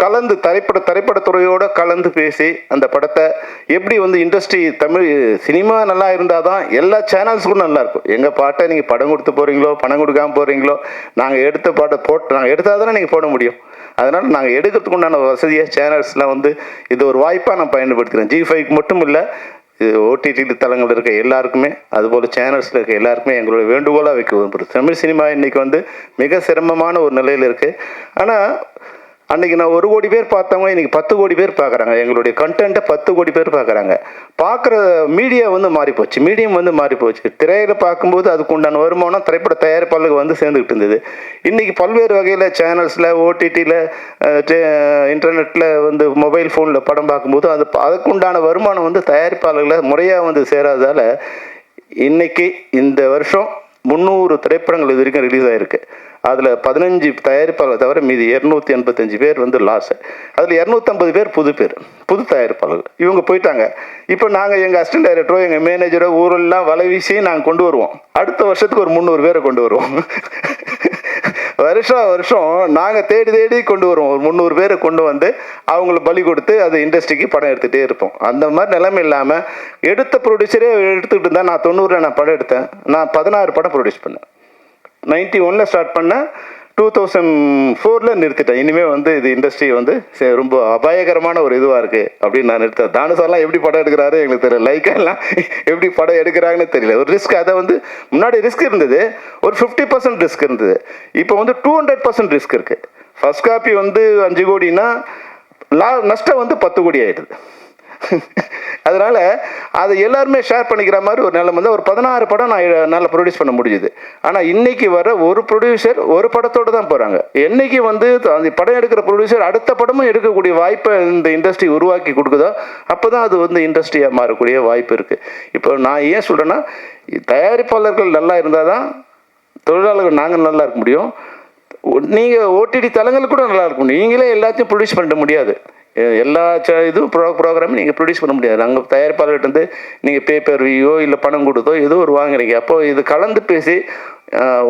கலந்து திரைப்படத்துறையோடு கலந்து பேசி அந்த படத்தை எப்படி வந்து இண்டஸ்ட்ரி தமிழ் சினிமா நல்லா இருந்தால் தான் எல்லா சேனல்ஸுக்கும் நல்லாயிருக்கும். எங்கள் பாட்டை நீங்கள் படம் கொடுத்து போகிறீங்களோ பணம் கொடுக்காமல் போகிறீங்களோ, நாங்கள் எடுத்த பாட்டை நாங்கள் எடுத்தால் தானே நீங்கள் போட முடியும். அதனால் நாங்கள் எடுக்கிறதுக்கு உண்டான வசதியாக சேனல்ஸ்லாம் வந்து இது ஒரு வாய்ப்பாக நான் பயன்படுத்துகிறேன். G5க்கு மட்டும் இல்லை, இது ஓடிடி தளங்கள் இருக்க எல்லாருக்குமே, அதுபோல் சேனல்ஸில் இருக்க எல்லாருக்குமே எங்களோட வேண்டுகோளாக வைக்க விரும்புகிறோம். தமிழ் சினிமா இன்றைக்கி வந்து மிக சிரமமான ஒரு நிலையில் இருக்குது. ஆனால் அன்றைக்கி நான் 1 கோடி பேர் பார்த்தவங்க இன்றைக்கி 10 கோடி பேர் பார்க்குறாங்க. எங்களுடைய கண்டென்ட்டை 10 கோடி பேர் பார்க்குறாங்க. பார்க்குற மீடியா வந்து மாறிப்போச்சு, மீடியம் வந்து மாறிப்போச்சு. திரையில் பார்க்கும்போது அதுக்கு உண்டான வருமானம் திரைப்பட தயாரிப்பாளருக்கு வந்து சேர்ந்துக்கிட்டு இருந்தது. இன்றைக்கி பல்வேறு வகையில் சேனல்ஸில் ஓடிடியில் இன்டர்நெட்டில் வந்து மொபைல் ஃபோனில் படம் பார்க்கும்போது அதுக்கு உண்டான வருமானம் வந்து தயாரிப்பாளர்களை முறையாக வந்து சேராதால் இன்றைக்கி இந்த வருஷம் 300 திரைப்படங்கள் இது வரைக்கும் ரிலீஸ் ஆகிருக்கு. அதில் 15 தயாரிப்பாளர் தவிர மீதி 285 பேர் வந்து லாஸ். அதில் 250 பேர் புது தயாரிப்பாளர்கள். இவங்க போயிட்டாங்க. இப்போ நாங்கள் எங்கள் அசிஸ்டன்ட் டைரக்டரோ எங்கள் மேனேஜரோ ஊரெல்லாம் வலை வீசி நாங்கள் கொண்டு வருவோம். அடுத்த வருஷத்துக்கு ஒரு 300 பேரை கொண்டு வருவோம். வருஷம் நாங்கள் தேடி கொண்டு வருவோம். ஒரு 300 பேரை கொண்டு வந்து அவங்கள பலி கொடுத்து அது இண்டஸ்ட்ரிக்கு படம் எடுத்துகிட்டே இருப்போம். அந்த மாதிரி நிலைமை இல்லாமல் எடுத்த ப்ரொடியூசரே எடுத்துக்கிட்டு இருந்தால், நான் 90 நான் படம் எடுத்தேன். நான் 16 படம் ப்ரொடியூஸ் பண்ணேன். 91 ஸ்டார்ட் பண்ணேன். 2004 நிறுத்திட்டேன். இனிமேல் வந்து இது இண்டஸ்ட்ரி வந்து ரொம்ப அபாயகரமான ஒரு இதுவாக இருக்குது அப்படின்னு நான் நிறுத்தேன். தானுசார்லாம் எப்படி படம் எடுக்கிறாரு எங்களுக்கு தெரியல, லைக்கெல்லாம் எப்படி படம் எடுக்கிறாங்கன்னு தெரியல. ஒரு ரிஸ்க், அதை வந்து முன்னாடி ரிஸ்க் இருந்தது, ஒரு 50% ரிஸ்க் இருந்தது. இப்போ வந்து 200% ரிஸ்க் இருக்குது. ஃபர்ஸ்ட் காப்பி வந்து 5 கோடினா நஷ்டம் வந்து 10 கோடி ஆகிடுது. அதனால் அதை எல்லாருமே ஷேர் பண்ணிக்கிற மாதிரி ஒரு நிலைமை வந்து ஒரு 16 படம் நான் நல்லா ப்ரொடியூஸ் பண்ண முடியுது. ஆனால் இன்றைக்கி வர ஒரு ப்ரொடியூசர் ஒரு படத்தோடு தான் போகிறாங்க. என்றைக்கு வந்து அந்த படம் எடுக்கிற ப்ரொடியூசர் அடுத்த படமும் எடுக்கக்கூடிய வாய்ப்பை இந்த இண்டஸ்ட்ரி உருவாக்கி கொடுக்குதோ அப்போ தான் அது வந்து இண்டஸ்ட்ரியாக மாறக்கூடிய வாய்ப்பு இருக்குது. இப்போ நான் ஏன் சொல்கிறேன்னா, தயாரிப்பாளர்கள் நல்லா இருந்தால் தான் தொழிலாளர்கள் நாங்கள் நல்லா இருக்க முடியும். நீங்கள் ஓடிடி தளங்கள் கூட நல்லா இருக்க முடியும். நீங்களே எல்லாத்தையும் ப்ரொடியூஸ் பண்ண முடியாது. எல்லா இதுவும் ப்ரோக்ராமும் நீங்கள் ப்ரொடியூஸ் பண்ண முடியாது. அங்கே தயாரிப்பாளர்கிட்ட வந்து நீங்கள் பேப்பர் வியோ இல்லை பணம் கொடுத்தோ ஏதோ ஒரு வாங்குறீங்க. அப்போது இது கலந்து பேசி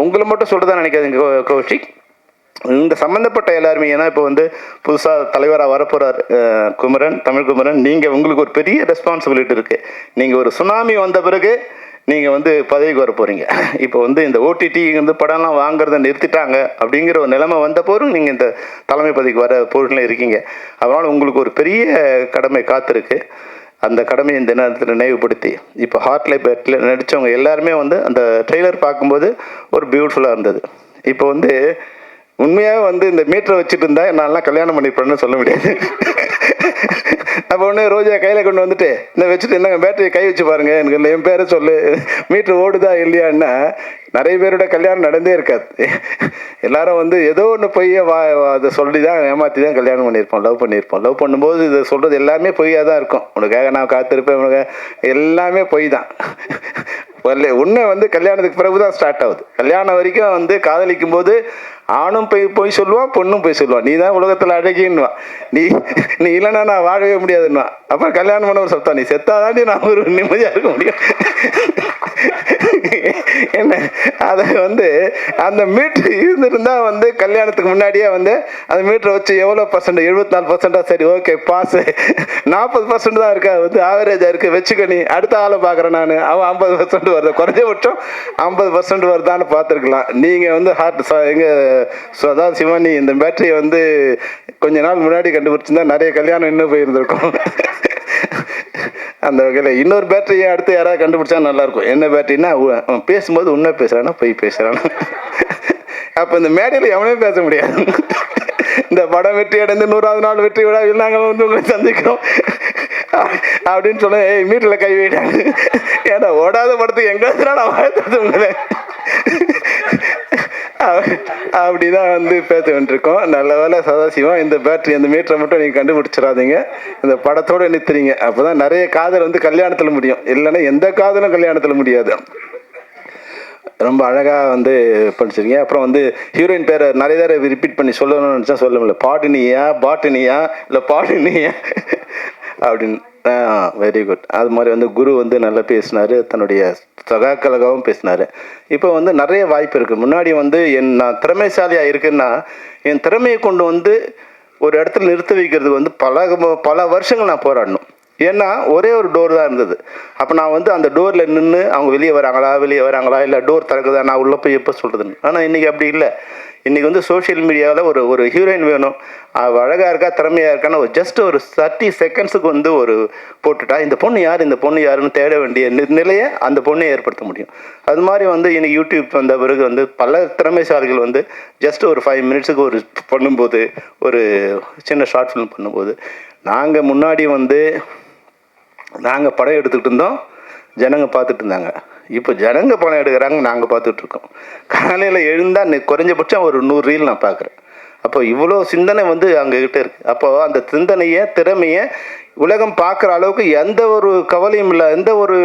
உங்களை மட்டும் சொல்கிறதா நினைக்காதீங்க கௌஷிக், இந்த சம்மந்தப்பட்ட எல்லாருமே. ஏன்னா இப்போ வந்து புதுசாக தலைவராக வரப்போகிறார் குமரன், தமிழ் குமரன். நீங்கள் உங்களுக்கு ஒரு பெரிய ரெஸ்பான்சிபிலிட்டி இருக்குது. நீங்கள் ஒரு சுனாமி வந்த பிறகு நீங்கள் வந்து பதவிக்கு வர போகிறீங்க. இப்போ வந்து இந்த ஓடிடி வந்து படம்லாம் வாங்குறத நிறுத்திட்டாங்க அப்படிங்கிற ஒரு நிலைமை வந்த போதும் நீங்கள் இந்த தலைமை பதவிக்கு வர பொருளில் இருக்கீங்க. அதனால் உங்களுக்கு ஒரு பெரிய கடமை காத்திருக்கு. அந்த கடமையை இந்த நேரத்தில் நினைவுபடுத்தி, இப்போ ஹார்ட்லே பேட்டில் நடித்தவங்க எல்லாருமே வந்து அந்த ட்ரெய்லர் பார்க்கும்போது ஒரு பியூட்டிஃபுல்லாக இருந்தது. இப்போ வந்து உண்மையாக வந்து இந்த மீட்டரை வச்சுட்டு இருந்தா நான்லாம் கல்யாணம் பண்ணிப்பேன்னு சொல்ல முடியாது. அப்போ ஒன்று ரோஜா கையில் கொண்டு வந்துட்டு இந்த வச்சுட்டு என்னங்க பேட்டரியை கை வச்சு பாருங்கள், எனக்கு இல்லை என் பேரை சொல்லு, மீட்ரு ஓடுதா இல்லையான்னா நிறைய பேரோட கல்யாணம் நடந்தே இருக்காது. எல்லாரும் வந்து ஏதோ ஒன்று பொய்யை அதை சொல்லி தான் ஏமாற்றி தான் கல்யாணம் பண்ணியிருப்போம், லவ் பண்ணியிருப்போம். லவ் பண்ணும்போது இதை சொல்கிறது எல்லாமே பொய்யாக தான் இருக்கும். உனக்காக நான் காத்திருப்பேன், உனக்கு எல்லாமே பொய் தான். உண்மை வந்து கல்யாணத்துக்கு பிறகு தான் ஸ்டார்ட் ஆகுது. கல்யாணம் வரைக்கும் வந்து காதலிக்கும் போது ஆணும் போய் சொல்லுவான், பொண்ணும் போய் சொல்லுவான், நீ தான் உலகத்தில் அழகின்னுவான், நீ இல்லைன்னா நான் வாழவே முடியாதுன்னுவான். அப்புறம் கல்யாணம் பண்ண ஒரு சத்தம், நீ செத்தாதாண்டி நான் ஒரு நிம்மதியாக இருக்க முடியும். என்ன அதை வந்து அந்த மீட்ரு இருந்திருந்தா வந்து கல்யாணத்துக்கு முன்னாடியே வந்து அந்த மீட்டரை வச்சு எவ்வளோ பர்சன்ட், 74%, சரி ஓகே பாஸ், 40% தான் இருக்கா, வந்து ஆவரேஜாக இருக்குது வச்சுக்க, நீ அடுத்த ஆளை பார்க்குறேன் நான், அவன் 50% வருது, குறைஞ்சபட்சம் 50% வருதான்னு பார்த்துருக்கலாம். நீங்கள் வந்து அதாவது சிவானி இந்த பேட்டரியை வந்து கொஞ்ச நாள் முன்னாடி கண்டுபிடிச்சிருந்தா நிறைய கல்யாணம் இன்னும் போயிருந்திருக்கும். அந்த வகையில் இன்னொரு பேட்டரியை அடுத்து யாராவது கண்டுபிடிச்சா நல்லாயிருக்கும். என்ன பேட்டரின்னா, அவன் பேசும்போது உண்மை பேசுகிறானா பொய் பேசுகிறானா. அப்போ இந்த மேடையில் எவனே பேச முடியாது. இந்த படம் வெற்றி அடைந்து 100வது நாள் வெற்றி விழாவில் நாங்கள் வந்து உங்களை சந்திக்கிறோம் அப்படின்னு சொல்ல, ஏய் மீட்டில் கை வைடாங்க, ஏன்னா ஓடாத படத்துக்கு எங்கே நான் வாழ்த்துறது உங்களை அப்படிதான் வந்து பேச வேண்டியிருக்கோம். நல்ல வேலை சதாசிவம், இந்த பேட்டரி அந்த மீட்டரை மட்டும் நீங்கள் கண்டுபிடிச்சிடாதீங்க, இந்த படத்தோடு நிறுத்துறீங்க. அப்போ தான் நிறைய காதல் வந்து கல்யாணத்தில் முடியும், இல்லைன்னா எந்த காதலும் கல்யாணத்தில் முடியாது. ரொம்ப அழகாக வந்து படிச்சிருக்கீங்க. அப்புறம் வந்து ஹீரோயின் பேரை நிறைய தடவை ரிப்பீட் பண்ணி சொல்லணும்னு நினச்சா சொல்ல முடியல. பாடினியா பாட்டினியா இல்லை பாடினியா அப்படின்னு. Very good. அது மாதிரி வந்து குரு வந்து நல்லா பேசினார், தன்னுடைய சகாக்கழகாகவும் பேசினார். இப்போ வந்து நிறைய வாய்ப்பு இருக்குது. முன்னாடி வந்து நான் திறமைசாலியாக இருக்குன்னா என் திறமையை கொண்டு வந்து ஒரு இடத்துல நிறுத்த வைக்கிறதுக்கு வந்து பல வருஷங்கள் நான் போராடணும். ஏன்னா ஒரே ஒரு டோர் தான் இருந்தது. அப்போ நான் வந்து அந்த டோரில் நின்று அவங்க வெளியே வராங்களா இல்லை டோர் திறக்குதா, நான் உள்ளே போய் எப்போ சொல்கிறதுன்னு. ஆனால் இன்றைக்கி அப்படி இல்லை. இன்றைக்கி வந்து சோஷியல் மீடியாவில் ஒரு ஹீரோயின் வேணும், அழகாக இருக்கா திறமையாக இருக்கான்னு ஜஸ்ட் ஒரு 30 செகண்ட்ஸுக்கு வந்து ஒரு போட்டுட்டா இந்த பொண்ணு யாருன்னு தேட வேண்டிய நிலையை அந்த பொண்ணை ஏற்படுத்த முடியும். அது மாதிரி வந்து இன்றைக்கி யூடியூப் வந்த பிறகு வந்து பல திறமைசாலிகள் வந்து ஜஸ்ட் ஒரு 5 மினிட்ஸுக்கு ஒரு பண்ணும்போது, ஒரு சின்ன ஷார்ட் ஃபிலிம் பண்ணும்போது, நாங்கள் முன்னாடி வந்து நாங்கள் படம் எடுத்துக்கிட்டு இருந்தோம், ஜனங்க பார்த்துட்டு இருந்தாங்க. இப்போ ஜனங்க படம் எடுக்கிறாங்க, நாங்கள் பார்த்துட்ருக்கோம். காலையில் எழுந்தால் குறைஞ்சபட்சம் ஒரு 100 ரீல் நான் பார்க்குறேன். அப்போ இவ்வளோ சிந்தனை வந்து அங்ககிட்ட இருக்குது. அப்போது அந்த சிந்தனையை திறமையை உலகம் பார்க்குற அளவுக்கு எந்த ஒரு கவலையும் இல்லை, எந்த ஒரு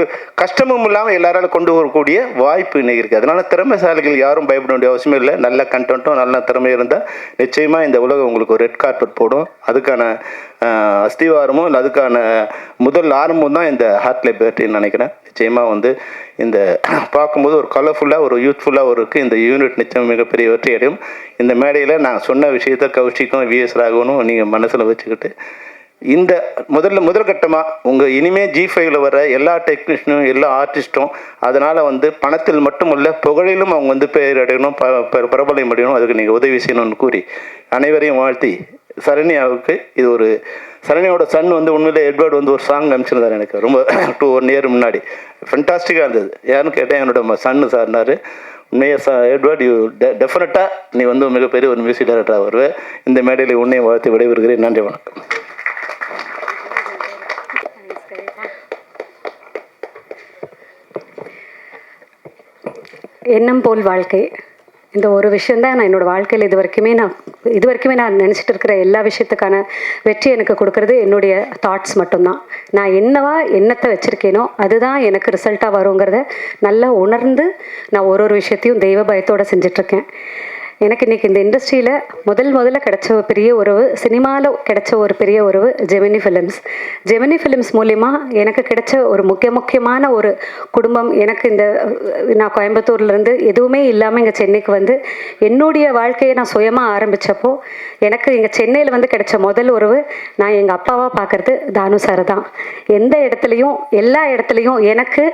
கஷ்டமும் இல்லாமல் எல்லாராலும் கொண்டு வரக்கூடிய வாய்ப்பு இன்னைக்கு இருக்குது. அதனால் திறமைசாலிகள் யாரும் பயப்பட வேண்டிய அவசியமே இல்லை. நல்ல கண்டென்ட்டும் நல்ல திறமை இருந்தால் நிச்சயமாக இந்த உலகம் உங்களுக்கு ஒரு ரெட் கார்பெட் போடும். அதுக்கான அஸ்திவாரமும் இல்லை அதுக்கான முதல் ஆரம்பம் தான் இந்த ஹார்ட்லே பேட்டரின்னு நினைக்கிறேன். நிச்சயமாக வந்து இந்த பார்க்கும்போது ஒரு கலர்ஃபுல்லாக ஒரு யூத்ஃபுல்லாக இருக்குது. இந்த யூனிட் நிச்சயம் மிகப்பெரிய வெற்றி அடையும். இந்த மேடையில் நான் சொன்ன விஷயத்த கௌஷிக்கும் விஎஸ் ராகவனும் நீங்கள் மனசில் வச்சுக்கிட்டு இந்த முதல் கட்டமாக உங்கள் இனிமேல் G5ல வர எல்லா டெக்னீஷியனும் எல்லா ஆர்டிஸ்ட்டும் அதனால் வந்து பணத்தில் மட்டுமல்ல புகழிலும் அவங்க வந்து பேர் அடையணும், பிரபலம் அடையணும், அதுக்கு நீங்கள் உதவி செய்யணும்னு கூறி அனைவரையும் வாழ்த்தி சரண்யாவுக்கு இது ஒரு சரண்யாவோட சன் வந்து உண்மையிலே எட்வர்ட் வந்து ஒரு சாங் அனுப்பிச்சிருந்தார் எனக்கு ரொம்ப 1 year முன்னாடி. ஃபென்டாஸ்டிக்காக இருந்தது. யாருன்னு கேட்டேன், என்னோட சன்னு சார்னாரு. உண்மையே எட்வர்ட், யூ டெஃபினட்டாக நீ வந்து மிகப்பெரிய ஒரு மியூசிக் டைரக்டராக வருவேன். இந்த மேடையில் உன்னையும் வாழ்த்து விடைபெறுகிறேன். நன்றி, வணக்கம். எண்ணம் போல் வாழ்க்கை, இந்த ஒரு விஷயந்தான் நான் என்னோடய வாழ்க்கையில் இது வரைக்குமே நான் நினச்சிட்டு இருக்கிற எல்லா விஷயத்துக்கான வெற்றி எனக்கு கொடுக்கறது என்னுடைய தாட்ஸ் மட்டும்தான். நான் என்னத்தை வச்சுருக்கேனோ அதுதான் எனக்கு ரிசல்ட்டாக வருங்கிறத நல்லா உணர்ந்து நான் ஒரு விஷயத்தையும் தெய்வ பயத்தோடு செஞ்சிட்ருக்கேன். எனக்கு இன்றைக்கி இந்த இண்டஸ்ட்ரியில் முதல்ல கிடைச்ச ஒரு பெரிய உறவு, சினிமாவில் கிடைச்ச ஒரு பெரிய உறவு ஜெமினி ஃபிலிம்ஸ் மூலிமா எனக்கு கிடைச்ச ஒரு முக்கியமான ஒரு குடும்பம். எனக்கு நான் கோயம்புத்தூர்லேருந்து எதுவுமே இல்லாமல் இங்கே சென்னைக்கு வந்து என்னுடைய வாழ்க்கையை நான் சுயமாக ஆரம்பித்தப்போ எனக்கு இங்கே சென்னையில் வந்து கிடைச்ச முதல் உறவு நான் எங்கள் அப்பாவாக பார்க்குறது தானு சார் தான். எந்த இடத்துலையும் எல்லா இடத்துலையும் எனக்கு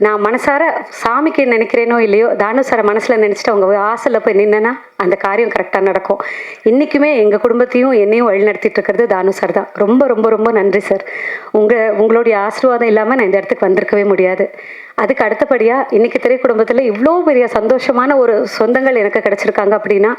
நான் மனசார சாமிக்கு நினைக்கிறேனோ இல்லையோ தானு சாரை மனசில் நினச்சிட்டு அவங்க ஆசையில் போய் நின்னேன்னா அந்த காரியம் கரெக்டாக நடக்கும். இன்றைக்குமே எங்கள் குடும்பத்தையும் என்னையும் வழிநடத்திட்டு இருக்கிறது தானு சார் தான். ரொம்ப ரொம்ப ரொம்ப நன்றி சார். உங்களுடைய ஆசீர்வாதம் இல்லாமல் நான் இந்த இடத்துக்கு வந்திருக்கவே முடியாது. அதுக்கு அடுத்தபடியாக இன்றைக்கி திரைக்குடும்பத்தில் இவ்வளோ பெரிய சந்தோஷமான ஒரு சொந்தங்கள் எனக்கு கிடச்சிருக்காங்க அப்படின்னா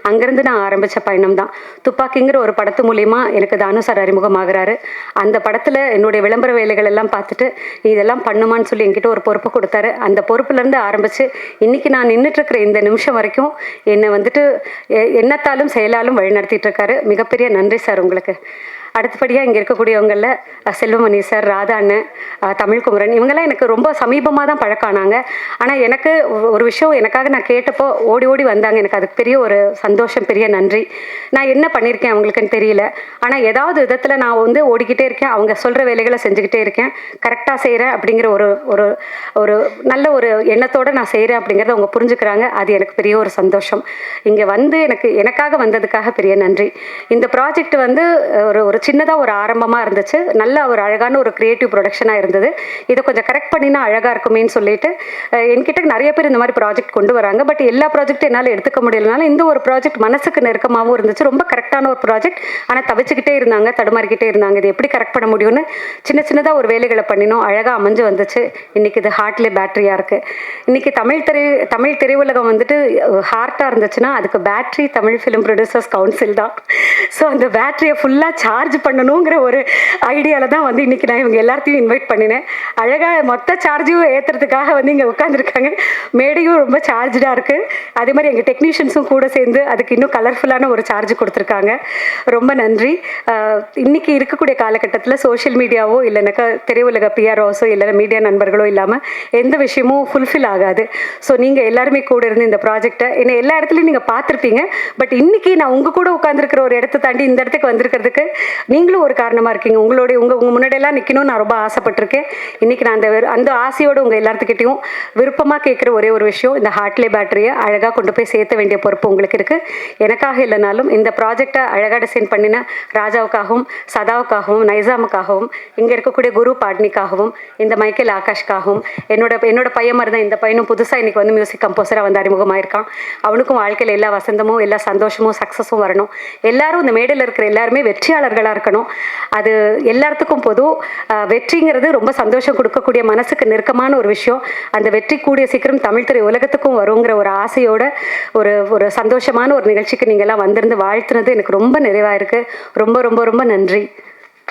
அங்கேருந்து நான் ஆரம்பித்த பயணம் தான். துப்பாக்கிங்கிற ஒரு படத்து மூலிமா எனக்கு தானு சார் அறிமுகமாகிறாரு. அந்த படத்தில் என்னுடைய விளம்பர வேலைகள் எல்லாம் பார்த்துட்டு இதெல்லாம் பண்ணுமான்னு சொல்லி என்கிட்ட ஒரு பொறுப்பு கொடுத்தாரு. அந்த பொறுப்புலேருந்து ஆரம்பித்து இன்றைக்கி நான் நின்றுட்டுருக்கிற இந்த நிமிஷம் வரைக்கும் என்னை வந்துட்டு எண்ணத்தாலும் செயலாலும் வழிநடத்திட்டு இருக்காரு. மிகப்பெரிய நன்றி சார் உங்களுக்கு. அடுத்தபடியாக இங்கே இருக்கக்கூடியவங்களில் செல்வமணி சார், ராதா அண்ணன், தமிழ்குமரன், இவங்கெல்லாம் எனக்கு ரொம்ப சமீபமாக தான் பழக்கானாங்க. ஆனால் எனக்கு ஒரு விஷயம் எனக்காக நான் கேட்டப்போ ஓடி வந்தாங்க. எனக்கு அதுக்கு பெரிய ஒரு சந்தோஷம், பெரிய நன்றி. நான் என்ன பண்ணியிருக்கேன் அவங்களுக்குன்னு தெரியல, ஆனால் ஏதாவது விதத்தில் நான் வந்து ஓடிக்கிட்டே இருக்கேன். அவங்க சொல்கிற வேலைகளை செஞ்சுக்கிட்டே இருக்கேன், கரெக்டாக செய்கிறேன் அப்படிங்கிற ஒரு நல்ல ஒரு எண்ணத்தோடு நான் செய்கிறேன் அப்படிங்கிறத அவங்க புரிஞ்சுக்கிறாங்க. அது எனக்கு பெரிய ஒரு சந்தோஷம். இங்கே வந்து எனக்காக வந்ததுக்காக பெரிய நன்றி. இந்த ப்ராஜெக்ட் வந்து ஒரு சின்னதாக ஒரு ஆரம்பமாக இருந்துச்சு. நல்ல ஒரு அழகான ஒரு கிரியேட்டிவ் ப்ரொடக்ஷனாக இருந்தது. இதை கொஞ்சம் கரெக்ட் பண்ணினா அழகாக இருக்குமேன்னு சொல்லிட்டு என்கிட்ட நிறைய பேர் இந்த மாதிரி ப்ராஜெக்ட் கொண்டு வராங்க. பட் எல்லா ப்ராஜெக்டும் என்னால் எடுத்துக்க முடியலனால இந்த ஒரு ப்ராஜெக்ட் மனசுக்கு நெருக்கமாகவும் இருந்துச்சு. ரொம்ப கரெக்டான ஒரு ப்ராஜெக்ட். ஆனால் தவிச்சுக்கிட்டே இருந்தாங்க, தடுமாறிக்கிட்டே இருந்தாங்க. இது எப்படி கரெக்ட் பண்ண முடியும்னு சின்னதாக ஒரு வேலைகளை பண்ணினோம். அழகாக அமைஞ்சு வந்துச்சு. இன்றைக்கி இது ஹார்ட்லே பேட்டரியாக இருக்குது. இன்றைக்கி தமிழ் திரையுலகம் வந்துட்டு ஹார்ட்டாக இருந்துச்சுன்னா அதுக்கு battery Tamil film producers council தான். ஸோ அந்த பேட்டரியை ஃபுல்லாக சார்ஜ் பண்ணணுங்கிற ஒரு ஐடியாவில் தான் வந்து இன்றைக்கி நான் இவங்க எல்லாத்தையும் இன்வைட் பண்ணினேன். அழகாக மொத்த சார்ஜையும் ஏற்றுறதுக்காக வந்து இங்கே உட்காந்துருக்காங்க. மேடையும் ரொம்ப சார்ஜாக இருக்குது. அதே மாதிரி எங்கள் டெக்னீஷியன்ஸும் கூட சேர்ந்து அதுக்கு இன்னும் கலர்ஃபுல்லான ஒரு சார்ஜ் கொடுத்துருக்காங்க. ரொம்ப நன்றி. இன்றைக்கி இருக்கக்கூடிய காலகட்டத்தில் சோஷியல் மீடியாவோ இல்லைனாக்கா திரையுலக பிஆர்ஓஸோ இல்லை மீடியா நண்பர்களோ இல்லாமல் எந்த விஷயமும் ஃபுல்ஃபில் ஆகாது. ஸோ நீங்கள் எல்லாருமே கூட இருந்து இந்த ப்ராஜெக்டை என்னை எல்லா இடத்துலையும் நீங்கள் பார்த்துருப்பீங்க. பட் இன்றைக்கி நான் உங்கள் கூட உட்காந்துருக்கிற ஒரு இடத்த தாண்டி இந்த இடத்துக்கு வந்திருக்கிறதுக்கு நீங்களும் ஒரு காரணமாக இருக்கீங்க. உங்கள் முன்னாடியெல்லாம் நிற்கணும்னு நான் ரொம்ப ஆசைப்பட்டிருக்கேன். இன்றைக்கி நான் அந்த ஆசையோடு உங்கள் எல்லாத்துக்கிட்டையும் விருப்பமாக கேட்குற ஒரே ஒரு விஷயம், இந்த ஹார்ட்லே பேட்டரியை அழகாக கொண்டு போய் சேர்த்த வேண்டிய பொறுப்பு உங்களுக்கு இருக்குது. எனக்காக இல்லைனாலும் இந்த ப்ராஜெக்டை அழகாக டிசைன் பண்ணின ராஜாவுக்காகவும் சதாவுக்காகவும் நைசாமுக்காகவும் இங்கே இருக்கக்கூடிய குரு பாட்னிக்காகவும் இந்த மைக்கேல் ஆகாஷ்காகவும் என்னோட பையன் மாதிரி தான் இந்த பையனும் புதுசாக இன்றைக்கி வந்து மியூசிக் கம்போசராக வந்து அறிமுகமாயிருக்கான். அவனுக்கும் வாழ்க்கையில் எல்லா வசந்தமும் எல்லா சந்தோஷமும் சக்ஸஸும் வரணும். எல்லாரும் இந்த மேடையில் இருக்கிற எல்லாருமே வெற்றியாளர்களாக இருக்கணும். அது எல்லாத்துக்கும் பொது. வெற்றிங்கிறது ரொம்ப சந்தோஷம் கொடுக்கக்கூடிய மனசுக்கு நெருக்கமான ஒரு விஷயம். அந்த வெற்றி கூடிய சீக்கிரம் தமிழ் திரை உலகத்துக்கும் வருங்கிற ஒரு ஆசையோட ஒரு சந்தோஷமான ஒரு நிகழ்ச்சிக்கு நீங்கள்லாம் வந்திருந்து வாழ்த்துனது எனக்கு ரொம்ப நிறைவாக இருக்குது. ரொம்ப ரொம்ப ரொம்ப நன்றி.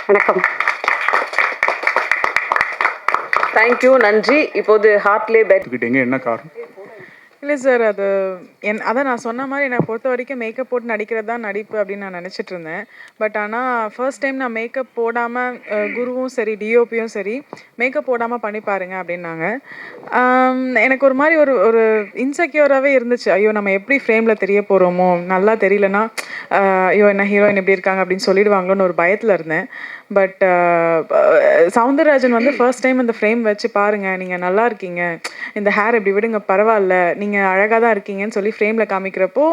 வணக்கம். தேங்க்யூ, நன்றி. இப்போது ஹார்ட்லே பேட்டரி என்ன காரணம்? இல்லை சார், அதான் நான் சொன்ன மாதிரி என்னை பொறுத்த வரைக்கும் மேக்கப் போட்டு நடிக்கிறது தான் நடிப்பு அப்படின்னு நான் நினச்சிட்டு இருந்தேன். பட் ஆனால் ஃபர்ஸ்ட் டைம் நான் மேக்கப் போடாமல் குருவும் சரி டிஓபியும் சரி மேக்கப் போடாமல் பண்ணி பாருங்க அப்படின்னாங்க. எனக்கு ஒரு மாதிரி ஒரு இன்செக்யூராகவே இருந்துச்சு. ஐயோ நம்ம எப்படி ஃப்ரேமில் தெரிய போகிறோமோ, நல்லா தெரியலனா ஐயோ என்ன ஹீரோயின் எப்படி இருக்காங்க அப்படின்னு சொல்லிடுவாங்களோன்னு ஒரு பயத்தில் இருந்தேன். பட் சவுந்தரராஜன் வந்து ஃபர்ஸ்ட் டைம் அந்த ஃப்ரேம் வச்சு பாருங்கள், நீங்கள் நல்லா இருக்கீங்க, இந்த ஹேர் இப்படி விடுங்க, பரவாயில்ல, நீங்கள் அழகாக தான் இருக்கீங்கன்னு சொல்லி ஃப்ரேமில் காமிக்கிறப்போ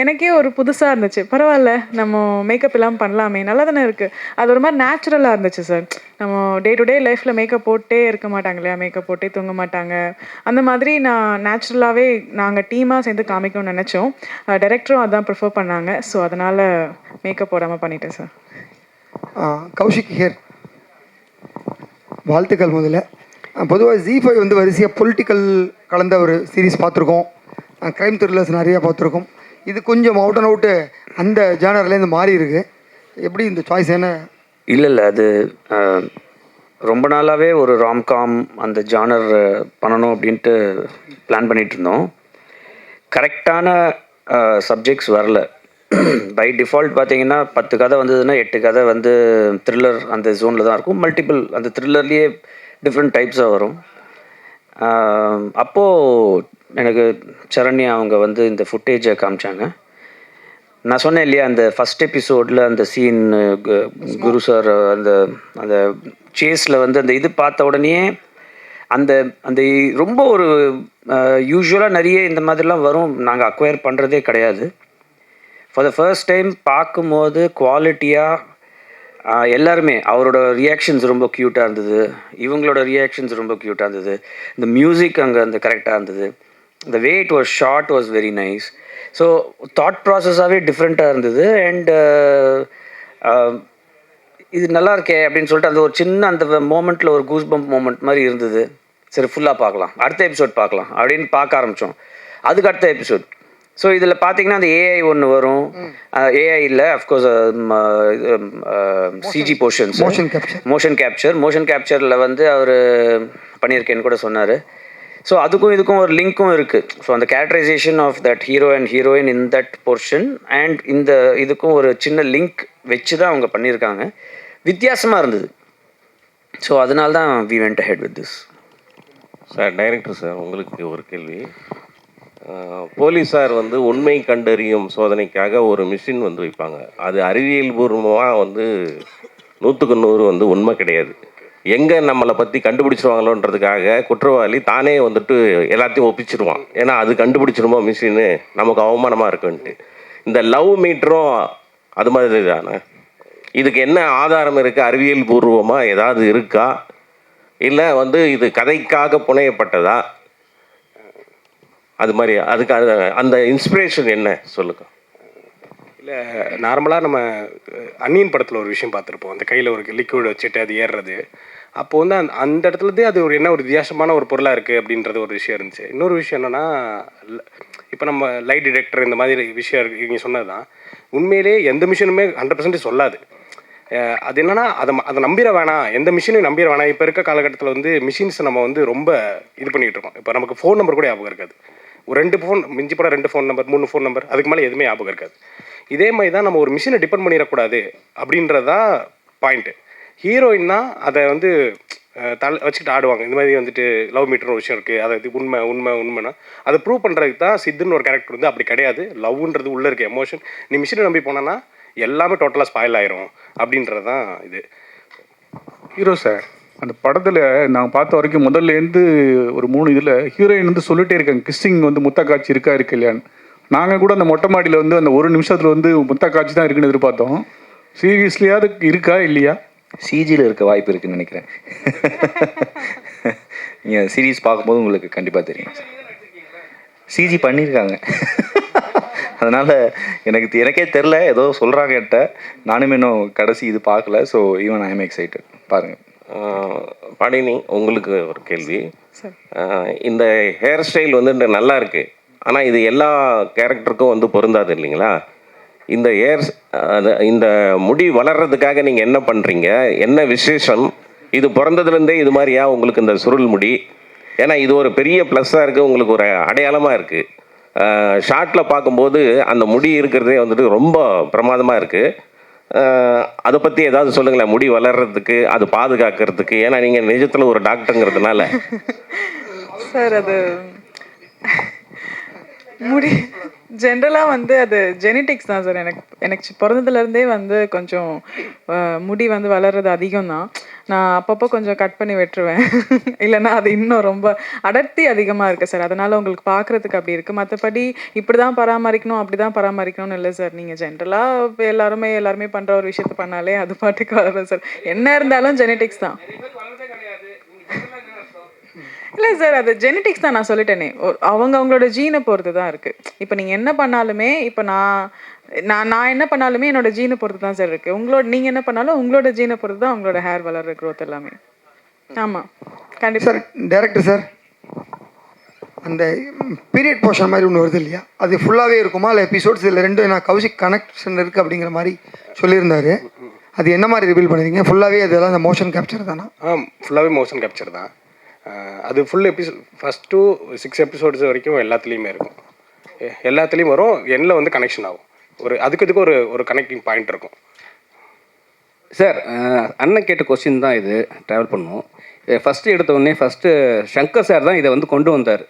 எனக்கே ஒரு புதுசாக இருந்துச்சு. பரவாயில்ல, நம்ம மேக்கப் எல்லாம் பண்ணலாமே, நல்லா தானே இருக்குது. அது ஒரு மாதிரி நேச்சுரலாக இருந்துச்சு சார். நம்ம டே டு டே லைஃப்பில் மேக்கப் போட்டே இருக்க மாட்டாங்க இல்லையா, மேக்கப் போட்டே தூங்க மாட்டாங்க. அந்த மாதிரி நான் நேச்சுரலாகவே நாங்கள் டீமாக சேர்ந்து காமிக்கணும்னு நினச்சோம். டைரக்டரும் அதான் ப்ரிஃபர் பண்ணாங்க. ஸோ அதனால் மேக்கப் போடாமல் பண்ணிட்டேன் சார். கௌஷிக் ஹியர். வாழ்த்துக்கள். முதல்ல பொதுவாக Z5 வந்து வரிசையாக பொலிட்டிக்கல் கலந்த ஒரு சீரீஸ் பார்த்துருக்கோம், க்ரைம் த்ரில்லர்ஸ் நிறையா பார்த்துருக்கோம். இது கொஞ்சம் அவுட் அண்ட் அவுட்டு அந்த ஜானர்லேருந்து மாறி இருக்கு. எப்படி இந்த சாய்ஸ் என்ன? இல்லை அது ரொம்ப நாளாகவே ஒரு ராம்காம் அந்த ஜானர் பண்ணணும் அப்படின்ட்டு பிளான் பண்ணிகிட்டு இருந்தோம். கரெக்டான சப்ஜெக்ட்ஸ் வரல. பை டிஃபால்ட் பார்த்தீங்கன்னா 10 கதை வந்ததுன்னா 8 கதை வந்து த்ரில்லர் அந்த ஜோனில் தான் இருக்கும். மல்டிபிள் அந்த த்ரில்லர்லேயே டிஃப்ரெண்ட் டைப்ஸாக வரும். அப்போது எனக்கு சரண்யா அவங்க வந்து இந்த ஃபுட்டேஜை காமிச்சாங்க. நான் சொன்னேன் இல்லையா, அந்த ஃபஸ்ட் எபிசோடில் அந்த சீன் குரு சார் அந்த அந்த சேஸில் வந்து அந்த இது பார்த்த உடனே அந்த அந்த ரொம்ப ஒரு யூஸ்வலாக நிறைய இந்த மாதிரிலாம் வரும், நாங்கள் அக்வயர் பண்ணுறதே கிடையாது. ஃபார் த ஃபர்ஸ்ட் டைம் பார்க்கும்போது குவாலிட்டியாக எல்லாருமே அவரோட ரியாக்ஷன்ஸ் ரொம்ப க்யூட்டாக இருந்தது, இவங்களோட ரியாக்ஷன்ஸ் ரொம்ப க்யூட்டாக இருந்தது, இந்த மியூசிக் அங்கே அந்த கரெக்டாக இருந்தது, the way it was shot was very nice. So thought ப்ராசஸாகவே டிஃப்ரெண்ட்டாக இருந்தது. அண்ட் இது நல்லா இருக்கே அப்படின்னு சொல்லிட்டு அந்த ஒரு சின்ன அந்த மோமெண்ட்டில் ஒரு கூஸ் பம்ப் மோமெண்ட் மாதிரி இருந்தது. சரி ஃபுல்லாக பார்க்கலாம், அடுத்த எபிசோட் பார்க்கலாம் அப்படின்னு பார்க்க ஆரம்பித்தோம். அதுக்கு அடுத்த எபிசோட். ஸோ இதில் பார்த்தீங்கன்னா அந்த ஏஐ ஒன்று வரும். ஏஐ இல்லை, அஃப்கோர்ஸ் சிஜி போர்ஷன்ஸ், மோஷன் கேப்சரில் வந்து அவர் பண்ணியிருக்கேன்னு கூட சொன்னார். ஸோ அதுக்கும் இதுக்கும் ஒரு லிங்க்கும் இருக்குது. ஸோ அந்த characterisation of that hero and heroine in that portion and இந்த இதுக்கும் ஒரு சின்ன லிங்க் வச்சு தான் அவங்க பண்ணியிருக்காங்க. வித்தியாசமாக இருந்தது. ஸோ அதனால தான் we went ahead with this. Sir director sir, உங்களுக்கு ஒரு கேள்வி. போலீஸார் வந்து உண்மை கண்டறியும் சோதனைக்காக ஒரு மிஷின் வந்து வைப்பாங்க. அது அறிவியல் பூர்வமாக வந்து 100க்கு 100 வந்து உண்மை கிடையாது. எங்கே நம்மளை பற்றி கண்டுபிடிச்சிருவாங்களோன்றதுக்காக குற்றவாளி தானே வந்துட்டு எல்லாத்தையும் ஒப்பிச்சிருவான். ஏன்னா அது கண்டுபிடிச்சிருமோ மிஷின்னு, நமக்கு அவமானமாக இருக்குன்ட்டு. இந்த லவ் மீட்டரும் அது மாதிரி தானே. இதுக்கு என்ன ஆதாரம் இருக்குது? அறிவியல் பூர்வமாக ஏதாவது இருக்கா, இல்லை வந்து இது கதைக்காக புனையப்பட்டதா? அது மாதிரி அதுக்கு அந்த இன்ஸ்பிரேஷன் என்ன சொல்லுங்க. இல்லை, நார்மலாக நம்ம அன்னியன் படத்தில் ஒரு விஷயம் பார்த்துருப்போம், அந்த கையில் ஒரு லிக்விட் வச்சுட்டு அது ஏறுறது. அப்போ வந்து அந்த இடத்துலேருந்தே அது ஒரு என்ன ஒரு வித்தியாசமான ஒரு பொருளாக இருக்குது அப்படின்றது ஒரு விஷயம் இருந்துச்சு. இன்னொரு விஷயம் என்னென்னா, இப்போ நம்ம லைட் டிடெக்டர் இந்த மாதிரி விஷயம் இருக்குது, நீங்கள் சொன்னது தான். உண்மையிலே எந்த மிஷினுமே 100% சொல்லாது. அது என்னென்னா அதை நம்பிட வேணாம், எந்த மிஷினையும் நம்பிட வேணாம். இப்போ இருக்க காலகட்டத்தில் வந்து மிஷின்ஸை நம்ம வந்து ரொம்ப இது பண்ணிகிட்டு இருக்கோம். இப்போ நமக்கு ஃபோன் நம்பர் கூட ஞாபகம் இருக்காது. ஒரு 2 ஃபோன் மிஞ்சி போட 2 ஃபோன் நம்பர் 3 ஃபோன் நம்பர், அதுக்கு மேலே எதுவுமே ஞாபகம் இருக்காது. இதே மாதிரி தான் நம்ம ஒரு மிஷினை டிபெண்ட் பண்ணிடக்கூடாது அப்படின்றது தான் பாயிண்ட்டு. ஹீரோயின் தான் அதை வந்து வச்சுக்கிட்டு ஆடுவாங்க. இந்த மாதிரி வந்துட்டு லவ் மீட்டர் ஒரு விஷயம் இருக்குது, அதை உண்மைனா அதை ப்ரூவ் பண்ணுறதுக்கு தான் சித்துன்னு ஒரு கேரக்டர் வந்து அப்படி கிடையாது. லவ்ன்றது உள்ளே இருக்க எமோஷன். நீ மிஷினை நம்பி போனோன்னா எல்லாமே டோட்டலாக ஸ்பாயில் ஆயிரும் அப்படின்றது தான் இது. ஹீரோ சார், அந்த படத்தில் நான் பார்த்த வரைக்கும் முதல்லேருந்து ஒரு 3 இதில் ஹீரோயின் வந்து சொல்லிட்டே இருக்காங்க கிஸ்ஸிங் வந்து முத்த காட்சி இருக்கு இல்லையான்னு. நாங்கள் கூட அந்த மொட்டை மாடியில் வந்து அந்த 1 நிமிஷத்தில் வந்து முத்த காட்சி தான் இருக்குன்னு எதிர்பார்த்தோம். சீரியஸ்லியாவது இருக்கா இல்லையா? சிஜியில் இருக்க வாய்ப்பு இருக்குதுன்னு நினைக்கிறேன். நீங்கள் சீரீஸ் பார்க்கும்போது உங்களுக்கு கண்டிப்பாக தெரியும். சிஜி பண்ணியிருக்காங்க. அதனால் எனக்கே தெரில, ஏதோ சொல்கிறாங்க என்கிட்ட. நானுமே இன்னும் கடைசி இது பார்க்கல. So even I am excited. பாருங்கள். பாடினி, உங்களுக்கு ஒரு கேள்வி. இந்த ஹேர் ஸ்டைல் வந்து நல்லா இருக்குது, ஆனால் இது எல்லா கேரக்டருக்கும் வந்து பொருந்தாது இல்லைங்களா? இந்த இந்த முடி வளர்கிறதுக்காக நீங்கள் என்ன பண்ணுறீங்க? என்ன விசேஷம்? இது பிறந்ததுலேருந்தே இது மாதிரியா உங்களுக்கு இந்த சுருள் முடி? ஏன்னா இது ஒரு பெரிய ப்ளஸ்ஸாக இருக்குது, உங்களுக்கு ஒரு அடையாளமாக இருக்குது. ஷார்ட்டில் பார்க்கும்போது அந்த முடி இருக்கிறதே வந்துட்டு ரொம்ப பிரமாதமாக இருக்குது. அதை பற்றி ஏதாவது சொல்லுங்களேன், முடி வளர்கிறதுக்கு, அது பாதுகாக்கிறதுக்கு. ஏன்னா நீங்கள் நிஜத்தில் ஒரு டாக்டருங்கிறதுனால. சார் அது ஜென்ரலாக வந்து அது ஜெனட்டிக்ஸ் தான் சார். எனக்கு பிறந்ததுலேருந்தே வந்து கொஞ்சம் முடி வந்து வளர்றது அதிகம் தான். நான் அப்பப்போ கொஞ்சம் கட் பண்ணி விட்டுருவேன். இல்லைன்னா அது இன்னும் ரொம்ப அடர்த்தி அதிகமாக இருக்குது சார். அதனால் உங்களுக்கு பார்க்குறதுக்கு அப்படி இருக்குது. மற்றபடி இப்படி தான் பராமரிக்கணும் அப்படி தான் பராமரிக்கணும்னு இல்லை சார். நீங்கள் ஜென்ரலாக எல்லாருமே பண்ணுற ஒரு விஷயத்த பண்ணாலே அது பாட்டுக்கு வளரும் சார். என்ன இருந்தாலும் ஜெனட்டிக்ஸ் தான். இல்லை சார், அது ஜெனட்டிக்ஸ் தான். நான் சொல்லிட்டேனே, அவங்களோட ஜீனை பொறுத்து தான் இருக்குது. இப்போ நீங்கள் என்ன பண்ணாலுமே, இப்போ நான் என்ன பண்ணாலுமே என்னோட ஜீனை பொறுத்து தான் சார் இருக்குது. நீங்கள் என்ன பண்ணாலும் உங்களோட ஜீனை பொறுத்து தான் உங்களோட ஹேர் வளர்கிற க்ரோத் எல்லாமே. ஆமாம், கண்டிப்பாக சார். டைரக்டர் சார், அந்த பீரியட் போர்ஷன் மாதிரி ஒன்று வருது இல்லையா, அது ஃபுல்லாகவே இருக்குமா இல்லை எபிசோட்ஸ்? இதில் ரெண்டும் நான் கௌஷிக் கனெக்ஷன் இருக்குது அப்படிங்கிற மாதிரி சொல்லியிருந்தாரு. அது என்ன மாதிரி ரிவீல் பண்ணியிருக்கீங்க? ஃபுல்லாகவே அதெல்லாம் அந்த மோஷன் கேப்சர் தானா? ஃபுல்லாகவே மோஷன் கேப்சர் தான். அது full episode first to 6 episodes வரைக்கும் எல்லாத்துலேயுமே இருக்கும். எல்லாத்துலேயும் வரும். எண்ணில் வந்து கனெக்ஷன் ஆகும். அதுக்கு ஒரு கனெக்டிங் பாயிண்ட் இருக்கும். சார், அண்ணன் கேட்ட கொஸ்டின் தான் இது ட்ராவல் பண்ணுவோம். ஃபஸ்ட்டு எடுத்தோடனே சங்கர் சார் தான் இதை வந்து கொண்டு வந்தார்,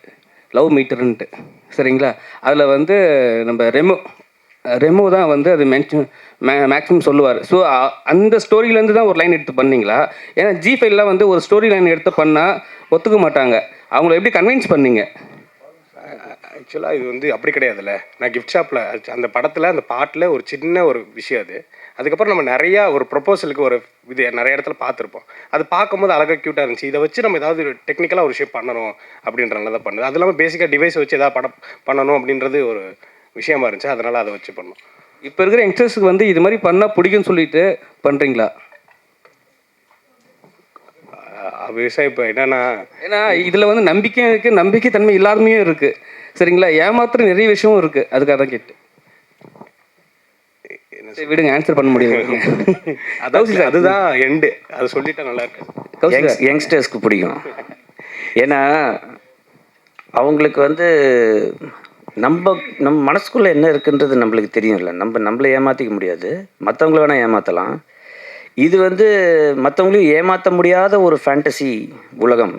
லவ் மீட்டருன்ட்டு. சரிங்களா? அதில் வந்து நம்ம ரெமோ தான் வந்து அது மேக்ஸிமம் சொல்லுவார். ஸோ அந்த ஸ்டோரியிலேருந்து தான் ஒரு லைன் எடுத்து பண்ணீங்களா? ஏன்னா ஜி5லாம் வந்து ஒரு ஸ்டோரி லைன் எடுத்து பண்ணால் ஒத்துக்க மாட்டாங்க. அவங்கள எப்படி கன்வின்ஸ் பண்ணீங்க? ஆக்சுவலாக இது வந்து அப்படி கிடையாதுல்ல. நான் கிஃப்ட் ஷாப்பில் அந்த படத்தில் அந்த பாட்டில் ஒரு சின்ன ஒரு விஷயம் அது. அதுக்கப்புறம் நம்ம நிறையா ஒரு ப்ரொப்போசலுக்கு ஒரு இது நிறைய இடத்துல பார்த்துருப்போம். அது பார்க்கும்போது அழகாக க்யூட்டாக இருந்துச்சு. இதை வச்சு நம்ம ஏதாவது டெக்னிக்கலாக ஒரு விஷயம் பண்ணணும் அப்படின்றனால தான் பண்ணுது. அது இல்லாமல் பேசிக்காக டிவைஸ் வச்சு ஏதாவது படம் பண்ணணும் அப்படின்றது ஒரு விஷயமா இருந்துச்சு. அதனால் அதை வச்சு பண்ணோம். இப்போ இருக்கிற யங்ஸ்டர்ஸுக்கு வந்து இது மாதிரி பண்ணால் பிடிக்கும்னு சொல்லிட்டு பண்ணுறீங்களா? விவசாயம் இப்போ ஏன்னா இதில் வந்து நம்பிக்கையும் இருக்குது, நம்பிக்கை தன்மை இல்லாமையும் இருக்குது. சரிங்களா? ஏமாத்திர நிறைய விஷயமும் இருக்குது. அதுக்காக தான் கேட்டு விடுங்க, ஆன்சர் பண்ண முடியாது. அதுதான் எண்டு. அது சொல்லிட்டா நல்லா இருக்கு. யங்ஸ்டர்ஸ்க்கு பிடிக்கும். ஏன்னா அவங்களுக்கு வந்து நம்ம மனசுக்குள்ளே என்ன இருக்குன்றது நம்மளுக்கு தெரியும்ல. நம்மளை ஏமாற்றிக்க முடியாது, மற்றவங்கள வேணால் ஏமாற்றலாம். இது வந்து மற்றவங்களையும் ஏமாற்ற முடியாத ஒரு ஃபேண்டசி உலகம்.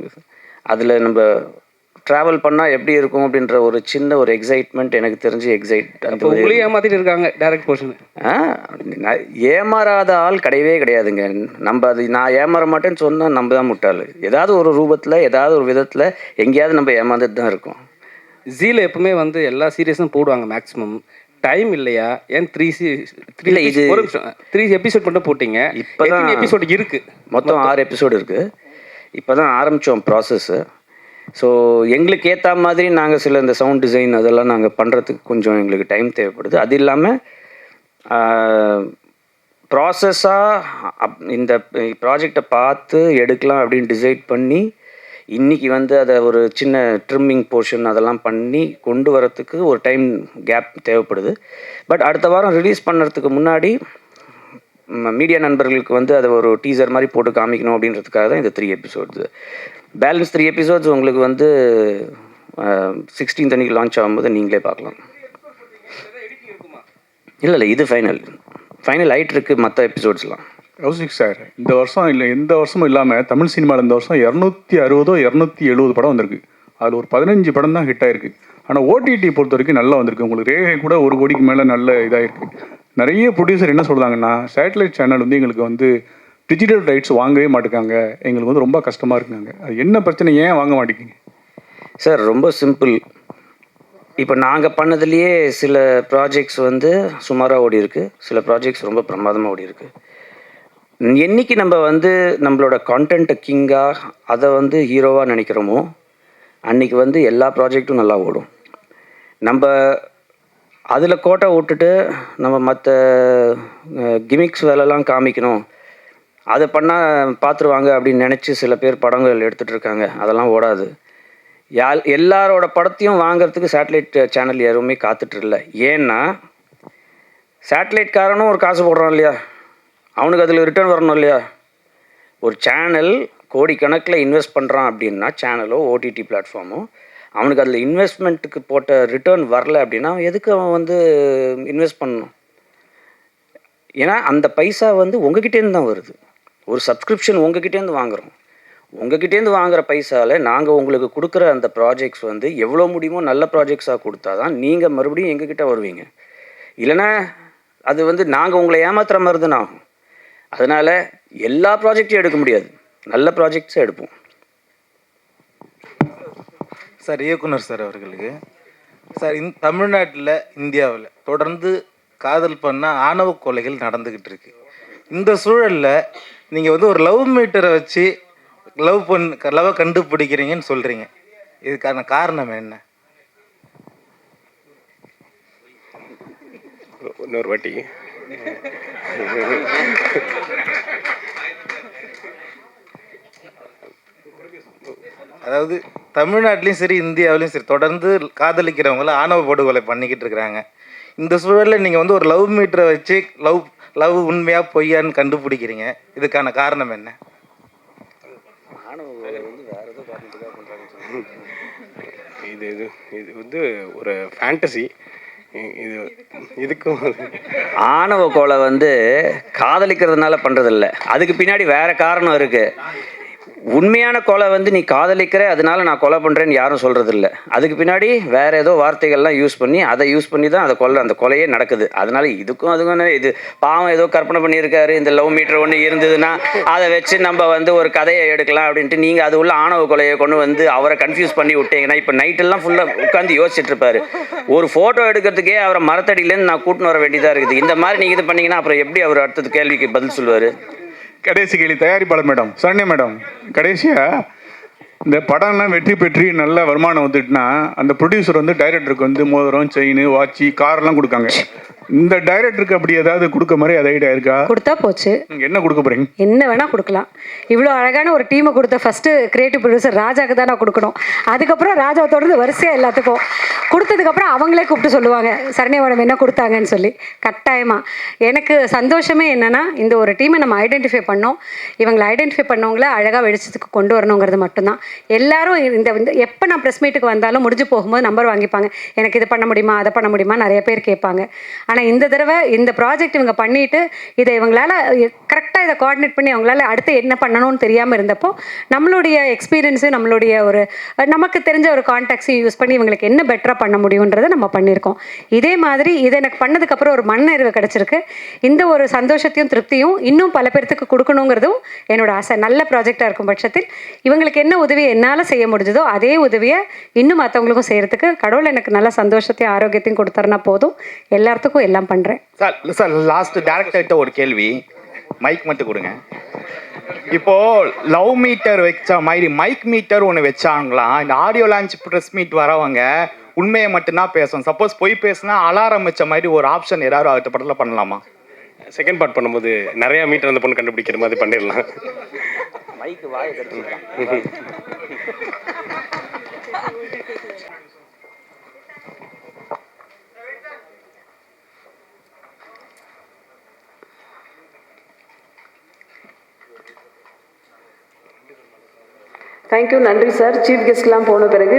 அதில் நம்ம ட்ராவல் பண்ணால் எப்படி இருக்கும் அப்படின்ற ஒரு சின்ன ஒரு எக்ஸைட்மெண்ட் எனக்கு தெரிஞ்சு அந்த ஏமாற்றிட்டு இருக்காங்க டைரக்ட் போர்ஷன். ஏமாறாத ஆள் கிடையவே கிடையாதுங்க. நான் ஏமாற மாட்டேன்னு சொன்னால் நம்ம தான் முட்டாள். ஏதாவது ஒரு ரூபத்தில் ஏதாவது ஒரு விதத்தில் எங்கேயாவது நம்ம ஏமாந்துட்டு தான் இருக்கோம். ஜீல எப்பவுமே வந்து எல்லா சீரியஸும் போடுவாங்க மேக்ஸிமம். டைம் இல்லையா? ஏன் 3 எபிசோட் மட்டும் போட்டிங்க? இப்போ தான் எபிசோடு இருக்குது, மொத்தம் 6 எபிசோடு இருக்குது. இப்போ தான் ஆரம்பித்தோம் ப்ராசஸ்ஸு. ஸோ எங்களுக்கு ஏற்ற மாதிரி நாங்கள் சில இந்த சவுண்ட் டிசைன் அதெல்லாம் நாங்கள் பண்ணுறதுக்கு கொஞ்சம் எங்களுக்கு டைம் தேவைப்படுது. அது இல்லாமல் ப்ராசஸாக இந்த ப்ராஜெக்டை பார்த்து எடுக்கலாம் அப்படின்னு டிசைட் பண்ணி இன்றைக்கி வந்து அதை ஒரு சின்ன ட்ரிம்மிங் போர்ஷன் அதெல்லாம் பண்ணி கொண்டு வரத்துக்கு ஒரு டைம் கேப் தேவைப்படுது. பட் அடுத்த வாரம் ரிலீஸ் பண்ணுறதுக்கு முன்னாடி மீடியா நண்பர்களுக்கு வந்து அதை ஒரு டீசர் மாதிரி போட்டு காமிக்கணும் அப்படின்றதுக்காக தான் இந்த 3 எபிசோட்ஸ். பேலன்ஸ் 3 எபிசோட்ஸ் உங்களுக்கு வந்து 16th அன்றைக்கி லான்ச் ஆகும்போது நீங்களே பார்க்கலாம். இல்லை இது ஃபைனல் ஆகிட்டு இருக்குது மற்ற எபிசோட்ஸ்லாம். கௌசிக் சார், இந்த வருஷம் இல்லை எந்த வருஷமும் இல்லாமல் தமிழ் சினிமாவில் இந்த வருஷம் 260-270 படம் வந்திருக்கு. அதில் ஒரு 15 படம் தான் ஹிட் ஆகிருக்கு. ஆனால் ஓடிடி பொறுத்த வரைக்கும் நல்லா வந்திருக்கு. உங்களுக்கு ரேகை கூட 1 கோடிக்கு மேலே நல்ல இதாகிருக்கு. நிறைய ப்ரொடியூசர் என்ன சொல்கிறாங்கன்னா, சேட்டலைட் சேனல் வந்து எங்களுக்கு வந்து டிஜிட்டல் ரைட்ஸ் வாங்கவே மாட்டேங்காங்க, எங்களுக்கு வந்து ரொம்ப கஷ்டமாக இருக்குங்க. அது என்ன பிரச்சனை, ஏன் வாங்க மாட்டேங்கிங்க? சார் ரொம்ப சிம்பிள். இப்போ நாங்கள் பண்ணதுலேயே சில ப்ராஜெக்ட்ஸ் வந்து சுமாராக ஓடி இருக்குது, சில ப்ராஜெக்ட்ஸ் ரொம்ப பிரமாதமாக ஓடி இருக்குது. என்றைக்கு நம்ம வந்து நம்மளோட கான்டென்ட்டை கிங்காக அதை வந்து ஹீரோவாக நினைக்கிறோமோ அன்றைக்கி வந்து எல்லா ப்ராஜெக்டும் நல்லா ஓடும். நம்ம அதில் கோட்டை விட்டுட்டு நம்ம மற்ற கிமிக்ஸ் வேலைலாம் காமிக்கணும், அதை பண்ணால் பார்த்துருவாங்க அப்படின்னு நினச்சி சில பேர் படங்கள் எடுத்துகிட்டு இருக்காங்க. அதெல்லாம் ஓடாது. எல்லாரோட படத்தையும் வாங்கிறதுக்கு சேட்டலைட் சேனல் யாருமே காத்துட்ருல. ஏன்னா சேட்டலைட்காரனும் ஒரு காசு போடுறான் இல்லையா, அவனுக்கு அதில் ரிட்டர்ன் வரணும் இல்லையா. ஒரு சேனல் கோடிக்கணக்கில் இன்வெஸ்ட் பண்ணுறான் அப்படின்னா, சேனலோ ஓடிடி பிளாட்ஃபார்மோ, அவனுக்கு அதில் இன்வெஸ்ட்மெண்ட்டுக்கு போட்ட ரிட்டர்ன் வரல அப்படின்னா எதுக்கு அவன் வந்து இன்வெஸ்ட் பண்ணணும்? ஏன்னா அந்த பைசா வந்து உங்ககிட்டேருந்து தான் வருது. ஒரு சப்ஸ்கிரிப்ஷன் உங்ககிட்டேருந்து வாங்குகிறோம். உங்ககிட்டேருந்து வாங்குற பைசால நாங்கள் உங்களுக்கு கொடுக்குற அந்த ப்ராஜெக்ட்ஸ் வந்து எவ்வளோ முடியுமோ நல்ல ப்ராஜெக்ட்ஸாக கொடுத்தா தான் நீங்கள் மறுபடியும் எங்ககிட்ட வருவீங்க. இல்லைன்னா அது வந்து நாங்கள் உங்களை ஏமாத்துற மாதிரி தானே ஆகும். அதனால் எல்லா ப்ராஜெக்டையும் எடுக்க முடியாது, நல்ல ப்ராஜெக்ட்ஸை எடுப்போம். சார் இயக்குனர் சார் அவர்களுக்கு சார், தமிழ்நாட்டில் இந்தியாவில் தொடர்ந்து காதல் பண்ண ஆணவ கொலைகள் நடந்துக்கிட்டு இருக்கு. இந்த சூழலில் நீங்கள் வந்து ஒரு லவ் மீட்டரை வச்சு லவ் கண்டுபிடிக்கிறீங்கன்னு சொல்கிறீங்க. இதுக்கான காரணம் என்ன? இன்னொரு வாட்டி. அதாவது தமிழ்நாட்டிலையும் சரி இந்தியாவிலையும் சரி தொடர்ந்து காதலிக்கிறவங்கள ஆணவ படுகொலை பண்ணிக்கிட்டு இருக்கிறாங்க. இந்த சூழலில் நீங்கள் வந்து ஒரு லவ் மீட்டரை வச்சு லவ் உண்மையாக பொய்யான்னு கண்டுபிடிக்கிறீங்க. இதுக்கான காரணம் என்ன? இது இது இது வந்து ஒரு ஃபேண்டசி. இதுக்கும் ஆணவ கொலை வந்து காதலிக்கிறதுனால பண்ணுறதில்ல, அதுக்கு பின்னாடி வேறு காரணம் இருக்குது. உண்மையான கொலை வந்து நீ காதலிக்கிற அதனால நான் கொலை பண்ணுறேன்னு யாரும் சொல்கிறதில்ல. அதுக்கு பின்னாடி வேறு ஏதோ வார்த்தைகள்லாம் யூஸ் பண்ணி அதை யூஸ் பண்ணி தான் அந்த கொலையே நடக்குது. அதனால் இதுக்கும் அதுக்கும் இது பாவம் ஏதோ கற்பனை பண்ணியிருக்காரு, இந்த லவ் மீட்டர் ஒன்று இருந்ததுன்னா அதை வச்சு நம்ம வந்து ஒரு கதையை எடுக்கலாம் அப்படின்ட்டு நீங்கள் அது உள்ள ஆணவ கொலையை கொண்டு வந்து அவரை கன்ஃபியூஸ் பண்ணி விட்டீங்கன்னா இப்போ நைட்டெல்லாம் ஃபுல்லாக உட்காந்து யோசிச்சுட்டு இருப்பாரு. ஒரு ஃபோட்டோ எடுக்கிறதுக்கே அவரை மரத்தடியிலேருந்து நான் கூட்டின்னு வர வேண்டியதாக இருக்குது. இந்த மாதிரி நீங்கள் இது பண்ணிங்கன்னா அப்புறம் எப்படி அவர் அடுத்தது கேள்விக்கு பதில் சொல்லுவார்? கடைசி கேள்வி தயாரிப்பாளர் மேடம், சரண்யா மேடம், கடைசியாக இந்த படம்லாம் வெற்றி பெற்று நல்ல வருமானம் வந்துட்டுனா அந்த ப்ரொடியூசர் வந்து டைரக்டருக்கு வந்து மோதிரம், செயின், வாட்சி, கார்லாம் கொடுக்காங்க. இந்த டைரக்டருக்கு அப்படி ஏதாவது கொடுக்க மாதிரி அது ஐடியா இருக்கா? கொடுத்தா போச்சு. நீங்கள் என்ன கொடுக்க போகிறீங்க? என்ன வேணால் கொடுக்கலாம். இவ்வளோ அழகான ஒரு டீமை கொடுத்த ஃபஸ்ட்டு கிரியேட்டிவ் ப்ரொடியூசர் ராஜாக்கு தான் நான் கொடுக்கணும். அதுக்கப்புறம் ராஜாவை தொடர்ந்து வரிசையாக எல்லாத்துக்கும் கொடுத்ததுக்கப்புறம் அவங்களே கூப்பிட்டு சொல்லுவாங்க சரண்யா மேடம் என்ன கொடுத்தாங்கன்னு சொல்லி. கட்டாயமாக எனக்கு சந்தோஷமே என்னென்னா இந்த ஒரு டீமை நம்ம ஐடென்டிஃபை பண்ணோம். இவங்களை ஐடென்டிஃபை பண்ணவங்கள அழகாக வெளிச்சத்துக்கு கொண்டு வரணுங்கிறது மட்டும்தான். எல்லாரும் இந்த எப்போ நான் ப்ரெஸ் மீட்டுக்கு வந்தாலும் முடிஞ்சு போகும்போது நம்பர் வாங்கிப்பாங்க. எனக்கு இது பண்ண முடியுமா, அதை பண்ண முடியுமா நிறைய பேர் கேட்பாங்க. ஆனால் இந்த தடவை இந்த ப்ராஜெக்ட் இவங்க பண்ணிவிட்டு இதை இவங்களால கரெக்டாக இதை கோஆர்டினேட் பண்ணி அவங்களால அடுத்து என்ன பண்ணணும்னு தெரியாமல் இருந்தப்போ நம்மளுடைய எக்ஸ்பீரியன்ஸு நம்மளுடைய ஒரு நமக்கு தெரிஞ்ச ஒரு கான்டாக்ட்ஸையும் யூஸ் பண்ணி இவங்களுக்கு என்ன பெட்டராக பண்ண முடியுன்றதை நம்ம பண்ணியிருக்கோம். இதே மாதிரி இதை எனக்கு பண்ணதுக்கப்புறம் ஒரு மனநிறைவு கிடச்சிருக்கு. இந்த ஒரு சந்தோஷத்தையும் திருப்தியும் இன்னும் பல பேர்த்துக்கு கொடுக்கணுங்கிறதும் என்னோட ஆசை. நல்ல ப்ராஜெக்டாக இருக்கும் பட்சத்தில் இவங்களுக்கு என்ன உதவி என்னால் செய்ய முடிஞ்சதோ அதே உதவியை இன்னும் மற்றவங்களுக்கும் செய்கிறதுக்கு கடவுள் எனக்கு நல்ல சந்தோஷத்தையும் ஆரோக்கியத்தையும் கொடுத்தாருன்னா போதும். எல்லாத்துக்கும் எல்லாம் பண்ணுறேன். சார் லாஸ்ட் டேரக்டர்கிட்ட ஒரு கேள்வி, மைக் மட்டும் கொடுங்க. இப்போது லவ் மீட்டர் வச்ச மாதிரி மைக் மீட்டர் ஒன்று வச்சாங்களாம். இந்த ஆடியோ லான்ச் ப்ரெஸ் மீட் வரவங்க உண்மையை மட்டும்தான் பேசணும். சப்போஸ் போய் பேசுனா அலாரம் வச்ச மாதிரி ஒரு ஆப்ஷன் ஏதாவது அடுத்த படத்தில் பண்ணலாமா? செகண்ட் பார்ட் பண்ணும்போது நிறையா மீட்டர் அந்த பொண்ணு கண்டுபிடிக்கிற மாதிரி பண்ணிடலாம். மைக்கு வாயை கடிச்சிருக்கான். தேங்க்யூ, நன்றி சார். சீஃப் கெஸ்ட்லாம் போன பிறகு